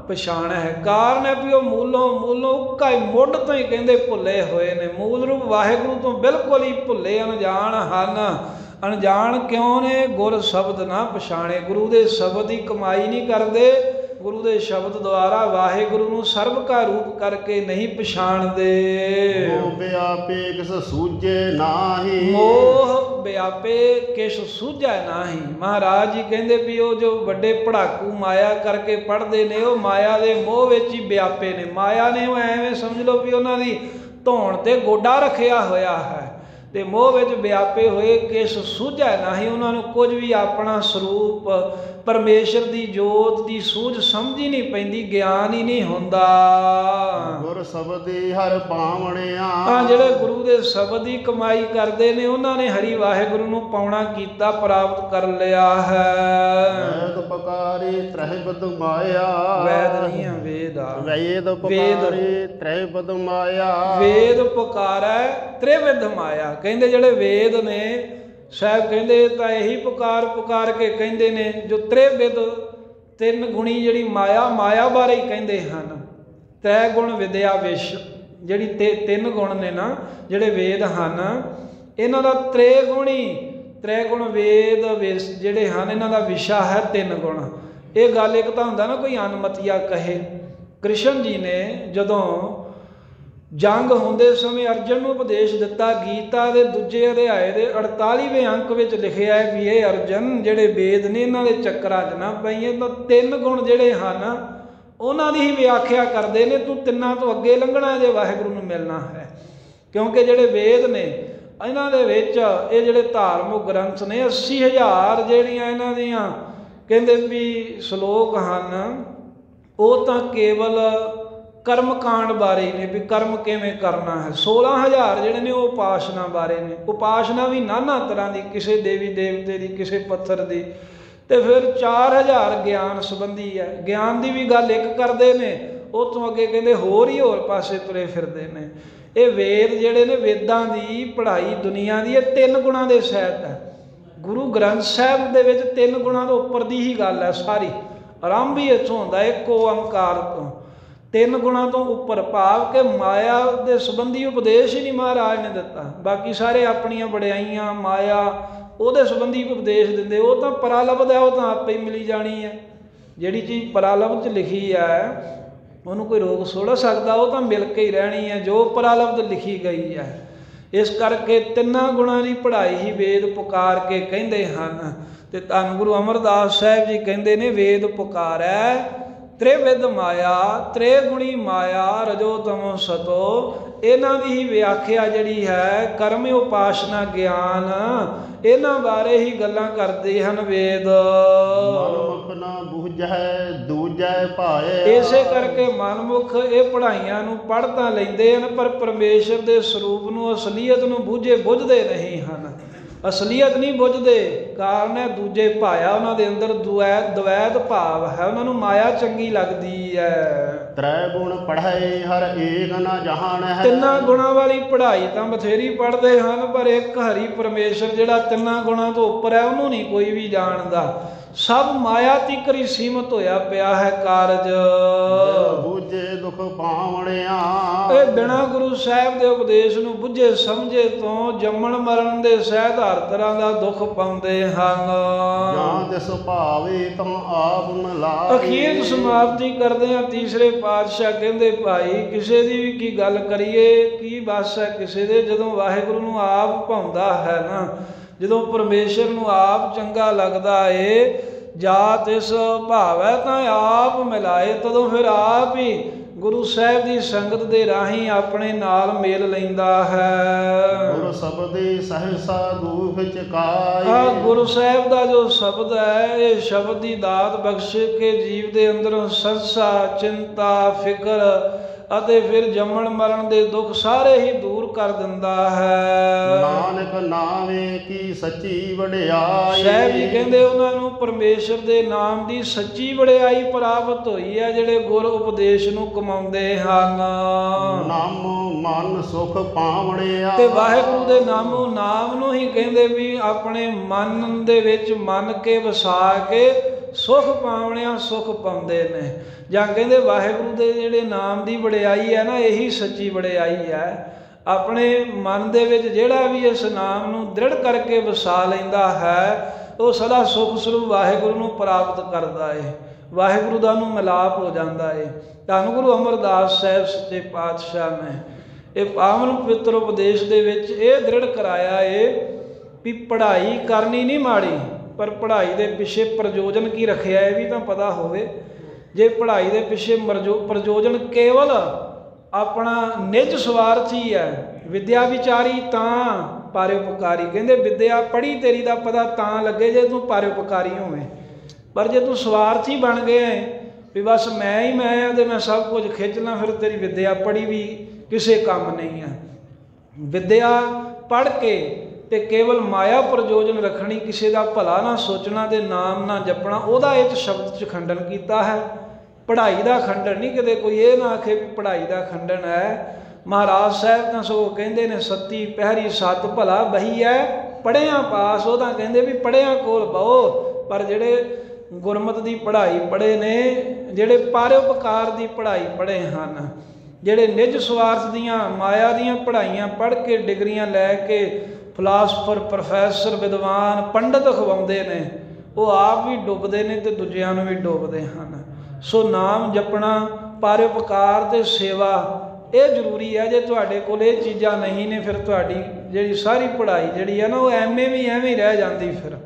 ਪਛਾਣ ਹੈ। ਕਾਰਨ ਹੈ ਵੀ ਉਹ ਮੂਲੋਂ ਉੱਕਾ ਹੀ, ਮੁੱਢ ਤੋਂ ਹੀ ਕਹਿੰਦੇ ਭੁੱਲੇ ਹੋਏ ਨੇ। ਮੂਲ ਰੂਪ ਵਾਹਿਗੁਰੂ ਤੋਂ ਬਿਲਕੁਲ ਹੀ ਭੁੱਲੇ, ਅਣਜਾਣ ਹਨ। ਅਣਜਾਣ ਕਿਉਂ ਨੇ? ਗੁਰ ਸ਼ਬਦ ਨਾ ਪਛਾਣੇ। ਗੁਰੂ ਦੇ ਸ਼ਬਦ ਦੀ ਕਮਾਈ ਨਹੀਂ ਕਰਦੇ, ਗੁਰੂ ਦੇ ਸ਼ਬਦ ਦੁਆਰਾ ਵਾਹਿਗੁਰੂ ਨੂੰ ਸਰਬ ਕਾ ਰੂਪ ਕਰਕੇ ਨਹੀਂ ਪਛਾਣਦੇ। ਮੋਹ ਵਿਆਪੇ ਕਿਸ ਸੂਝੇ ਨਾਹੀ, ਮੋਹ ਵਿਆਪੇ ਕਿਸ ਸੂਝੈ ਨਾਹੀ। ਮਹਾਰਾਜ ਜੀ ਕਹਿੰਦੇ ਵੀ ਉਹ ਜੋ ਵੱਡੇ ਪੜਾਕੂ ਮਾਇਆ ਕਰਕੇ ਪੜ੍ਹਦੇ ਨੇ, ਉਹ ਮਾਇਆ ਦੇ ਮੋਹ ਵਿੱਚ ਹੀ ਵਿਆਪੇ ਨੇ। ਮਾਇਆ ਨੇ ਉਹ ਐਵੇਂ ਸਮਝ ਲਓ ਵੀ ਉਹਨਾਂ ਦੀ ਧੌਣ ਤੇ ਗੋਡਾ ਰੱਖਿਆ ਹੋਇਆ ਹੈ, ਤੇ ਮੋਹ ਵਿੱਚ ਵਿਆਪੇ ਹੋਏ ਕਿਸ ਸੂਝੈ ਨਾਹੀ। ਉਹਨਾਂ ਨੂੰ ਕੁਝ ਵੀ ਆਪਣਾ ਸਰੂਪ ਪਰਮੇਸ਼ਰ ਦੀ ਜੋਤ ਦੀ ਸੂਝ ਸਮਝ ਹੀ ਨਹੀਂ ਪੈਂਦੀ, ਗਿਆਨ ਹੀ ਨਹੀਂ ਹੁੰਦਾ। ਗੁਰ ਸ਼ਬਦੀ ਹਰ ਪਾਵਣਿਆ, ਤਾਂ ਜਿਹੜੇ ਗੁਰੂ ਦੇ ਸ਼ਬਦ ਦੀ ਕਮਾਈ ਕਰਦੇ ਨੇ, ਉਹਨਾਂ ਨੇ ਹਰੀ ਵਾਹਿਗੁਰੂ ਨੂੰ ਪਾਉਣਾ ਕੀਤਾ, ਪ੍ਰਾਪਤ ਕਰ ਲਿਆ ਹੈ। ਵੈਦ ਪਕਾਰੇ ਤ੍ਰਹਿ ਬਦ ਮਾਇਆ, ਵੈਦ ਨਹੀਂ ਆ, ਵੇਦ ਆ। ਵੈਦ ਪਕਾਰੇ ਤ੍ਰਹਿ ਬਦ ਮਾਇਆ, ਵੇਦ ਪੁਕਾਰੈ ਤ੍ਰਿਵਿਧ ਮਾਇਆ। ਕਹਿੰਦੇ ਜਿਹੜੇ ਵੇਦ ਨੇ ਸਾਹਿਬ, ਕਹਿੰਦੇ ਤਾਂ ਇਹੀ ਪੁਕਾਰ ਕੇ ਕਹਿੰਦੇ ਨੇ, ਜੋ ਤ੍ਰਿਵਿਧ ਤਿੰਨ ਗੁਣੀ ਜਿਹੜੀ ਮਾਇਆ ਬਾਰੇ ਹੀ ਕਹਿੰਦੇ ਹਨ। ਤ੍ਰੈ ਗੁਣ ਵਿਦਿਆ ਵਿਸ਼, ਜਿਹੜੀ ਤਿੰਨ ਗੁਣ ਨੇ ਨਾ ਜਿਹੜੇ ਵੇਦ ਹਨ, ਇਹਨਾਂ ਦਾ ਤ੍ਰੈ ਗੁਣ ਵੇਦ ਵਿਸ਼ ਜਿਹੜੇ ਹਨ, ਇਹਨਾਂ ਦਾ ਵਿਸ਼ਾ ਹੈ ਤਿੰਨ ਗੁਣ। ਇਹ ਗੱਲ ਇੱਕ ਤਾਂ ਹੁੰਦਾ ਨਾ ਕੋਈ ਅਨਮਤੀਆ ਕਹੇ। ਕ੍ਰਿਸ਼ਨ ਜੀ ਨੇ ਜਦੋਂ ਜੰਗ ਹੁੰਦੇ ਸਮੇਂ ਅਰਜਨ ਨੂੰ ਉਪਦੇਸ਼ ਦਿੱਤਾ, ਗੀਤਾ ਦੇ ਦੂਜੇ ਅਧਿਆਏ ਦੇ 48ਵੇਂ ਅੰਕ ਵਿੱਚ ਲਿਖਿਆ ਹੈ ਵੀ ਇਹ ਅਰਜਨ, ਜਿਹੜੇ ਵੇਦ ਨੇ ਇਹਨਾਂ ਦੇ ਚੱਕਰਾਂ 'ਚ ਨਾ ਪਈਏ। ਤਾਂ ਤਿੰਨ ਗੁਣ ਜਿਹੜੇ ਹਨ ਉਹਨਾਂ ਦੀ ਹੀ ਵਿਆਖਿਆ ਕਰਦੇ ਨੇ। ਤੂੰ ਤਿੰਨਾਂ ਤੋਂ ਅੱਗੇ ਲੰਘਣਾ ਜੇ ਵਾਹਿਗੁਰੂ ਨੂੰ ਮਿਲਣਾ ਹੈ, ਕਿਉਂਕਿ ਜਿਹੜੇ ਵੇਦ ਨੇ ਇਹਨਾਂ ਦੇ ਵਿੱਚ ਇਹ ਜਿਹੜੇ ਧਾਰਮਿਕ ਗ੍ਰੰਥ ਨੇ 80,000 ਜਿਹੜੀਆਂ ਇਹਨਾਂ ਦੀਆਂ ਕਹਿੰਦੇ ਵੀ ਸ਼ਲੋਕ ਹਨ, ਉਹ ਤਾਂ ਕੇਵਲ ਕਰਮ ਕਾਂਡ ਬਾਰੇ ਹੀ ਨੇ, ਵੀ ਕਰਮ ਕਿਵੇਂ ਕਰਨਾ ਹੈ। 16,000 ਜਿਹੜੇ ਨੇ ਉਹ ਉਪਾਸਨਾ ਬਾਰੇ ਨੇ। ਉਪਾਸਨਾ ਵੀ ਨਾਨਾ ਤਰ੍ਹਾਂ ਦੀ, ਕਿਸੇ ਦੇਵੀ ਦੇਵਤੇ ਦੀ, ਕਿਸੇ ਪੱਥਰ ਦੀ। ਤੇ ਫਿਰ 4,000 ਗਿਆਨ ਸੰਬੰਧੀ ਹੈ। ਗਿਆਨ ਦੀ ਵੀ ਗੱਲ ਇੱਕ ਕਰਦੇ ਨੇ, ਉਹ ਤੋਂ ਅੱਗੇ ਕਹਿੰਦੇ ਹੋਰ ਹੀ ਹੋਰ ਪਾਸੇ ਤੁਰੇ ਫਿਰਦੇ ਨੇ। ਇਹ ਵੇਦ ਜਿਹੜੇ ਨੇ, ਵੇਦਾਂ ਦੀ ਪੜ੍ਹਾਈ ਦੁਨੀਆ ਦੀ, ਇਹ ਤਿੰਨ ਗੁਣਾਂ ਦੇ ਸਹਿਤ ਹੈ। ਗੁਰੂ ਗ੍ਰੰਥ ਸਾਹਿਬ ਦੇ ਵਿੱਚ ਤਿੰਨ ਗੁਣਾਂ ਤੋਂ ਉੱਪਰ ਦੀ ਹੀ ਗੱਲ ਹੈ ਸਾਰੀ। ਆਰੰਭ ਹੀ ਇੱਥੋਂ ਹੁੰਦਾ, ਇੱਕ ਓੰਕਾਰ ਤੋਂ। 3 ਗੁਣਾਂ ਤੋਂ ਉੱਪਰ, ਭਾਵ ਕਿ ਮਾਇਆ ਦੇ ਸੰਬੰਧੀ ਉਪਦੇਸ਼ ਹੀ ਨਹੀਂ ਮਹਾਰਾਜ ਨੇ ਦਿੱਤਾ। ਬਾਕੀ ਸਾਰੇ ਆਪਣੀਆਂ ਵਡਿਆਈਆਂ, ਮਾਇਆ ਉਹਦੇ ਸੰਬੰਧੀ ਉਪਦੇਸ਼ ਦਿੰਦੇ। ਉਹ ਤਾਂ ਪਰਾਲਬਧ ਹੈ, ਉਹ ਤਾਂ ਆਪੇ ਹੀ ਮਿਲੀ ਜਾਣੀ ਹੈ। ਜਿਹੜੀ ਚੀਜ਼ ਪਰਾਲਬਧ 'ਚ ਲਿਖੀ ਹੈ ਉਹਨੂੰ ਕੋਈ ਰੋਕ ਥੋੜ੍ਹਾ ਸਕਦਾ, ਉਹ ਤਾਂ ਮਿਲ ਕੇ ਹੀ ਰਹਿਣੀ ਹੈ ਜੋ ਪਰਾਲਬਧ ਲਿਖੀ ਗਈ ਹੈ। ਇਸ ਕਰਕੇ 3 ਗੁਣਾਂ ਦੀ ਪੜ੍ਹਾਈ ਹੀ ਵੇਦ ਪੁਕਾਰ ਕੇ ਕਹਿੰਦੇ ਹਨ। ਤੇ ਧੰਨ ਗੁਰੂ ਅਮਰਦਾਸ ਸਾਹਿਬ ਜੀ ਕਹਿੰਦੇ ਨੇ, ਵੇਦ ਪੁਕਾਰੈ ਤ੍ਰਿਵਿਧ ਮਾਇਆ, ਤ੍ਰਿਗੁਣੀ ਮਾਇਆ ਰਜੋ ਤਮੋ ਸਤੋ। ਇਹਨਾਂ ਦੀ ਹੀ ਵਿਆਖਿਆ ਜਿਹੜੀ ਹੈ ਕਰਮ ਉਪਾਸਨਾ ਗਿਆਨ, ਇਹਨਾਂ ਬਾਰੇ ਹੀ ਗੱਲਾਂ ਕਰਦੇ ਹਨ ਵੇਦ। ਮਨਮੁਖ ਨਾ ਬੂਝੈ ਦੂਜੈ ਭਾਏ। ਇਸੇ ਕਰਕੇ ਮਨਮੁਖ ਇਹ ਪੜ੍ਹਾਈਆਂ ਨੂੰ ਪੜ੍ਹ ਤਾਂ ਲੈਂਦੇ ਹਨ, ਪਰ ਪਰਮੇਸ਼ਰ ਦੇ ਸਰੂਪ ਨੂੰ, ਅਸਲੀਅਤ ਨੂੰ ਬੁੱਝਦੇ ਨਹੀਂ ਹਨ। ਅਸਲੀਅਤ ਨਹੀਂ ਬੁੱਝਦੇ, ਕਾਰਨ ਹੈ ਦੂਜੇ ਭਾਇਆ। ਉਹਨਾਂ ਦੇ ਅੰਦਰ ਦਵੈਤ ਭਾਵ ਹੈ, ਉਹਨਾਂ ਨੂੰ ਮਾਇਆ ਚੰਗੀ ਲੱਗਦੀ ਹੈ। ਤ੍ਰੈ ਗੁਣ ਪੜ੍ਹਾਏ ਹਰ ਏਕ ਨਾ ਜਹਾਨ ਹੈ। 3 ਗੁਣਾਂ ਵਾਲੀ ਪੜ੍ਹਾਈ ਤਾਂ ਬਥੇਰੀ ਪੜ੍ਹਦੇ ਹਨ, ਪਰ ਇੱਕ ਹਰੀ ਪਰਮੇਸ਼ਰ ਜਿਹੜਾ 3 ਗੁਣਾਂ ਤੋਂ ਉੱਪਰ ਹੈ ਉਹਨੂੰ ਨਹੀਂ ਕੋਈ ਵੀ ਜਾਣਦਾ। ਸਭ ਮਾਇਆ ਤੀਕਰ ਹੀ ਸੀਮਤ ਹੋਇਆ ਪਿਆ ਹੈ ਕਾਰਜ। ਬੁੱਝੇ ਦੁਖ ਪਾਵਣਿਆ। ਇਹ ਬਿਨਾਂ ਗੁਰੂ ਸਾਹਿਬ ਦੇ ਉਪਦੇਸ਼ ਨੂੰ ਬੁੱਝੇ ਸਮਝੇ ਤੋਂ ਜੰਮਣ ਮਰਨ ਦੇ ਸਹਿਤ ਹਰ ਤਰ੍ਹਾਂ ਦਾ ਦੁੱਖ ਪਾਉਂਦੇ ਹਨ। ਜਾਂ ਤਿਸ ਭਾਵੇ ਤਾਂ ਆਪ ਮਿਲਾਏ। ਅਖੀਰ ਸਮਾਪਤੀ ਕਰਦੇ ਹਾਂ। ਤੀਸਰੇ ਪਾਤਸ਼ਾਹ ਕਹਿੰਦੇ, ਭਾਈ ਕਿਸੇ ਦੀ ਵੀ ਕੀ ਗੱਲ ਕਰੀਏ, ਕੀ ਬਸ ਹੈ ਕਿਸੇ ਦੇ। ਜਦੋਂ ਵਾਹਿਗੁਰੂ ਨੂੰ ਆਪ ਭਾਉਂਦਾ ਹੈ ਨਾ, ਜਦੋਂ ਪਰਮੇਸ਼ਰ ਨੂੰ ਆਪ ਚੰਗਾ ਲੱਗਦਾ ਏ, ਜਾਤ ਇਸ ਭਾਵੈ ਤਾਂ ਆਪ ਮਿਲਾਏ, ਤਦੋਂ ਫਿਰ ਆਪ ਹੀ ਗੁਰੂ ਸਾਹਿਬ ਦੀ ਸੰਗਤ ਦੇ ਰਾਹੀਂ ਆਪਣੇ ਨਾਲ ਮੇਲ ਲੈਂਦਾ ਹੈ। ਗੁਰੂ ਸ਼ਬਦੀ ਸਹਸਾ ਦੁਖ ਚਕਾਏ। ਗੁਰੂ ਸਾਹਿਬ ਦਾ ਜੋ ਸ਼ਬਦ ਹੈ, ਇਹ ਸ਼ਬਦ ਦੀ ਦਾਤ ਬਖਸ਼ ਕੇ ਜੀਵ ਦੇ ਅੰਦਰੋਂ ਸੰਸਾ, ਚਿੰਤਾ, ਫਿਕਰ ਅਤੇ ਫਿਰ ਜੰਮਣ ਮਰਨ ਦੇ ਦੁੱਖ ਸਾਰੇ ਹੀ ਦੂਰ ਕਰ ਦਿੰਦਾ ਹੈ। ਨਾਨਕ ਨਾਮੇ ਕੀ ਸੱਚੀ ਵਡਿਆਈ। ਸਾਹਿਬ ਜੀ ਕਹਿੰਦੇ ਉਹਨਾਂ ਨੂੰ ਪਰਮੇਸ਼ਰ ਦੇ ਨਾਮ ਦੀ ਸੱਚੀ ਵਡਿਆਈ ਪ੍ਰਾਪਤ ਹੋਈ ਹੈ, ਜਿਹੜੇ ਗੁਰ ਉਪਦੇਸ਼ ਨੂੰ ਕਮਾਉਂਦੇ ਹਨ। ਨਾਮ ਮਨ ਸੁਖ ਪਾਵਣਿਆ। ਤੇ ਵਾਹਿਗੁਰੂ ਦੇ ਨਾਮ ਨੂੰ ਹੀ ਕਹਿੰਦੇ ਵੀ ਆਪਣੇ ਮਨ ਦੇ ਵਿੱਚ ਮੰਨ ਕੇ ਵਸਾ ਕੇ ਸੁਖ ਪਾਵਣਿਆ, ਸੁਖ ਪਾਉਂਦੇ ਨੇ। ਜਾਂ ਕਹਿੰਦੇ ਵਾਹਿਗੁਰੂ ਦੇ ਜਿਹੜੇ ਨਾਮ ਦੀ ਵਡਿਆਈ ਹੈ ਨਾ, ਇਹੀ ਸੱਚੀ ਵਡਿਆਈ ਹੈ। ਆਪਣੇ ਮਨ ਦੇ ਵਿੱਚ ਜਿਹੜਾ ਵੀ ਇਸ ਨਾਮ ਨੂੰ ਦ੍ਰਿੜ ਕਰਕੇ ਵਸਾ ਲੈਂਦਾ ਹੈ, ਉਹ ਸਦਾ ਸੁਖ ਸਰੂਪ ਵਾਹਿਗੁਰੂ ਨੂੰ ਪ੍ਰਾਪਤ ਕਰਦਾ ਏ, ਵਾਹਿਗੁਰੂ ਦਾ ਨੂੰ ਮਿਲਾਪ ਹੋ ਜਾਂਦਾ ਏ। ਧੰਨ ਗੁਰੂ ਅਮਰਦਾਸ ਸਾਹਿਬ ਸੱਚੇ ਪਾਤਸ਼ਾਹ ਨੇ ਇਹ ਪਾਵਨ ਪਵਿੱਤਰ ਉਪਦੇਸ਼ ਦੇ ਵਿੱਚ ਇਹ ਦ੍ਰਿੜ ਕਰਾਇਆ ਏ ਵੀ ਪੜ੍ਹਾਈ ਕਰਨੀ ਨਹੀਂ ਮਾੜੀ, ਪਰ ਪੜ੍ਹਾਈ ਦੇ ਪਿੱਛੇ ਪ੍ਰਯੋਜਨ ਕੀ ਰੱਖਿਆ ਇਹ ਵੀ ਤਾਂ ਪਤਾ ਹੋਵੇ। ਜੇ ਪੜ੍ਹਾਈ ਦੇ ਪਿੱਛੇ ਪ੍ਰਯੋਜਨ ਕੇਵਲ ਆਪਣਾ ਨਿੱਜ ਸਵਾਰਥ ਹੀ ਹੈ, ਵਿਦਿਆ ਵਿਚਾਰੀ ਤਾਂ ਪਰਉਪਕਾਰੀ। ਕਹਿੰਦੇ ਵਿਦਿਆ ਪੜ੍ਹੀ ਤੇਰੀ ਦਾ ਪਤਾ ਤਾਂ ਲੱਗੇ ਜੇ ਤੂੰ ਪਰਉਪਕਾਰੀ ਹੋਵੇਂ। ਪਰ ਜੇ ਤੂੰ ਸਵਾਰਥੀ ਬਣ ਗਿਆ ਵੀ ਬਸ ਮੈਂ ਹੀ ਮੈਂ ਆ ਤੇ ਮੈਂ ਸਭ ਕੁਝ ਖਿੱਚ ਲਾਂ, ਫਿਰ ਤੇਰੀ ਵਿਦਿਆ ਪੜ੍ਹੀ ਵੀ ਕਿਸੇ ਕੰਮ ਨਹੀਂ ਆ। ਵਿਦਿਆ ਪੜ੍ਹ ਕੇ ਤੇ ਕੇਵਲ ਮਾਇਆ ਪ੍ਰਯੋਜਨ ਰੱਖਣੀ, ਕਿਸੇ ਦਾ ਭਲਾ ਨਾ ਸੋਚਣਾ ਤੇ ਨਾਮ ਨਾ ਜਪਣਾ, ਉਹਦਾ ਇਹ ਸ਼ਬਦ 'ਚ ਖੰਡਨ ਕੀਤਾ ਹੈ। ਪੜ੍ਹਾਈ ਦਾ ਖੰਡਨ ਨਹੀਂ। ਕਿਤੇ ਕੋਈ ਇਹ ਨਾ ਆਖੇ ਵੀ ਪੜ੍ਹਾਈ ਦਾ ਖੰਡਨ ਹੈ। ਮਹਾਰਾਜ ਸਾਹਿਬ ਤਾਂ ਸੋ ਕਹਿੰਦੇ ਨੇ, ਸੱਤੀ ਪਹਿਰੀ ਸੱਤ ਭਲਾ ਬਹੀ ਹੈ ਪੜ੍ਹਿਆ ਪਾਸ। ਉਹ ਤਾਂ ਕਹਿੰਦੇ ਵੀ ਪੜ੍ਹਿਆ ਕੋਲ ਬਹੋ, ਪਰ ਜਿਹੜੇ ਗੁਰਮਤਿ ਦੀ ਪੜ੍ਹਾਈ ਪੜ੍ਹੇ ਨੇ, ਜਿਹੜੇ ਪਰਉਪਕਾਰ ਦੀ ਪੜ੍ਹਾਈ ਪੜ੍ਹੇ ਹਨ, ਜਿਹੜੇ ਨਿੱਜ ਸਵਾਰਥ ਦੀਆਂ ਮਾਇਆ ਦੀਆਂ ਪੜ੍ਹਾਈਆਂ ਪੜ੍ਹ ਕੇ ਡਿਗਰੀਆਂ ਲੈ ਕੇ ਫਿਲਾਸਫਰ, ਪ੍ਰੋਫੈਸਰ, ਵਿਦਵਾਨ, ਪੰਡਤ ਅਖਵਾਉਂਦੇ ਨੇ, ਉਹ ਆਪ ਵੀ ਡੁੱਬਦੇ ਨੇ ਤੇ ਦੂਜਿਆਂ ਨੂੰ ਵੀ ਡੁੱਬਦੇ ਹਨ। ਸੋ ਨਾਮ ਜਪਣਾ, ਪਰਉਪਕਾਰ ਤੇ ਸੇਵਾ ਇਹ ਜ਼ਰੂਰੀ ਹੈ। ਜੇ ਤੁਹਾਡੇ ਕੋਲ ਇਹ ਚੀਜ਼ਾਂ ਨਹੀਂ ਨੇ, ਫਿਰ ਤੁਹਾਡੀ ਜਿਹੜੀ ਸਾਰੀ ਪੜ੍ਹਾਈ ਜਿਹੜੀ ਹੈ ਨਾ, ਉਹ ਐਵੇਂ ਹੀ ਰਹਿ ਜਾਂਦੀ, ਫਿਰ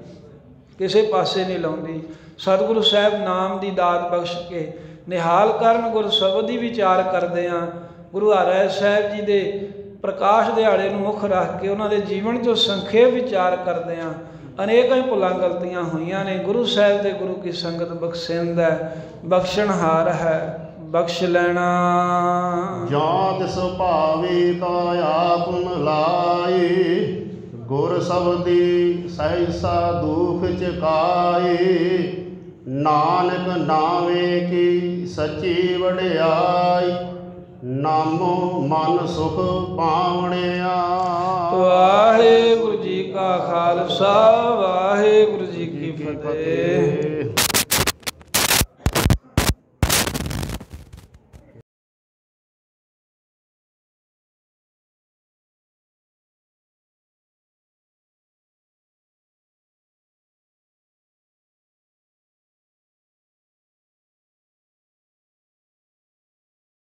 ਕਿਸੇ ਪਾਸੇ ਨਹੀਂ ਲਾਉਂਦੀ। ਸਤਿਗੁਰੂ ਸਾਹਿਬ ਨਾਮ ਦੀ ਦਾਤ ਬਖਸ਼ ਕੇ ਨਿਹਾਲ ਕਰਨ, ਗੁਰ ਸ਼ਬਦ ਦੀ ਵਿਚਾਰ ਕਰਦੇ ਹਾਂ। ਗੁਰੂ ਹਰਿ ਸਾਹਿਬ ਜੀ ਦੇ ਪ੍ਰਕਾਸ਼ ਦਿਹਾੜੇ ਨੂੰ ਮੁੱਖ ਰੱਖ ਕੇ ਉਹਨਾਂ ਦੇ ਜੀਵਨ 'ਚੋਂ ਸੰਖੇਪ ਵਿਚਾਰ ਕਰਦੇ ਹਾਂ। ਅਨੇਕਾਂ ਹੀ ਭੁੱਲਾਂ ਗਲਤੀਆਂ ਹੋਈਆਂ ਨੇ। ਗੁਰੂ ਸਾਹਿਬ ਤੇ ਗੁਰੂ ਕੀ ਸੰਗਤ ਬਖਸ਼ਿੰਦ ਹੈ, ਬਖਸ਼ਣਹਾਰ ਹੈ, ਬਖਸ਼ ਲੈਣਾ। ਜਾਂ ਤਿਸ ਭਾਵੇ ਤਾਂ ਆਪ ਮਿਲਾਏ, ਗੁਰ ਸ਼ਬਦੀ ਸਹਸਾ ਦੁਖ ਚਕਾਏ। ਨਾਨਕ ਨਾਵੇਂ ਕੀ ਸੱਚੀ ਵਡਿਆਈ, ਨਾਮੋ ਮਨ ਸੁਖ ਪਾਵਣਿਆ। ਵਾਹਿਗੁਰੂ ਜੀ ਕਾ ਖਾਲਸਾ, ਵਾਹਿਗੁਰੂ ਜੀ ਕੀ ਫਤਿਹ।